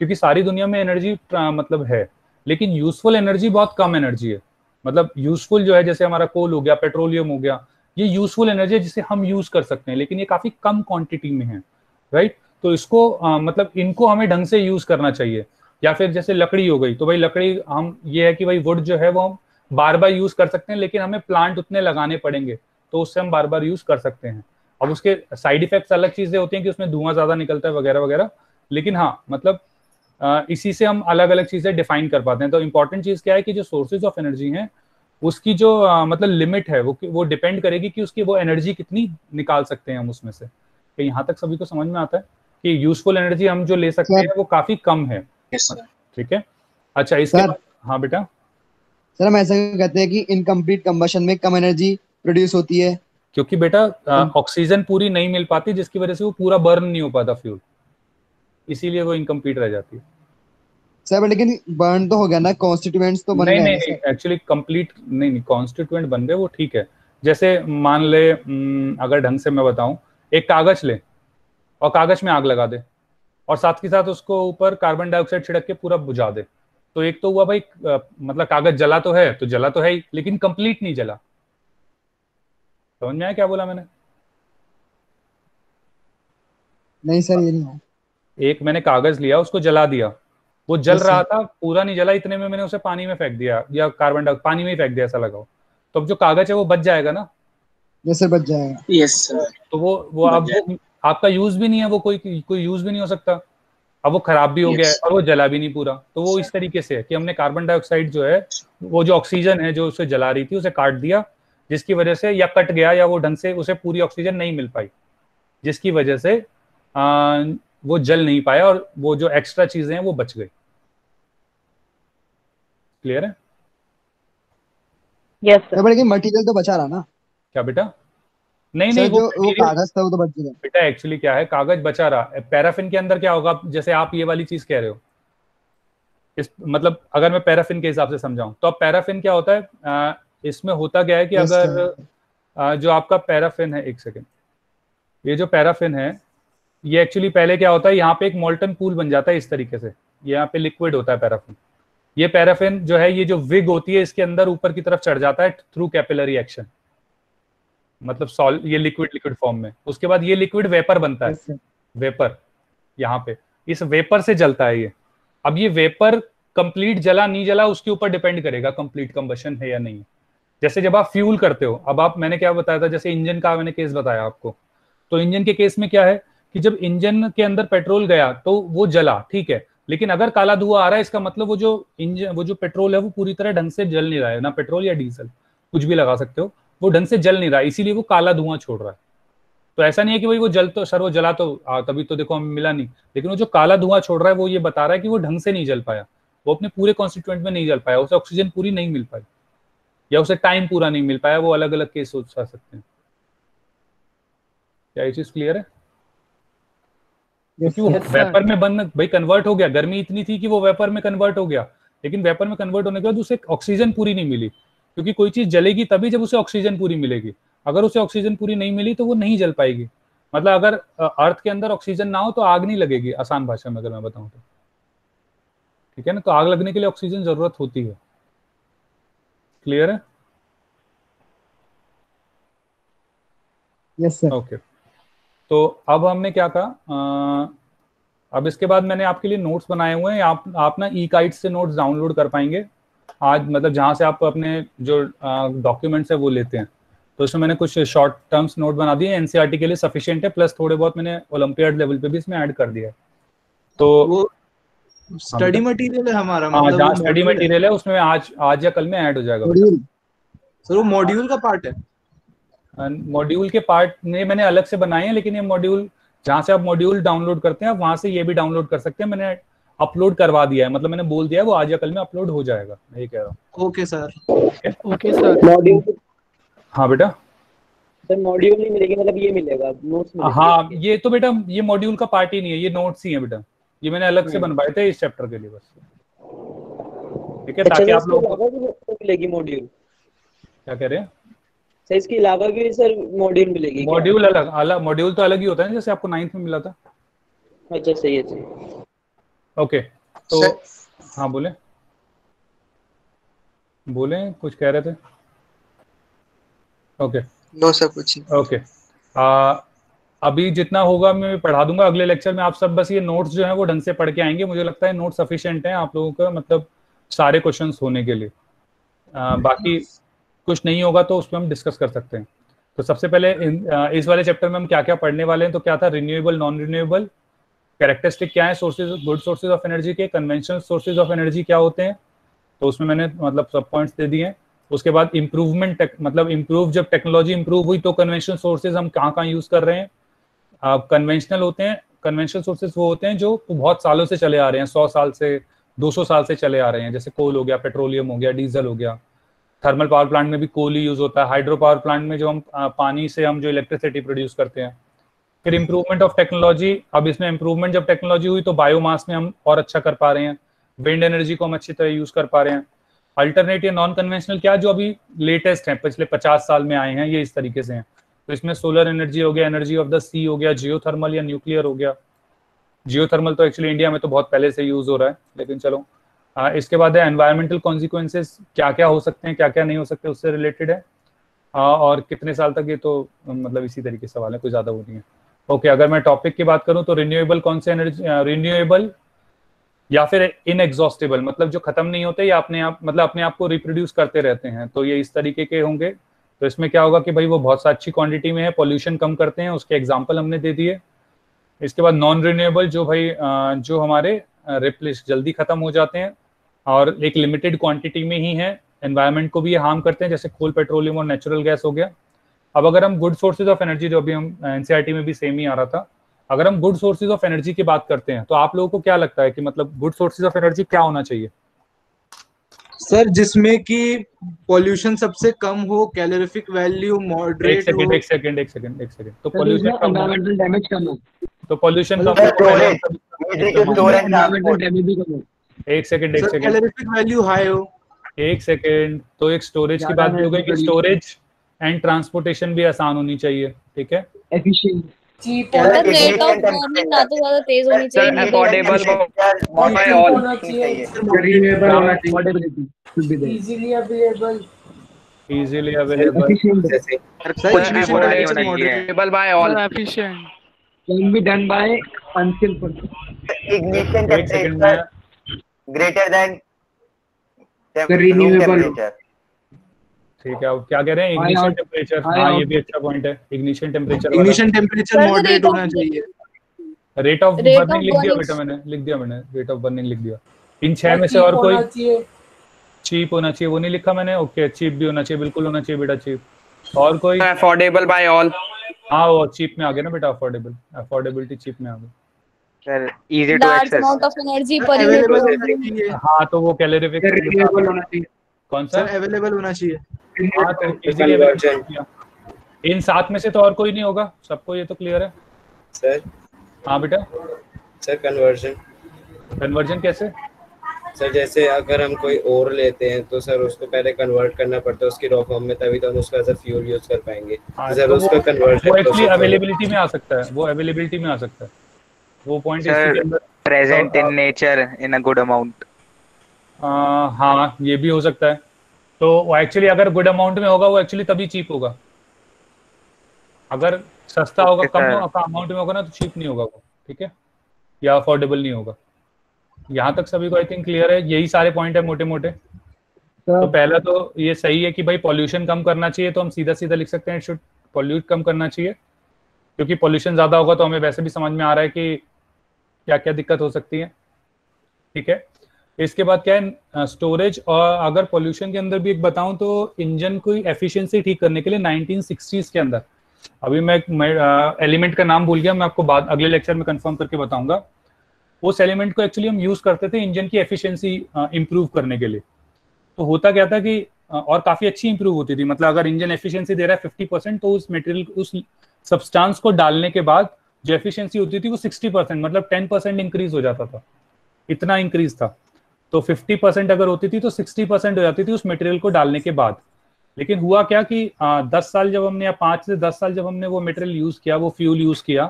क्योंकि सारी दुनिया में एनर्जी मतलब है, लेकिन यूजफुल एनर्जी बहुत कम एनर्जी है। मतलब यूजफुल जो है जैसे हमारा कोल हो गया, पेट्रोलियम हो गया, ये यूजफुल एनर्जी है जिसे हम यूज कर सकते हैं, लेकिन ये काफी कम क्वांटिटी में है, राइट। तो इसको मतलब इनको हमें ढंग से यूज करना चाहिए। या फिर जैसे लकड़ी हो गई, तो भाई लकड़ी हम ये है कि भाई वुड जो है वो हम बार बार यूज कर सकते हैं, लेकिन हमें प्लांट उतने लगाने पड़ेंगे तो उससे हम बार बार यूज कर सकते हैं। अब उसके साइड इफेक्ट्स अलग चीजें होती हैं कि उसमें धुआं ज्यादा निकलता है वगैरह वगैरह, लेकिन हाँ मतलब इसी से हम अलग अलग चीजें डिफाइन कर पाते हैं। तो इंपॉर्टेंट चीज क्या है कि जो सोर्सेज ऑफ एनर्जी हैं उसकी जो मतलब लिमिट है वो डिपेंड करेगी कि उसकी वो एनर्जी कितनी निकाल सकते हैं हम उसमें से। तो यहाँ तक सभी को समझ में आता है कि यूजफुल एनर्जी हम जो ले सकते हैं वो काफी कम है। ठीक है, अच्छा इसके बाद हाँ बेटा। सर हम ऐसा कहते हैं कि इनकम्प्लीट कंबशन में कम एनर्जी प्रोड्यूस होती है, क्योंकि बेटा ऑक्सीजन पूरी नहीं मिल पाती, जिसकी वजह से वो पूरा बर्न नहीं हो पाता फ्यूल, इसीलिए वो इनकम्प्लीट रह जाती है। सर लेकिन बर्न तो हो गया ना, कॉन्स्टिट्यूएंट्स तो बन गए। नहीं एक्चुअली कंप्लीट नहीं, कॉन्स्टिट्यूएंट बन गए वो ठीक है। जैसे मान ले अगर ढंग से मैं बताऊं, एक कागज ले और कागज में आग लगा दे और साथ के साथ उसको ऊपर कार्बन डाइऑक्साइड छिड़क के पूरा बुझा दे, तो एक तो हुआ भाई मतलब कागज जला तो है ही, लेकिन कंप्लीट नहीं जला। समझ में आया क्या बोला मैंने? नहीं सर ये नहीं है। एक मैंने कागज लिया, उसको जला दिया, वो जल रहा था, पूरा नहीं जला, इतने में मैंने उसे पानी में फेंक दिया या कार्बन डाइऑक्साइड पानी में ही फेंक दिया, ऐसा लगाओ, तो अब जो कागज है वो बच जाएगा ना? जैसे बच जाएगा। Yes sir. तो वो अब वो आपका यूज भी नहीं है, वो कोई यूज भी नहीं हो सकता, अब वो खराब भी हो गया है और वो जला भी नहीं पूरा। तो वो इस तरीके से है कि हमने कार्बन डाइऑक्साइड जो है वो जो ऑक्सीजन है जो उसे जला रही थी उसे काट दिया, जिसकी वजह से या कट गया या वो ढंग से उसे पूरी ऑक्सीजन नहीं मिल पाई, जिसकी वजह से वो जल नहीं पाया और वो जो एक्स्ट्रा चीजें हैं वो बच गई। क्लियर है? Yes sir. लेकिन मटेरियल तो बचा रहा ना? क्या बेटा? नहीं वो कागज था वो तो बच गया बेटा। एक्चुअली क्या है, कागज बचा रहा। पैराफिन के अंदर क्या होगा, जैसे आप ये वाली चीज कह रहे हो, इस मतलब अगर मैं पैराफिन के हिसाब से समझाऊं तो अब पैराफिन क्या होता है, इसमें होता क्या है कि अगर जो आपका पैराफिन है, एक सेकेंड, ये जो पैराफिन है ये एक्चुअली पहले क्या होता है, यहाँ पे एक मोल्टन पूल बन जाता है इस तरीके से, यहाँ पे लिक्विड होता है पैराफिन। ये पैराफिन जो है, ये जो विग होती है इसके अंदर ऊपर की तरफ चढ़ जाता है थ्रू कैपिलरी एक्शन, मतलब ये लिक्विड फॉर्म में। उसके बाद ये लिक्विड वेपर बनता है, वेपर यहाँ पे इस वेपर से जलता है ये। अब ये वेपर कंप्लीट जला नहीं जला उसके ऊपर डिपेंड करेगा कंप्लीट कंबशन है या नहीं। जैसे जब आप फ्यूल करते हो, अब आप मैंने क्या बताया था, जैसे इंजन का मैंने केस बताया आपको, तो इंजन के केस में क्या है कि जब इंजन के अंदर पेट्रोल गया तो वो जला, ठीक है, लेकिन अगर काला धुआं आ रहा है इसका मतलब वो जो इंजन वो जो पेट्रोल है वो पूरी तरह ढंग से जल नहीं रहा है, ना पेट्रोल या डीजल कुछ भी लगा सकते हो, वो ढंग से जल नहीं रहा है, इसीलिए वो काला धुआं छोड़ रहा है। तो ऐसा नहीं है कि भाई वो जल तो सर वो जला तो तभी तो देखो हमें मिला नहीं, लेकिन वो जो काला धुआं छोड़ रहा है वो ये बता रहा है कि वो ढंग से नहीं जल पाया, वो अपने पूरे कॉन्स्टिट्यूएंट में नहीं जल पाया, उसे ऑक्सीजन पूरी नहीं मिल पाई या उसे टाइम पूरा नहीं मिल पाया। वो अलग अलग केस सोच सकते हैं। क्या ये चीज क्लियर है? क्योंकि वो वेपर में बन भाई कन्वर्ट हो गया, गर्मी इतनी थी कि वो वेपर में कन्वर्ट हो गया, लेकिन वेपर में कन्वर्ट होने के बाद उसे ऑक्सीजन पूरी नहीं मिली, क्योंकि कोई चीज जलेगी तभी जब उसे ऑक्सीजन पूरी मिलेगी। अगर उसे ऑक्सीजन पूरी नहीं मिली तो वो नहीं जल पाएगी। मतलब अगर अर्थ के अंदर ऑक्सीजन ना हो तो आग नहीं लगेगी, आसान भाषा में अगर मैं बताऊं तो, ठीक है ना? तो आग लगने के लिए ऑक्सीजन जरूरत होती है। क्लियर है? Yes sir. ओके, तो अब हमने क्या कहा, अब इसके बाद मैंने आपके लिए नोट्स बनाए हुए हैं, आप ना ई-काइट से नोट्स डाउनलोड कर पाएंगे आज, मतलब जहां से आप अपने जो डॉक्यूमेंट्स है वो लेते हैं। तो इसमें मैंने कुछ शॉर्ट टर्म्स नोट बना दिए, एनसीईआरटी के लिए सफिशिएंट है, प्लस थोड़े बहुत मैंने ओलंपियाड लेवल पे भी इसमें ऐड कर दिया है। तो वो स्टडी मटेरियल है हमारा, मतलब जहाँ स्टडी मटेरियल है उसमें आज या कल में ऐड हो जाएगा। सर वो मॉड्यूल का पार्ट है? मॉड्यूल के पार्ट ने मैंने अलग से बनाए हैं, लेकिन ये मॉड्यूल जहाँ से आप मॉड्यूल डाउनलोड करते हैं आप वहां से ये भी डाउनलोड कर सकते हैं। मैंने अपलोड करवा दिया है, मतलब मैंने बोल दिया है वो आज या कल में अपलोड हो जाएगा, मैं ये कह रहा हूँ। Okay sir. Okay sir. Module हाँ बेटा। सर मॉड्यूल नहीं मिलेगी, मतलब ये मिलेगा नोट्स मिलेंगे। हाँ ये तो बेटा ये मॉड्यूल का पार्ट ही नहीं है, ये नोट्स ही है बेटा, ये मैंने अलग से बनवाए थे इस चैप्टर के लिए बस, ठीक है, ताकि आप लोगों को मिलेगी मॉड्यूल। क्या कह रहे हैं सर? इसके अलावा भी सर मॉड्यूल मिलेगी? मॉड्यूल अलग मॉड्यूल तो अलग ही होता है जैसे आपको 9th में मिला था। अच्छा सही है सही। ओके तो हाँ बोले कुछ कह रहे थे? ओके नो सर कुछ। ओके अभी जितना होगा मैं पढ़ा दूंगा अगले लेक्चर में, आप सब बस ये नोट्स जो है वो ढंग से पढ़ के आएंगे, मुझे लगता है नोट सफिशिएंट है आप लोगों का, मतलब सारे क्वेश्चंस होने के लिए। बाकी कुछ नहीं होगा तो उसमें हम डिस्कस कर सकते हैं। तो सबसे पहले इस वाले चैप्टर में हम क्या क्या पढ़ने वाले हैं, तो क्या था रिन्यूएबल नॉन रिन्यूएबल, कैरेक्टरिस्टिक क्या है sources good sources of energy के, कन्वेंशनल सोर्सेज ऑफ एनर्जी क्या होते हैं, तो उसमें मैंने मतलब सब पॉइंट्स दे दिए हैं। उसके बाद इम्प्रूवमेंट मतलब इम्प्रूव जब टेक्नोलॉजी इम्प्रूव हुई तो कन्वेंशनल सोर्सेज हम कहाँ यूज कर रहे हैं, कन्वेंशनल होते हैं, कन्वेंशनल सोर्सेज वो होते हैं जो बहुत सालों से चले आ रहे हैं, 100 साल से 200 साल से चले आ रहे हैं, जैसे कोल हो गया, पेट्रोलियम हो गया, डीजल हो गया। थर्मल पावर प्लांट में भी कोल ही यूज होता है, हाइड्रो पावर प्लांट में जो हम पानी से हम जो इलेक्ट्रिसिटी प्रोड्यूस करते हैं। फिर इम्प्रूवमेंट ऑफ टेक्नोलॉजी, अब इसमें इम्प्रूवमेंट जब टेक्नोलॉजी हुई तो बायोमास में हम और अच्छा कर पा रहे हैं, विंड एनर्जी को हम अच्छी तरह यूज कर पा रहे हैं। अल्टरनेट या नॉन कन्वेंशनल क्या जो अभी लेटेस्ट है, पिछले 50 साल में आए हैं, ये इस तरीके से हैं। तो इसमें सोलर एनर्जी हो गया, एनर्जी ऑफ द सी हो गया, जियोथर्मल या न्यूक्लियर हो गया। जियोथर्मल तो एक्चुअली इंडिया में तो बहुत पहले से यूज हो रहा है, लेकिन चलो इसके बाद है एनवायरमेंटल कॉन्सिक्वेंसेस, क्या क्या हो सकते हैं क्या क्या नहीं हो सकते, उससे रिलेटेड है। और कितने साल तक, ये तो मतलब इसी तरीके से सवाल है, कोई ज्यादा वो नहीं है। ओके अगर मैं टॉपिक की बात करूं तो रिन्यूएबल कौन से एनर्जी, रिन्यूएबल या फिर इनएग्जॉस्टेबल, मतलब जो खत्म नहीं होते या अपने आप मतलब अपने आप को रिप्रोड्यूस करते रहते हैं, तो ये इस तरीके के होंगे। तो इसमें क्या होगा कि भाई वो बहुत सा अच्छी क्वांटिटी में है, पॉल्यूशन कम करते हैं, उसके एग्जांपल हमने दे दिए। इसके बाद नॉन रिन्यूएबल जो भाई जो हमारे रिप्लेस जल्दी खत्म हो जाते हैं और एक लिमिटेड क्वांटिटी में ही है, एनवायरनमेंट को भी ये हार्म करते हैं, जैसे कोल, पेट्रोलियम और नेचुरल गैस हो गया। अब अगर हम गुड सोर्सेज ऑफ एनर्जी, जो अभी हम एनसीईआरटी में भी सेम ही आ रहा था, अगर हम गुड सोर्सेज ऑफ एनर्जी की बात करते हैं तो आप लोगों को क्या लगता है कि मतलब गुड सोर्सेज ऑफ एनर्जी क्या होना चाहिए? सर जिसमें कि पॉल्यूशन सबसे कम हो, कैलोरीफिक वैल्यू मॉडरेट हो। एक सेकंड तो पॉल्यूशन कम, एनवायरमेंटल डैमेज कम हो, तो पॉल्यूशन कम, एक सेकंड कैलोरीफिक वैल्यू हाई हो, एक सेकंड, तो एक स्टोरेज की बात भी हो गई कि स्टोरेज एंड ट्रांसपोर्टेशन भी आसान होनी चाहिए, ठीक है, एफिशिएंट, रेट ऑफ बर्निंग ना तो ज्यादा तेज होनी चाहिए, अफोर्डेबल बाय ऑल होना चाहिए, इजीली अवेलेबल, जैसे affordable by all, efficient, can be done by unskilled, ignition temperature greater than renewable, ठीक है। अब क्या कह रहे हैं, इग्निशन टेम्परेचर, हाँ ये भी अच्छा पॉइंट है, इग्निशन टेम्परेचर मॉडरेट होना चाहिए। रेट ऑफ बर्निंग लिख दिया बेटा, मैंने रेट ऑफ बर्निंग लिख दिया। इन 6 में से और कोई? चीप होना चाहिए, वो नहीं लिखा मैंने, ओके चीप भी होना चाहिए, बिल्कुल होना चाहिए बेटा चीप। और कोई? अफोर्डेबल बाय ऑल, हाँ वो चीप में आ गया ना बेटा, अफोर्डेबिलिटी चीप में आ गई sir, easy to access, amount of energy per unit, हाँ तो वो कैलोरीफिक रिन्यूएबल होना चाहिए, कौन सा अवेलेबल होना चाहिए, हाँ तो इजीली अवेलेबल। इन 7 में से तो और कोई नहीं होगा, सबको ये तो क्लियर है सर? हाँ बेटा। सर कन्वर्जन कैसे? सर जैसे अगर हम कोई और लेते हैं तो सर उसको पहले कन्वर्ट करना पड़ता है उसकी रॉ फॉर्म में, तभी तो हम उसका एज अ फ्यूल यूज कर पाएंगे। सर तो उसका कन्वर्जन वो एक्चुअली अवेलेबिलिटी में आ सकता है, वो पॉइंट इसके अंदर present in nature in a good amount, हाँ ये भी हो सकता है। तो एक्चुअली अगर गुड अमाउंट में होगा वो एक्चुअली तभी चीप होगा, अगर सस्ता होगा कम अमाउंट में होगा ना तो चीप नहीं होगा वो, ठीक है, या अफोर्डेबल नहीं होगा। यहाँ तक सभी को आई थिंक क्लियर है, यही सारे पॉइंट है मोटे मोटे। तो पहला तो ये सही है कि भाई पॉल्यूशन कम करना चाहिए, तो हम सीधा सीधा लिख सकते हैं शुड पॉल्यूट कम करना चाहिए, क्योंकि पॉल्यूशन ज्यादा होगा तो हमें वैसे भी समझ में आ रहा है कि क्या क्या दिक्कत हो सकती है, ठीक है। इसके बाद क्या है, स्टोरेज। और अगर पॉल्यूशन के अंदर भी एक बताऊं तो इंजन को एफिशिएंसी ठीक करने के लिए 1960s के अंदर, अभी मैं एलिमेंट का नाम भूल गया, मैं आपको बाद अगले लेक्चर में कंफर्म करके बताऊंगा। उस एलिमेंट को एक्चुअली हम यूज करते थे इंजन की एफिशिएंसी इंप्रूव करने के लिए। तो होता क्या था कि और काफी अच्छी इंप्रूव होती थी, मतलब अगर इंजन एफिशिएंसी दे रहा है 50%, तो उस मटेरियल उस सब्सटेंस को डालने के बाद जो एफिशिएंसी होती थी वो 60%, मतलब 10% इंक्रीज हो जाता था, इतना इंक्रीज था। तो 50% अगर होती थी तो 60% हो जाती थी उस मटेरियल को डालने के बाद। लेकिन हुआ क्या कि 10 साल जब हमने, या 5 से 10 साल जब हमने वो मटेरियल यूज किया, वो फ्यूल यूज किया,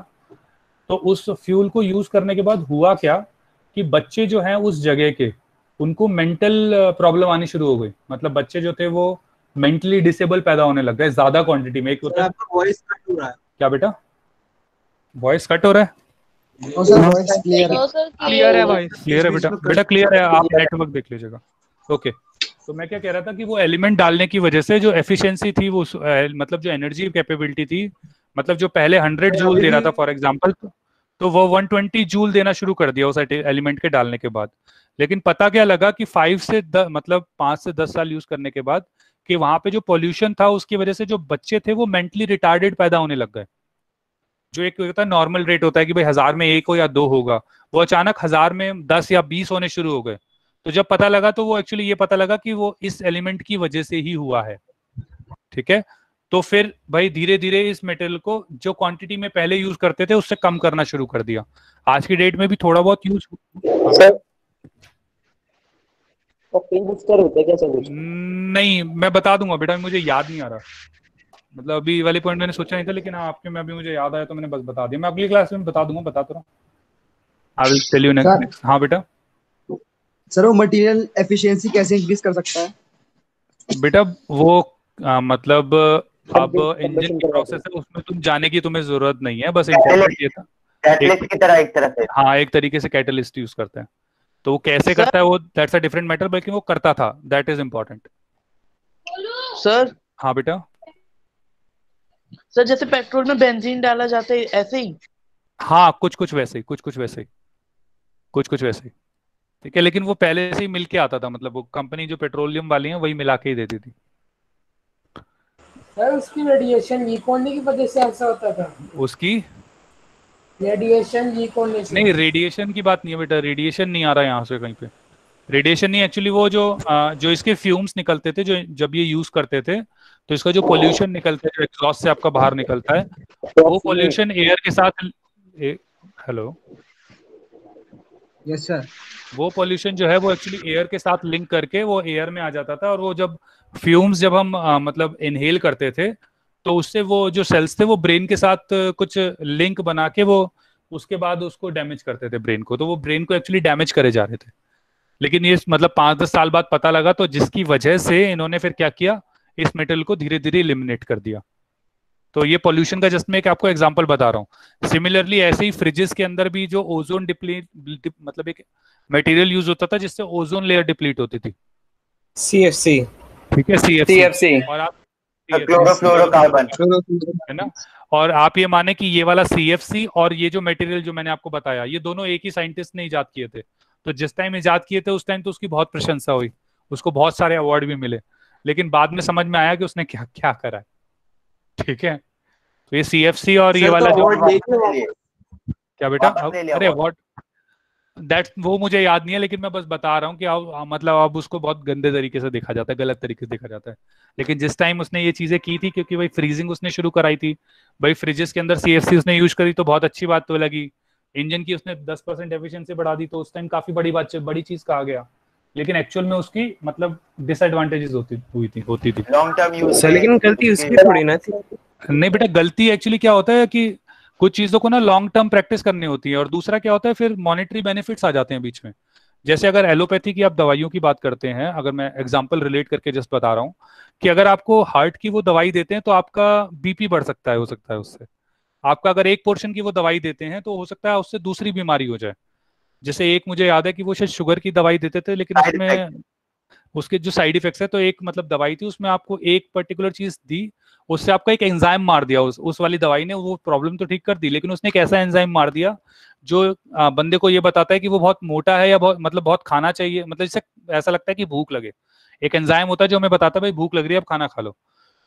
तो उस फ्यूल को यूज करने के बाद हुआ क्या कि बच्चे जो हैं उस जगह के, उनको मेंटल प्रॉब्लम आनी शुरू हो गई। मतलब बच्चे जो थे वो मेंटली डिसेबल पैदा होने लग गए ज्यादा क्वांटिटी में। एक होता है, वॉइस कट हो रहा है। क्या बेटा वॉइस कट हो रहा है? क्लियर है वॉइस, क्लियर है बेटा, बेटा क्लियर है, आप नेटवर्क देख लीजिएगा। ओके, तो मैं क्या कह रहा था कि वो एलिमेंट डालने की वजह से जो एफिशिएंसी थी, वो मतलब जो एनर्जी कैपेबिलिटी थी, मतलब जो पहले 100 जूल दे रहा था फॉर एग्जांपल, तो वो 120 जूल देना शुरू कर दिया उस एलिमेंट के डालने के बाद। लेकिन पता क्या लगा कि 5 से 10 साल यूज करने के बाद कि वहां पे जो पॉल्यूशन था उसकी वजह से जो बच्चे थे वो मेंटली रिटार्डेड पैदा होने लग गए। जो एक होता है नॉर्मल रेट होता है कि भाई 1000 में 1 हो या 2 होगा, वो अचानक 1000 में 10 या 20 होने शुरू हो गए। तो जब पता लगा तो वो एक्चुअली ये पता लगा कि वो इस एलिमेंट की वजह से ही हुआ है। ठीक है, तो फिर भाई धीरे धीरे इस मटेरियल को जो क्वांटिटी में पहले यूज करते थे उससे कम करना शुरू कर दिया। आज की डेट में भी थोड़ा बहुत यूज नहीं, मैं बता दूंगा बेटा, मुझे याद नहीं आ रहा, मतलब अभी वाले पॉइंट मैंने सोचा नहीं था, लेकिन आपके में अभी मुझे याद आया तो मैंने बस बता दिया। मैं अगली क्लास में बता दूंगा, बता तो रहा हूँ। I will tell you next. हाँ बेटा। सर वो मटेरियल एफिशिएंसी कैसे इंक्रीज कर सकता है? बेटा वो मतलब अब इंजन की प्रोसेस है, उसमें तुम जाने की तुम्हें जरूरत नहीं है, बस इम्पोर्टेंट ये था कैटलिस्ट की तरह एक तरह से। हाँ, एक तरीके से कैटलिस्ट यूज करते हैं। तो वो कैसे करता है वो दैट्स अ डिफरेंट मैटर, बल्कि वो करता था, दैट इज इम्पोर्टेंट। सर। हाँ बेटा। सर जैसे पेट्रोल में बेंजीन डाला जाता है ऐसे ही? हाँ, कुछ वैसे ही, कुछ वैसे ही। ठीक है, लेकिन वो पहले से ही मिल के आता था, मतलब वो कंपनी जो पेट्रोलियम वाली है वही मिला के ही देती थी। सर उसकी रेडिएशन लीक होने की वजह से ऐसा होता था? उसकी रेडिएशन लीक होने से? नहीं, रेडिएशन की बात नहीं है बेटा, रेडिएशन नहीं आ रहा यहाँ से कहीं पे, रेडिएशन नहीं। एक्चुअली वो जो इसके फ्यूम्स निकलते थे, जो जब ये यूज करते थे, तो इसका जो पोल्यूशन निकलता है, जो एग्जॉस्ट से आपका बाहर निकलता है, वो पोल्यूशन एयर के साथ हेलो यस सर, वो पोल्यूशन जो है वो एक्चुअली एयर के साथ लिंक करके वो एयर में आ जाता था, और वो जब फ्यूम्स जब हम मतलब इनहेल करते थे, तो उससे वो जो सेल्स थे वो ब्रेन के साथ कुछ लिंक बना के वो उसके बाद उसको डैमेज करते थे ब्रेन को, तो वो ब्रेन को एक्चुअली डैमेज करे जा रहे थे। लेकिन ये मतलब 5-10 साल बाद पता लगा, तो जिसकी वजह से इन्होंने फिर क्या किया, इस मेटल को धीरे धीरे एलिमिनेट कर दिया। तो ये पोल्यूशन का जस्ट मैं एक आपको एग्जांपल बता रहा हूँ। सिमिलरली ऐसे ही फ्रिजेस के अंदर भी जो ओजोन मतलब एक मटेरियल यूज होता था जिससे ओजोन लेयर डिप्लीट होती थी, CFC। ठीक है, CFC। और आप क्लोरोफ्लोरोकार्बन है ना, और आप ये माने कि ये वाला CFC और ये जो मटेरियल जो मैंने आपको बताया, ये दोनों एक ही साइंटिस्ट ने इजाद किए थे। तो जिस टाइम इजाद किए थे उस टाइम तो उसकी बहुत प्रशंसा हुई, उसको बहुत सारे अवार्ड भी मिले, लेकिन बाद में समझ में आया कि उसने क्या क्या करा है। ठीक है, तो ये CFC और ये वाला जो क्या बेटा, अरे अवार्ड दैट वो मुझे याद नहीं है, लेकिन मैं बस बता रहा हूँ कि अब मतलब अब उसको बहुत गंदे तरीके से देखा जाता है, गलत तरीके से देखा जाता है। लेकिन जिस टाइम उसने ये चीजें की थी, क्योंकि भाई फ्रीजिंग उसने शुरू कराई थी, भाई फ्रिजेस के अंदर CFC उसने यूज करी, तो बहुत अच्छी बात तो लगी। इंजन की उसने 10% एफिशिएंसी बढ़ा दी, तो उस टाइम काफी बड़ी चीज कहा गया। लेकिन एक्चुअल में उसकी मतलब डिसएडवांटेजेस होती थी लॉन्ग टर्म यूज। लेकिन गलती उसकी थोड़ी ना थी। नहीं बेटा, गलती एक्चुअली क्या होता है कि कुछ चीजों को ना लॉन्ग टर्म प्रैक्टिस करनी होती है, और दूसरा क्या होता है फिर मॉनेटरी बेनिफिट्स आ जाते हैं बीच में। जैसे अगर एलोपैथी की आप दवाइयों की बात करते हैं, अगर मैं एग्जांपल रिलेट करके जस्ट बता रहा हूँ कि अगर आपको हार्ट की वो दवाई देते हैं तो आपका BP बढ़ सकता है, हो सकता है उससे। आपका अगर एक पोर्शन की वो दवाई देते हैं तो हो सकता है उससे दूसरी बीमारी हो जाए। जैसे एक मुझे याद है कि वो शायद शुगर की दवाई देते थे, लेकिन उसमें उसके जो साइड इफेक्ट्स है, तो एक मतलब दवाई थी उसमें आपको एक पर्टिकुलर चीज दी, उससे आपका एक एंजाइम मार दिया, उस वाली दवाई ने वो प्रॉब्लम तो ठीक कर दी, लेकिन उसने एक ऐसा एंजाइम मार दिया जो बंदे को ये बताता है कि वो बहुत मोटा है या बहुत खाना चाहिए, मतलब जिससे ऐसा लगता है कि भूख लगे। एक एंजाइम होता है जो हमें बताता है भाई भूख लग रही है, अब खाना खा लो।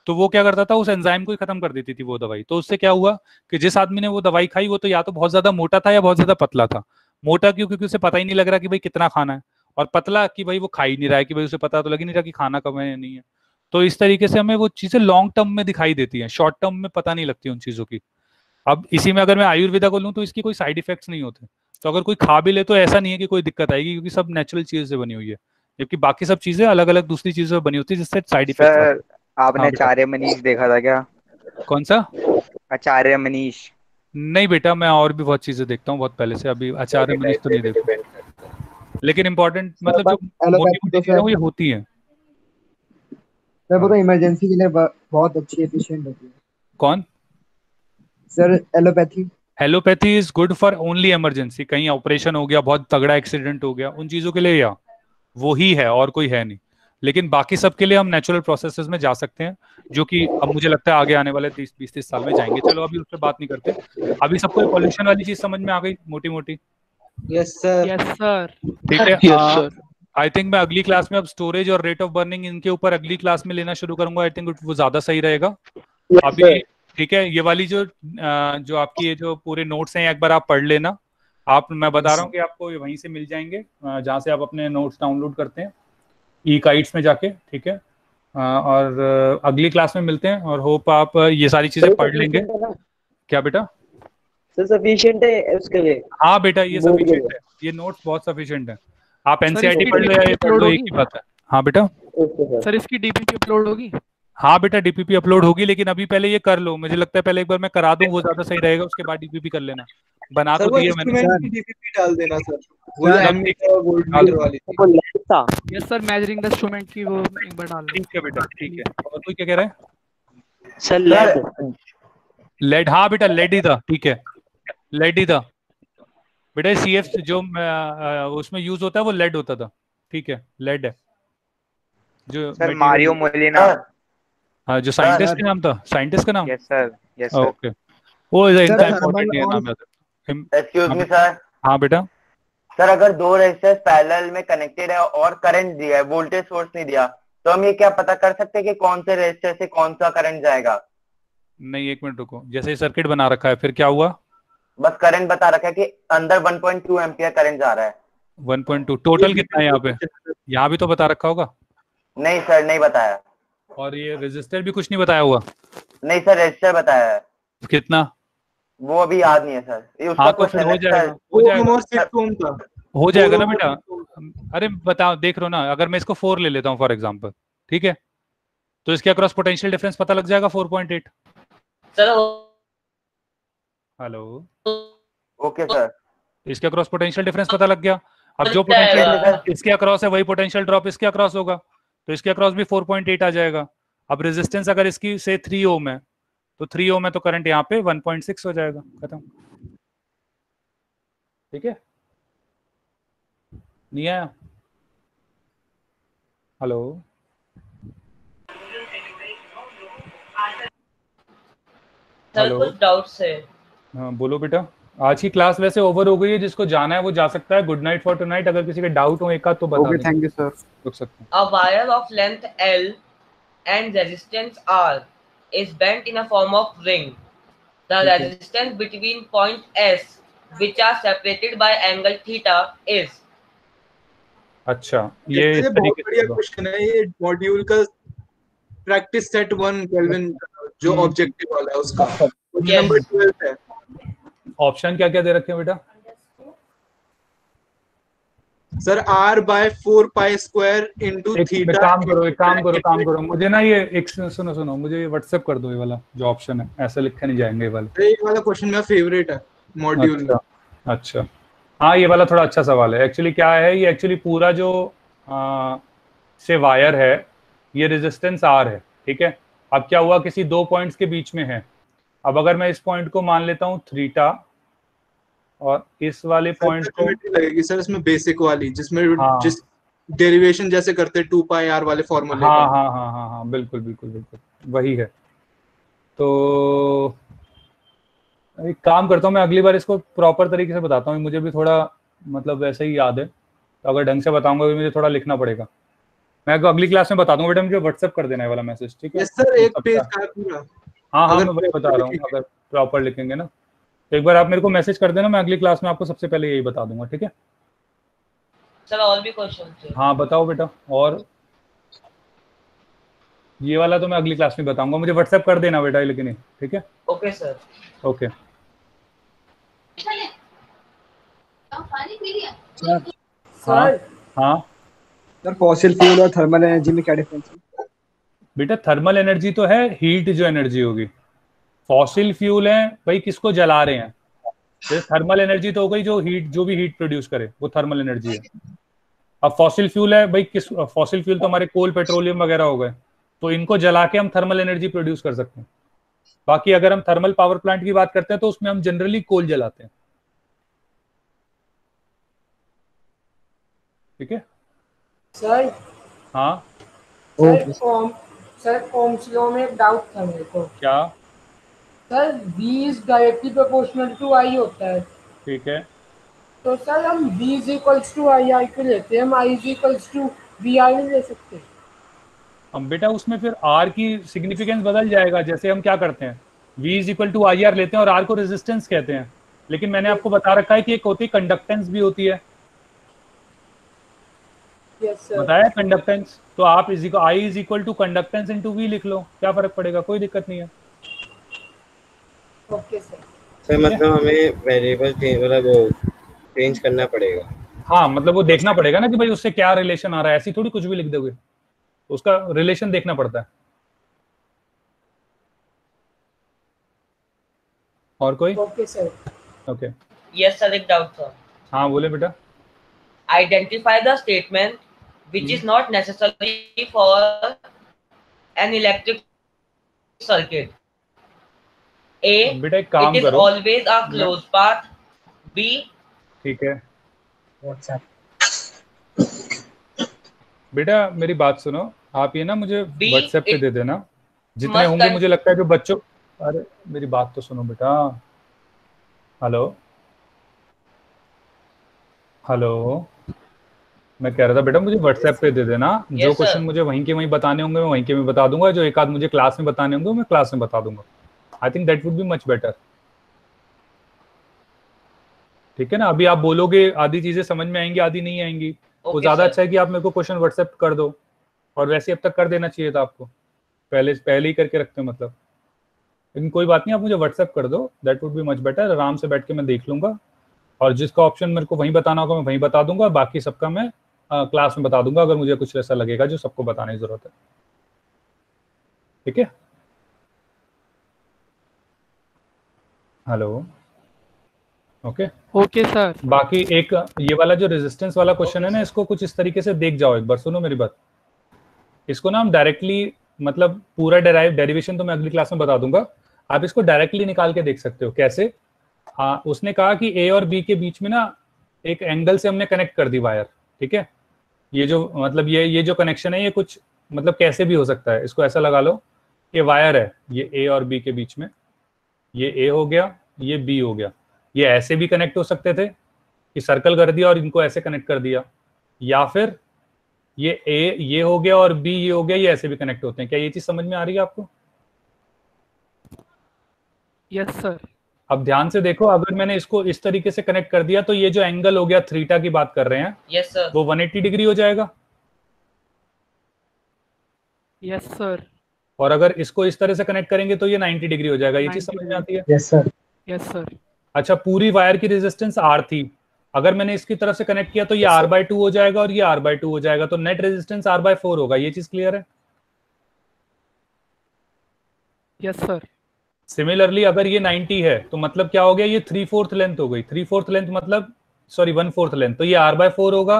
तो वो क्या करता था, उस एंजाइम को ही खत्म कर देती थी वो दवाई। तो उससे क्या हुआ कि जिस आदमी ने वो दवाई खाई वो तो या तो बहुत ज्यादा मोटा था या बहुत ज्यादा पतला था, मोटा क्यों? क्योंकि उसे पता ही नहीं लग रहा कि भाई कितना खाना है, और पतला कि भाई वो खा ही नहीं रहा है, कि भाई उसे पता तो लग ही नहीं रहा कि खाना कम है या नहीं है। तो इस तरीके से हमें वो चीजें लॉन्ग टर्म में दिखाई देती हैं, शॉर्ट टर्म में पता नहीं लगती उन चीजों की। अब इसी में अगर मैं आयुर्वेदा को लूँ तो इसकी कोई साइड इफेक्ट्स नहीं होते, तो अगर कोई खा भी ले तो ऐसा नहीं है कि कोई दिक्कत आएगी, क्योंकि सब नेचुरल चीज से बनी हुई है, जबकि बाकी सब चीजें अलग अलग दूसरी चीजों से बनी होती है जिससे साइड इफेक्ट। सर आपने आचार्य मनीष देखा था क्या? कौन सा? आचार्य मनीष? नहीं बेटा, मैं और भी बहुत चीजें देखता हूँ बहुत पहले से, अभी आचार्य मनीष तो नहीं देखता, लेकिन इम्पोर्टेंट मतलब जो मोटी मोटी चीजें वो ये होती हैं। सर वो तो इमरजेंसी के लिए बहुत अच्छी एफिशिएंट होती है। कौन? Sir allopathy. Allopathy is good for only emergency, कहीं ऑपरेशन हो गया, बहुत तगड़ा एक्सीडेंट हो गया, उन चीजों के लिए या वो ही है और कोई है नहीं। लेकिन बाकी सब के लिए हम नेचुरल प्रोसेसेस में जा सकते हैं, जो कि अब मुझे लगता है आगे आने वाले 20-30 साल में जाएंगे। चलो अभी उस पर बात नहीं करते, अभी सबको पॉल्यूशन वाली चीज समझ में आ गई मोटी मोटी? Yes sir. Yes sir. ठीक है। आई थिंक मैं अगली क्लास में अब स्टोरेज और रेट ऑफ बर्निंग इनके ऊपर अगली क्लास में लेना शुरू करूंगा। आई थिंक वो ज्यादा सही रहेगा अभी। ठीक है, ये वाली जो आपकी ये जो पूरे नोट्स हैं एक बार आप पढ़ लेना। आप, मैं बता रहा हूँ कि आपको ये वहीं से मिल जाएंगे जहाँ से आप अपने नोट्स डाउनलोड करते हैं, ई काइट्स में जाके। ठीक है, और अगली क्लास में मिलते हैं, और होप आप ये सारी चीजें पढ़ लेंगे। क्या बेटा? सर सफिशिएंट है उसके लिए? हाँ बेटा, ये सफिशिएंट है, ये नोट्स बहुत सफिशिएंट है। आप एनसीईआरटी पढ़ लो या ये पढ़ लो, एक ही बात है। हाँ बेटा? सर इसकी डीपीपी अपलोड होगी? हाँ बेटा, डीपीपी अपलोड होगी, लेकिन अभी पहले ये कर लो। मुझे लगता है पहले एक बार मैं करा दूं, वो ज्यादा सही रहेगा, उसके बाद डीपीपी कर लेना। बना तो दिए मैंने। डीपीपी डाल देना सर, वो गोल्ड वाली थी। Yes sir, measuring the instrument की वो एक बार डाल लो। ठीक है बेटा, ठीक है। और कोई क्या कह रहा है? सर लेड, हाँ बेटा लेड ही था। ठीक है, लेड ही था बेटा। सीएफ जो उसमें यूज होता है वो लेड होता था। ठीक है, लेड है जो सर मारियो मोलिना। हाँ, जो साइंटिस्ट का नाम था, साइंटिस्ट का नाम? Yes sir, yes sir. Okay, वो इतना इम्पोर्टेंट नहीं है नाम याद। Excuse me sir. हाँ बेटा? सर अगर दो रेजिस्टर्स पैरेलल में कनेक्टेड है और करंट दिया है, वोल्टेज सोर्स नहीं दिया, तो हम ये क्या पता कर सकते हैं कि कौन से रेजिस्टर से कौन सा करंट जाएगा? नहीं, एक मिनट रुको। जैसे सर्किट बना रखा है, फिर क्या हुआ? बस करंट बता रखा है कि अंदर 1.2 एम्पियर करंट जा रहा है। 1.2 टोटल कितना है यहाँ पे? यहाँ भी तो बता रखा होगा। नहीं सर, नहीं बताया। और ये रेजिस्टर भी कुछ नहीं बताया हुआ? नहीं सर, रेजिस्टर बताया है। कितना? वो अभी याद नहीं है सर। ये उसका हाँ तो फिर हो जाएगा, हो जाएगा ना बेटा। अरे बताओ, देख रहे हो ना, अगर मैं इसको 4 ले लेता हूँ फॉर एग्जांपल, ठीक है, तो इसके अक्रॉस पोटेंशियल डिफरेंस पता लग जाएगा 4.8। हेलो, ओके सर, इसके अक्रॉस पोटेंशियल डिफरेंस पता लग गया। अब जो पोटेंशियल इसके अक्रॉस है वही पोटेंशियल ड्रॉप इसके अक्रॉस होगा, तो इसके अक्रॉस भी 4.8 आ जाएगा। अब रेजिस्टेंस अगर इसकी से 3 ओम है, तो 3 ओम है तो करंट यहाँ पे 1.6 हो जाएगा, खत्म। ठीक है, नहीं आया? हेलो, सर कुछ डाउट्स है। हाँ बोलो बेटा। आज की क्लास वैसे ओवर हो गई है, जिसको जाना है वो जा सकता है। Good night for tonight. अगर किसी के डाउट हो एक आध तो बता ओके, थैंक यू सर। रुक सकते हैं। A wire of length L and resistance R is bent in a form of ring. The resistance between point S, which are separated by angle theta, is. अच्छा, ये इस बहुत तरीके बढ़िया से क्वेश्चन है ये मॉड्यूल का। प्रैक्टिस सेट 1 केल्विन जो ऑब्जेक्टिव वाला है उसका नंबर 12 है। ऑप्शन क्या क्या दे रखे हैं बेटा? Sir R by 4 pi square into theta। एक काम करो मुझे ना ये एक सुनो मुझे ये व्हाट्सएप कर दो, ये वाला जो ऑप्शन है, ऐसे लिखे नहीं जाएंगे। ये वाला क्वेश्चन मेरा फेवरेट है मॉड्यूल में। अच्छा, हाँ ये वाला थोड़ा अच्छा सवाल है। एक्चुअली क्या है, ये एक्चुअली पूरा जो से वायर है ये रेजिस्टेंस R है, ठीक है। अब क्या हुआ, किसी 2 पॉइंट्स के बीच में है। अब अगर मैं इस पॉइंट को मान लेता हूँ थीटा और इस वाले पॉइंट को लगेगी सर इसमें बेसिक वाली, जिसमें जिस डेरिवेशन जैसे करते 2 pi r वाले फॉर्मूले। हाँ बिल्कुल वही है। तो एक काम करता हूँ, मैं अगली बार इसको प्रॉपर तरीके से बताता हूँ। मुझे भी थोड़ा मतलब वैसे ही याद है, तो अगर ढंग से बताऊंगा भी मुझे थोड़ा लिखना पड़ेगा। मैं अगली क्लास में बता दूंगा बेटा, मुझे व्हाट्सएप कर देना है वाला मैसेज, ठीक है? यस सर, एक पेज का पूरा। हाँ मैं वही बता रहा हूँ, अगर प्रॉपर लिखेंगे ना। तो एक बार आप मेरे को मैसेज कर देना, मैं अगली क्लास में आपको सबसे पहले यही बता दूंगा, ठीक है? सर और भी क्वेश्चन थे? हाँ बताओ बेटा। और ये वाला तो मैं अगली क्लास में बताऊंगा, मुझे व्हाट्सएप कर देना बेटा, लेकिन ठीक है? Okay sir. ओके। सर हाँ सर फॉसिल फ्यूल और थर्मल एनर्जी में क्या डिफरेंस है? बेटा थर्मल एनर्जी तो है हीट जो एनर्जी होगी, फॉसिल फ्यूल है भाई किसको जला रहे हैं। जैसे थर्मल एनर्जी तो हो गई जो भी हीट प्रोड्यूस करे, वो थर्मल एनर्जी है। अब फॉसिल फ्यूल है भाई किस, फॉसिल फ्यूल तो हमारे कोल पेट्रोलियम वगैरह हो गए, तो इनको जला के हम थर्मल एनर्जी प्रोड्यूस कर सकते हैं। बाकी अगर हम थर्मल पावर प्लांट की बात करते हैं तो उसमें हम जनरली कोल जलाते हैं, ठीक है? सर हाँ सर ओम्स लॉ में एक डाउट था मेरे को। क्या? Sir V is directly proportional to I होता है, ठीक है। तो सर हम V is equals to IR को लेते हैं, हम I is equals to VR नहीं ले सकते? हम बेटा उसमें फिर R की सिग्निफिकेंस बदल जाएगा। जैसे हम क्या करते हैं, V is equal to IR लेते हैं और R को रेजिस्टेंस कहते हैं, लेकिन मैंने आपको बता रखा है कि एक होती कंडक्टेंस भी होती है। बताया कंडक्टेंस, तो आप I is equal to conductance into V लिख लो, क्या फर्क पड़ेगा, कोई दिक्कत नहीं है। Okay sir. सर मतलब हमें वेरिएबल मतलब वो चेंज करना पड़ेगा। हाँ मतलब वो देखना पड़ेगा ना कि भाई उससे क्या रिलेशन आ रहा है, ऐसी थोड़ी कुछ भी लिख दोगे, उसका रिलेशन देखना पड़ता है। और कोई? Okay sir. Okay. Yes sir, एक डाउट था। हाँ बोले बेटा। Identify the statement which is not necessary for an electric circuit. A, बेटा एक काम it is करो, always a closed path. B, ठीक है बेटा मेरी बात सुनो, आप ये ना मुझे व्हाट्सएप पे दे देना जितने होंगे, मुझे लगता है जो बच्चों, अरे मेरी बात तो सुनो बेटा। हेलो हेलो, मैं कह रहा था बेटा मुझे व्हाट्सएप पे दे देना, जो क्वेश्चन मुझे वहीं के वहीं बताने होंगे मैं वहीं के में बता दूंगा, जो एक आध मुझे क्लास में बताने होंगे मैं क्लास में बता दूंगा। I think that would be much better, ठीक है ना? अभी आप बोलोगे आधी चीजें समझ में आएंगी आधी नहीं आएंगी, वो ज्यादा अच्छा है कि आप मेरे को क्वेश्चन व्हाट्सएप कर दो, और वैसे अब तक कर देना चाहिए था आपको, पहले ही करके रखते हो मतलब। लेकिन कोई बात नहीं, आप मुझे व्हाट्सएप कर दो, that would be much better. आराम से बैठ के मैं देख लूंगा, और जिसका ऑप्शन मेरे को वहीं बताना होगा मैं वहीं बता दूंगा, बाकी सबका मैं क्लास में बता दूंगा अगर मुझे कुछ ऐसा लगेगा जो सबको बताने की जरूरत है, ठीक है? Hello okay okay sir. बाकी एक ये वाला जो रेजिस्टेंस वाला क्वेश्चन है ना, इसको कुछ इस तरीके से देख जाओ एक बार, सुनो मेरी बात। इसको ना हम डायरेक्टली, मतलब पूरा डेरिवेशन तो मैं अगली क्लास में बता दूंगा, आप इसको डायरेक्टली निकाल के देख सकते हो। कैसे? उसने कहा कि ए और बी के बीच में ना एक एंगल से हमने कनेक्ट कर दी वायर, ठीक है? ये जो मतलब ये जो कनेक्शन है ये कुछ मतलब कैसे भी हो सकता है, इसको ऐसा लगा लो, ये वायर है, ये ए और बी के बीच में, ये ए हो गया, ये बी हो गया। ये ऐसे भी कनेक्ट हो सकते थे कि सर्कल कर दिया और इनको ऐसे कनेक्ट कर दिया, या फिर ये ए ये हो गया और बी ये हो गया, ये ऐसे भी कनेक्ट होते हैं। क्या ये चीज समझ में आ रही है आपको? Yes sir. अब ध्यान से देखो, अगर मैंने इसको इस तरीके से कनेक्ट कर दिया तो ये जो एंगल हो गया थीटा की बात कर रहे हैं, यस सर, वो 180 डिग्री हो जाएगा। Yes sir. और अगर इसको इस तरह से कनेक्ट करेंगे तो ये 90 डिग्री हो जाएगा। ये चीज समझ में आती है? Yes sir. Yes sir. अच्छा, पूरी वायर की रेजिस्टेंस R थी, अगर मैंने इसकी तरफ से कनेक्ट किया तो ये R/2 हो जाएगा और ये R/2 हो जाएगा, तो नेट रेजिस्टेंस R/4 होगा। ये चीज क्लियर है? Yes sir. सिमिलरली अगर ये 90 है तो मतलब क्या हो गया, ये 3/4 लेंथ हो गई। 3/4 लेंथ मतलब सॉरी 1/4 लेंथ, तो ये R/4 होगा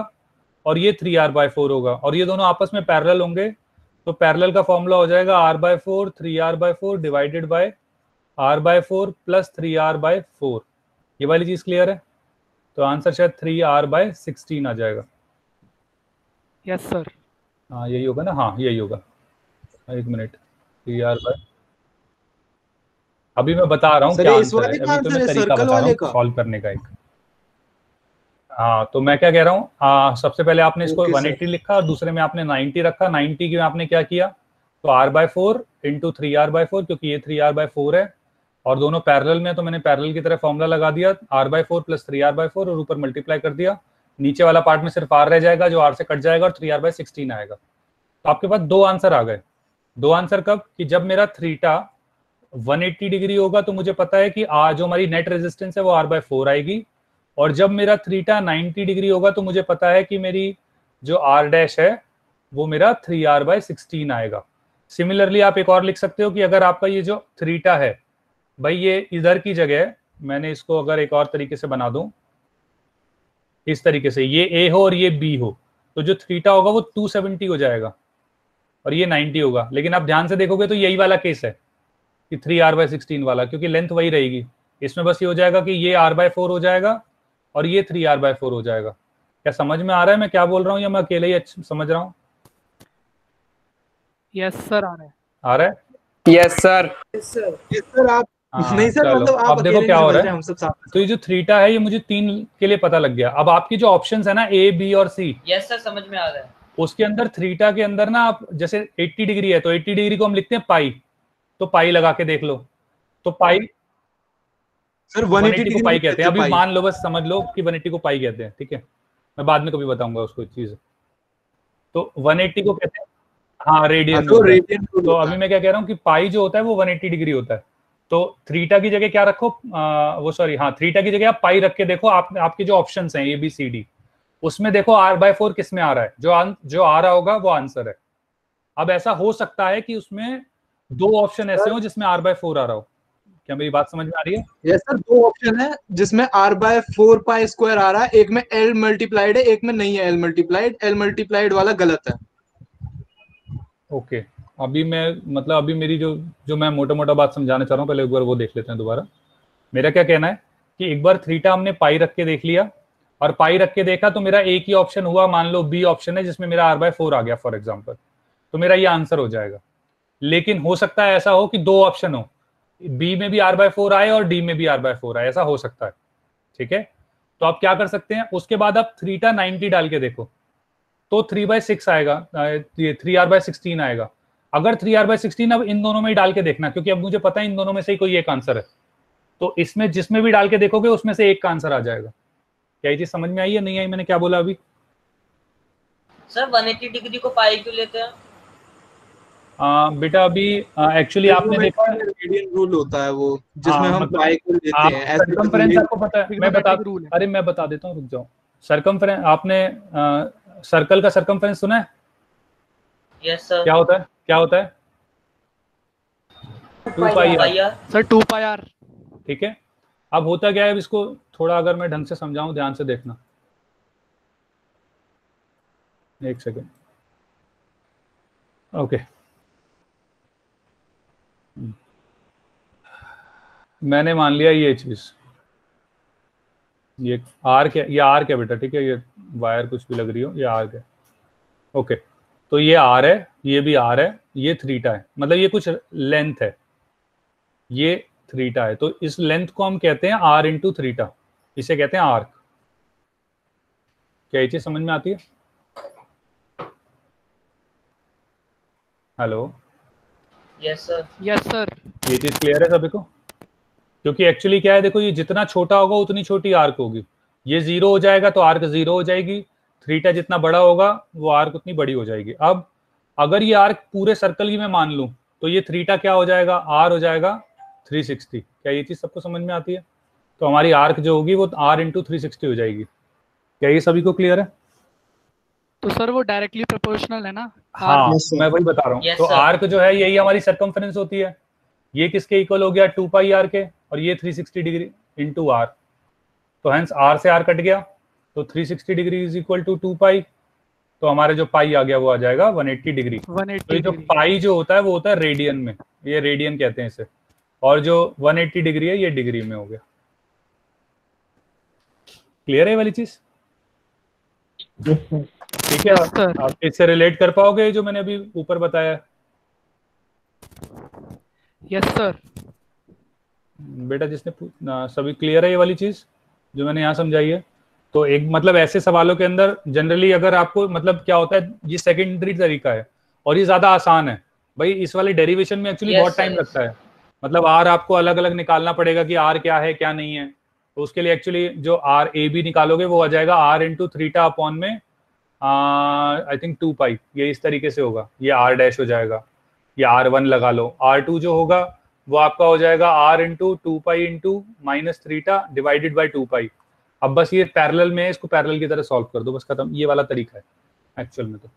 और ये 3R/4 होगा, और ये दोनों आपस में पैरेलल होंगे, तो पैरेलल का फॉर्मूला हो जाएगा R/4 3R/4 divided by R/4 plus 3R/4। ये वाली चीज क्लियर है? तो आंसर शायद 3R/16 आ जाएगा। Yes sir. हाँ यही होगा ना? हाँ यही होगा। एक मिनट, 3R/, अभी मैं बता रहा हूँ क्या आंसर है, अभी तो मैं तरीका बता रहा हूँ सॉल्व करने का एक। हाँ तो मैं क्या कह रहा हूँ, सबसे पहले आपने इसको 180 लिखा और दूसरे में आपने 90 रखा। 90 की आपने क्या किया, तो R/4 इंटू 3R/4, क्योंकि ये 3R/4 है, और दोनों पैरेलल में है, तो मैंने पैरेलल की तरह फॉर्मूला लगा दिया r/4 + 3r/4 और ऊपर मल्टीप्लाई कर दिया। नीचे वाला पार्ट में सिर्फ r रह जाएगा जो r से कट जाएगा और 3r/16 आएगा। तो आपके पास दो आंसर आ गए। दो आंसर कब? कि जब मेरा थीटा 180 डिग्री होगा तो मुझे पता है कि जो हमारी नेट रेजिस्टेंस है वो r/4 आएगी, और जब मेरा थीटा 90 डिग्री होगा तो मुझे पता है कि मेरी जो r' है वो मेरा 3r/16 आएगा। सिमिलरली आप एक और लिख सकते हो कि अगर आपका ये जो थीटा है भाई ये इधर की जगह, मैंने इसको अगर एक और तरीके से बना दूं, इस तरीके से ये a हो और ये b हो, तो जो थीटा होगा वो 270 हो जाएगा और ये 90 होगा। लेकिन आप ध्यान से देखोगे तो यही वाला केस है कि 3r/16 वाला, क्योंकि लेंथ वही रहेगी। इसमें बस ये हो जाएगा कि ये r/4 हो जाएगा और ये 3r/4 हो जाएगा। क्या समझ में आ रहा है मैं क्या बोल रहा हूँ, या मैं अकेले ही समझ रहा हूँ? यस सर, आ रहा है? Yes sir. सर आप नहीं सर, चलो, मतलब आप अब देखो क्या हो रहा है। हम सब साथ। तो ये जो थीटा है ये मुझे 3 के लिए पता लग गया। अब आपकी जो ऑप्शंस है ना A, B और C, यस सर समझ में आ रहा है। उसके अंदर थीटा के अंदर ना आप जैसे 80 डिग्री है तो 80 डिग्री को हम लिखते हैं पाई, तो पाई लगा के देख लो। तो पाई सर 180 को पाई कहते हैं। अभी मान लो, बस समझ लो कि 180 को पाई कहते हैं, ठीक है? मैं बाद में कभी बताऊंगा उसको चीज। तो 180 को कहते हैं, हाँ, रेडियन। तो अभी मैं क्या कह रहा हूँ कि पाई जो होता है वो 180 डिग्री होता है। तो थीटा की जगह क्या रखो, थीटा की जगह आप पाई रख के देखो। आपके जो ऑप्शंस हैं ABCD, उसमें देखो r/4 किस में आ रहा है, जो आ रहा होगा वो आंसर है। अब ऐसा हो सकता है कि उसमें दो ऑप्शन ऐसे हो जिसमें r/4 आ रहा हो। क्या मेरी बात समझ में आ रही है? यस सर, दो ऑप्शन है जिसमें r/4 पाई स्क्वायर आ रहा है, एक में l मल्टीप्लाइड है, एक में नहीं है l मल्टीप्लाइड। l मल्टीप्लाइड वाला गलत है। ओके, अभी मेरी जो मैं मोटा मोटा बात समझाना चाह रहा हूँ, पहले एक बार वो देख लेते हैं दोबारा। मेरा क्या कहना है कि एक बार थीटा हमने पाई रख के देख लिया, और पाई रख के देखा तो मेरा एक ही ऑप्शन हुआ, मान लो B ऑप्शन है जिसमें मेरा r/4 आ गया फॉर एग्जांपल, तो मेरा ये आंसर हो जाएगा। लेकिन हो सकता है ऐसा हो कि दो ऑप्शन हो, B में भी r/4 आए और D में भी r/4 आए, ऐसा हो सकता है, ठीक है? तो आप क्या कर सकते हैं, उसके बाद आप थीटा 90 डाल के देखो तो 3/6 आएगा, ये 3r/16 आएगा। अगर 3r/16 अब इन दोनों में ही डाल के देखना, क्योंकि अब मुझे पता है इन दोनों में से ही कोई एक आंसर है, तो इसमें जिसमें भी डाल के देखोगे उसमें से एक का आंसर आ जाएगा। क्या ये चीज समझ में आई या नहीं आई? मैंने क्या बोला अभी? सर 180 डिग्री को पाई क्यों लेते हैं? बेटा अभी एक्चुअली आपने देखा रेडियन रूल होता है वो, जिसमें हम पाई को लेते हैं। सर्कमफरेंस आपको पता है? मैं बता देता हूँ, रुक जाओ। सर्कमफरेंस, आपने सर्कल का सर्कमफरेंस सुना है? Yes sir. क्या होता है? 2πr sir 2πr। ठीक है, अब होता क्या है, इसको थोड़ा अगर मैं ढंग से समझाऊं, ध्यान से देखना, एक सेकेंड। ओके, मैंने मान लिया ये चीज, ये आर क्या बेटा, ठीक है? ये वायर कुछ भी लग रही हो, ये आर है। ओके, तो ये आर है, ये भी आर है, ये थीटा है, मतलब ये कुछ लेंथ है, ये थीटा है। तो इस लेंथ को हम कहते हैं r इंटू थीटा, इसे कहते हैं आर्क। क्या ये चीज समझ में आती है? Hello? Yes sir. Yes sir. ये चीज क्लियर है सभी को? क्योंकि एक्चुअली क्या है, देखो ये जितना छोटा होगा उतनी छोटी आर्क होगी। ये 0 हो जाएगा तो आर्क 0 हो जाएगी, थीटा जितना बड़ा होगा वो आर्क उतनी बड़ी हो जाएगी। अब अगर ये आर्क पूरे सर्कल की मैं मान लूं तो ये थीटा क्या हो जाएगा, r हो जाएगा 360। क्या ये चीज सबको समझ में आती है? तो हमारी आर्क जो होगी वो r इंटू 360 हो जाएगी। क्या ये सभी को क्लियर है? तो सर वो डायरेक्टली प्रोपोर्शनल है ना? हाँ, मैं वही बता रहा हूँ। तो आर्क जो है यही हमारी सर्कमफरेंस होती है। ये किसके इक्वल हो गया, 2πr के, और ये 360 डिग्री इंटू r। तो हेंस r से r कट गया, तो 360 डिग्री इज इक्वल टू 2π। तो हमारे जो पाई आ गया वो आ जाएगा 180 डिग्री। तो ये जो पाई जो होता है वो होता है रेडियन में, ये रेडियन कहते हैं इसे, और जो 180 डिग्री है ये डिग्री में हो गया। क्लियर है वाली चीज? ठीक है, आप इससे रिलेट कर पाओगे जो मैंने अभी ऊपर बताया? Yes sir. बेटा जिसने सभी क्लियर है ये वाली चीज जो मैंने यहाँ समझाई है? तो एक मतलब ऐसे सवालों के अंदर जनरली अगर आपको मतलब क्या होता है, ये सेकेंडरी तरीका है और ये ज्यादा आसान है भाई। इस वाले डेरिवेशन में एक्चुअली बहुत टाइम लगता है, मतलब आर आपको अलग अलग निकालना पड़ेगा कि आर क्या है क्या नहीं है। तो उसके लिए एक्चुअली जो आर ए बी निकालोगे वो आ जाएगा आर इंटू थीटा अपॉन में आई थिंक 2 पाई, ये इस तरीके से होगा, ये आर डैश हो जाएगा, ये R1 लगा लो। R2 जो होगा वो आपका हो जाएगा R into 2 pi into minus theta divided by 2 पाई। अब बस ये पैरेलल में है, इसको पैरेलल की तरह सॉल्व कर दो, बस खत्म। ये वाला तरीका है एक्चुअल में तो,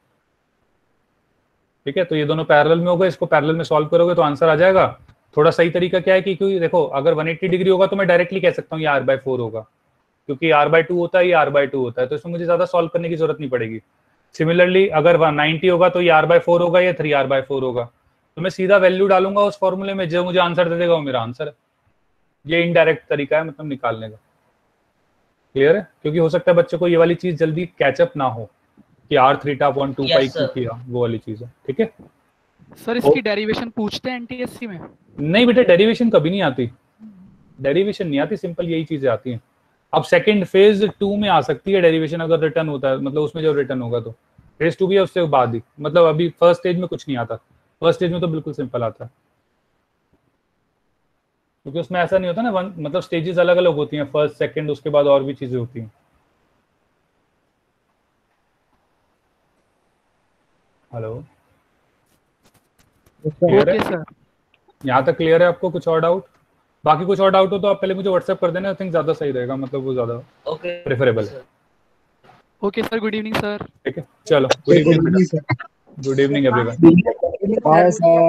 ठीक है। तो ये दोनों पैरेलल में होगा, इसको पैरेलल में सॉल्व करोगे तो आंसर आ जाएगा। थोड़ा सही तरीका क्या है कि क्योंकि देखो अगर 180 डिग्री होगा तो मैं डायरेक्टली कह सकता हूँ ये R/4 होगा, क्योंकि R/2 होता है, ये R/2 होता है, तो इसमें मुझे ज्यादा सॉल्व करने की जरूरत नहीं पड़ेगी। सिमिलरली अगर 190 होगा तो ये R/4 होगा, ये 3R/4 होगा, तो मैं सीधा वैल्यू डालूंगा उस फॉर्मूले में, जो मुझे आंसर दे देगा वो मेरा आंसर है। ये इनडायरेक्ट तरीका है मतलब निकालने का। क्लियर है? क्योंकि हो सकता है बच्चे को ये वाली चीज जल्दी कैचअप ना हो कि R थीटा अपॉन 2 पाई क्यों किया, वो वाली चीज है, ठीक है। सर इसकी डेरिवेशन पूछते हैं एनटीएससी में? नहीं बेटा, डेरिवेशन कभी नहीं आती, डेरिवेशन नहीं आती, सिंपल यही चीजें आती हैं। अब सेकंड फेज 2 में आ सकती है डेरिवेशन, अगर रिटर्न होता है, मतलब उसमें जब रिटर्न होगा तो फेज 2 भी है उससे बाद ही, मतलब अभी फर्स्ट स्टेज में कुछ नहीं आता, फर्स्ट स्टेज में तो बिल्कुल सिंपल आता है, क्योंकि उसमें ऐसा नहीं होता ना, मतलब स्टेजेस अलग अलग होती हैं, फर्स्ट सेकंड उसके बाद और भी चीजें होती हैं। हेलो, क्लियर है सर? यहाँ तक क्लियर है आपको? कुछ और डाउट? बाकी कुछ और डाउट हो तो आप पहले मुझे व्हाट्सएप कर देना, आई थिंक ज्यादा सही रहेगा, मतलब वो ज्यादा प्रेफरेबल है। Okay sir, good evening sir. ठीक है, चलो good evening, good evening everyone. Bye sir.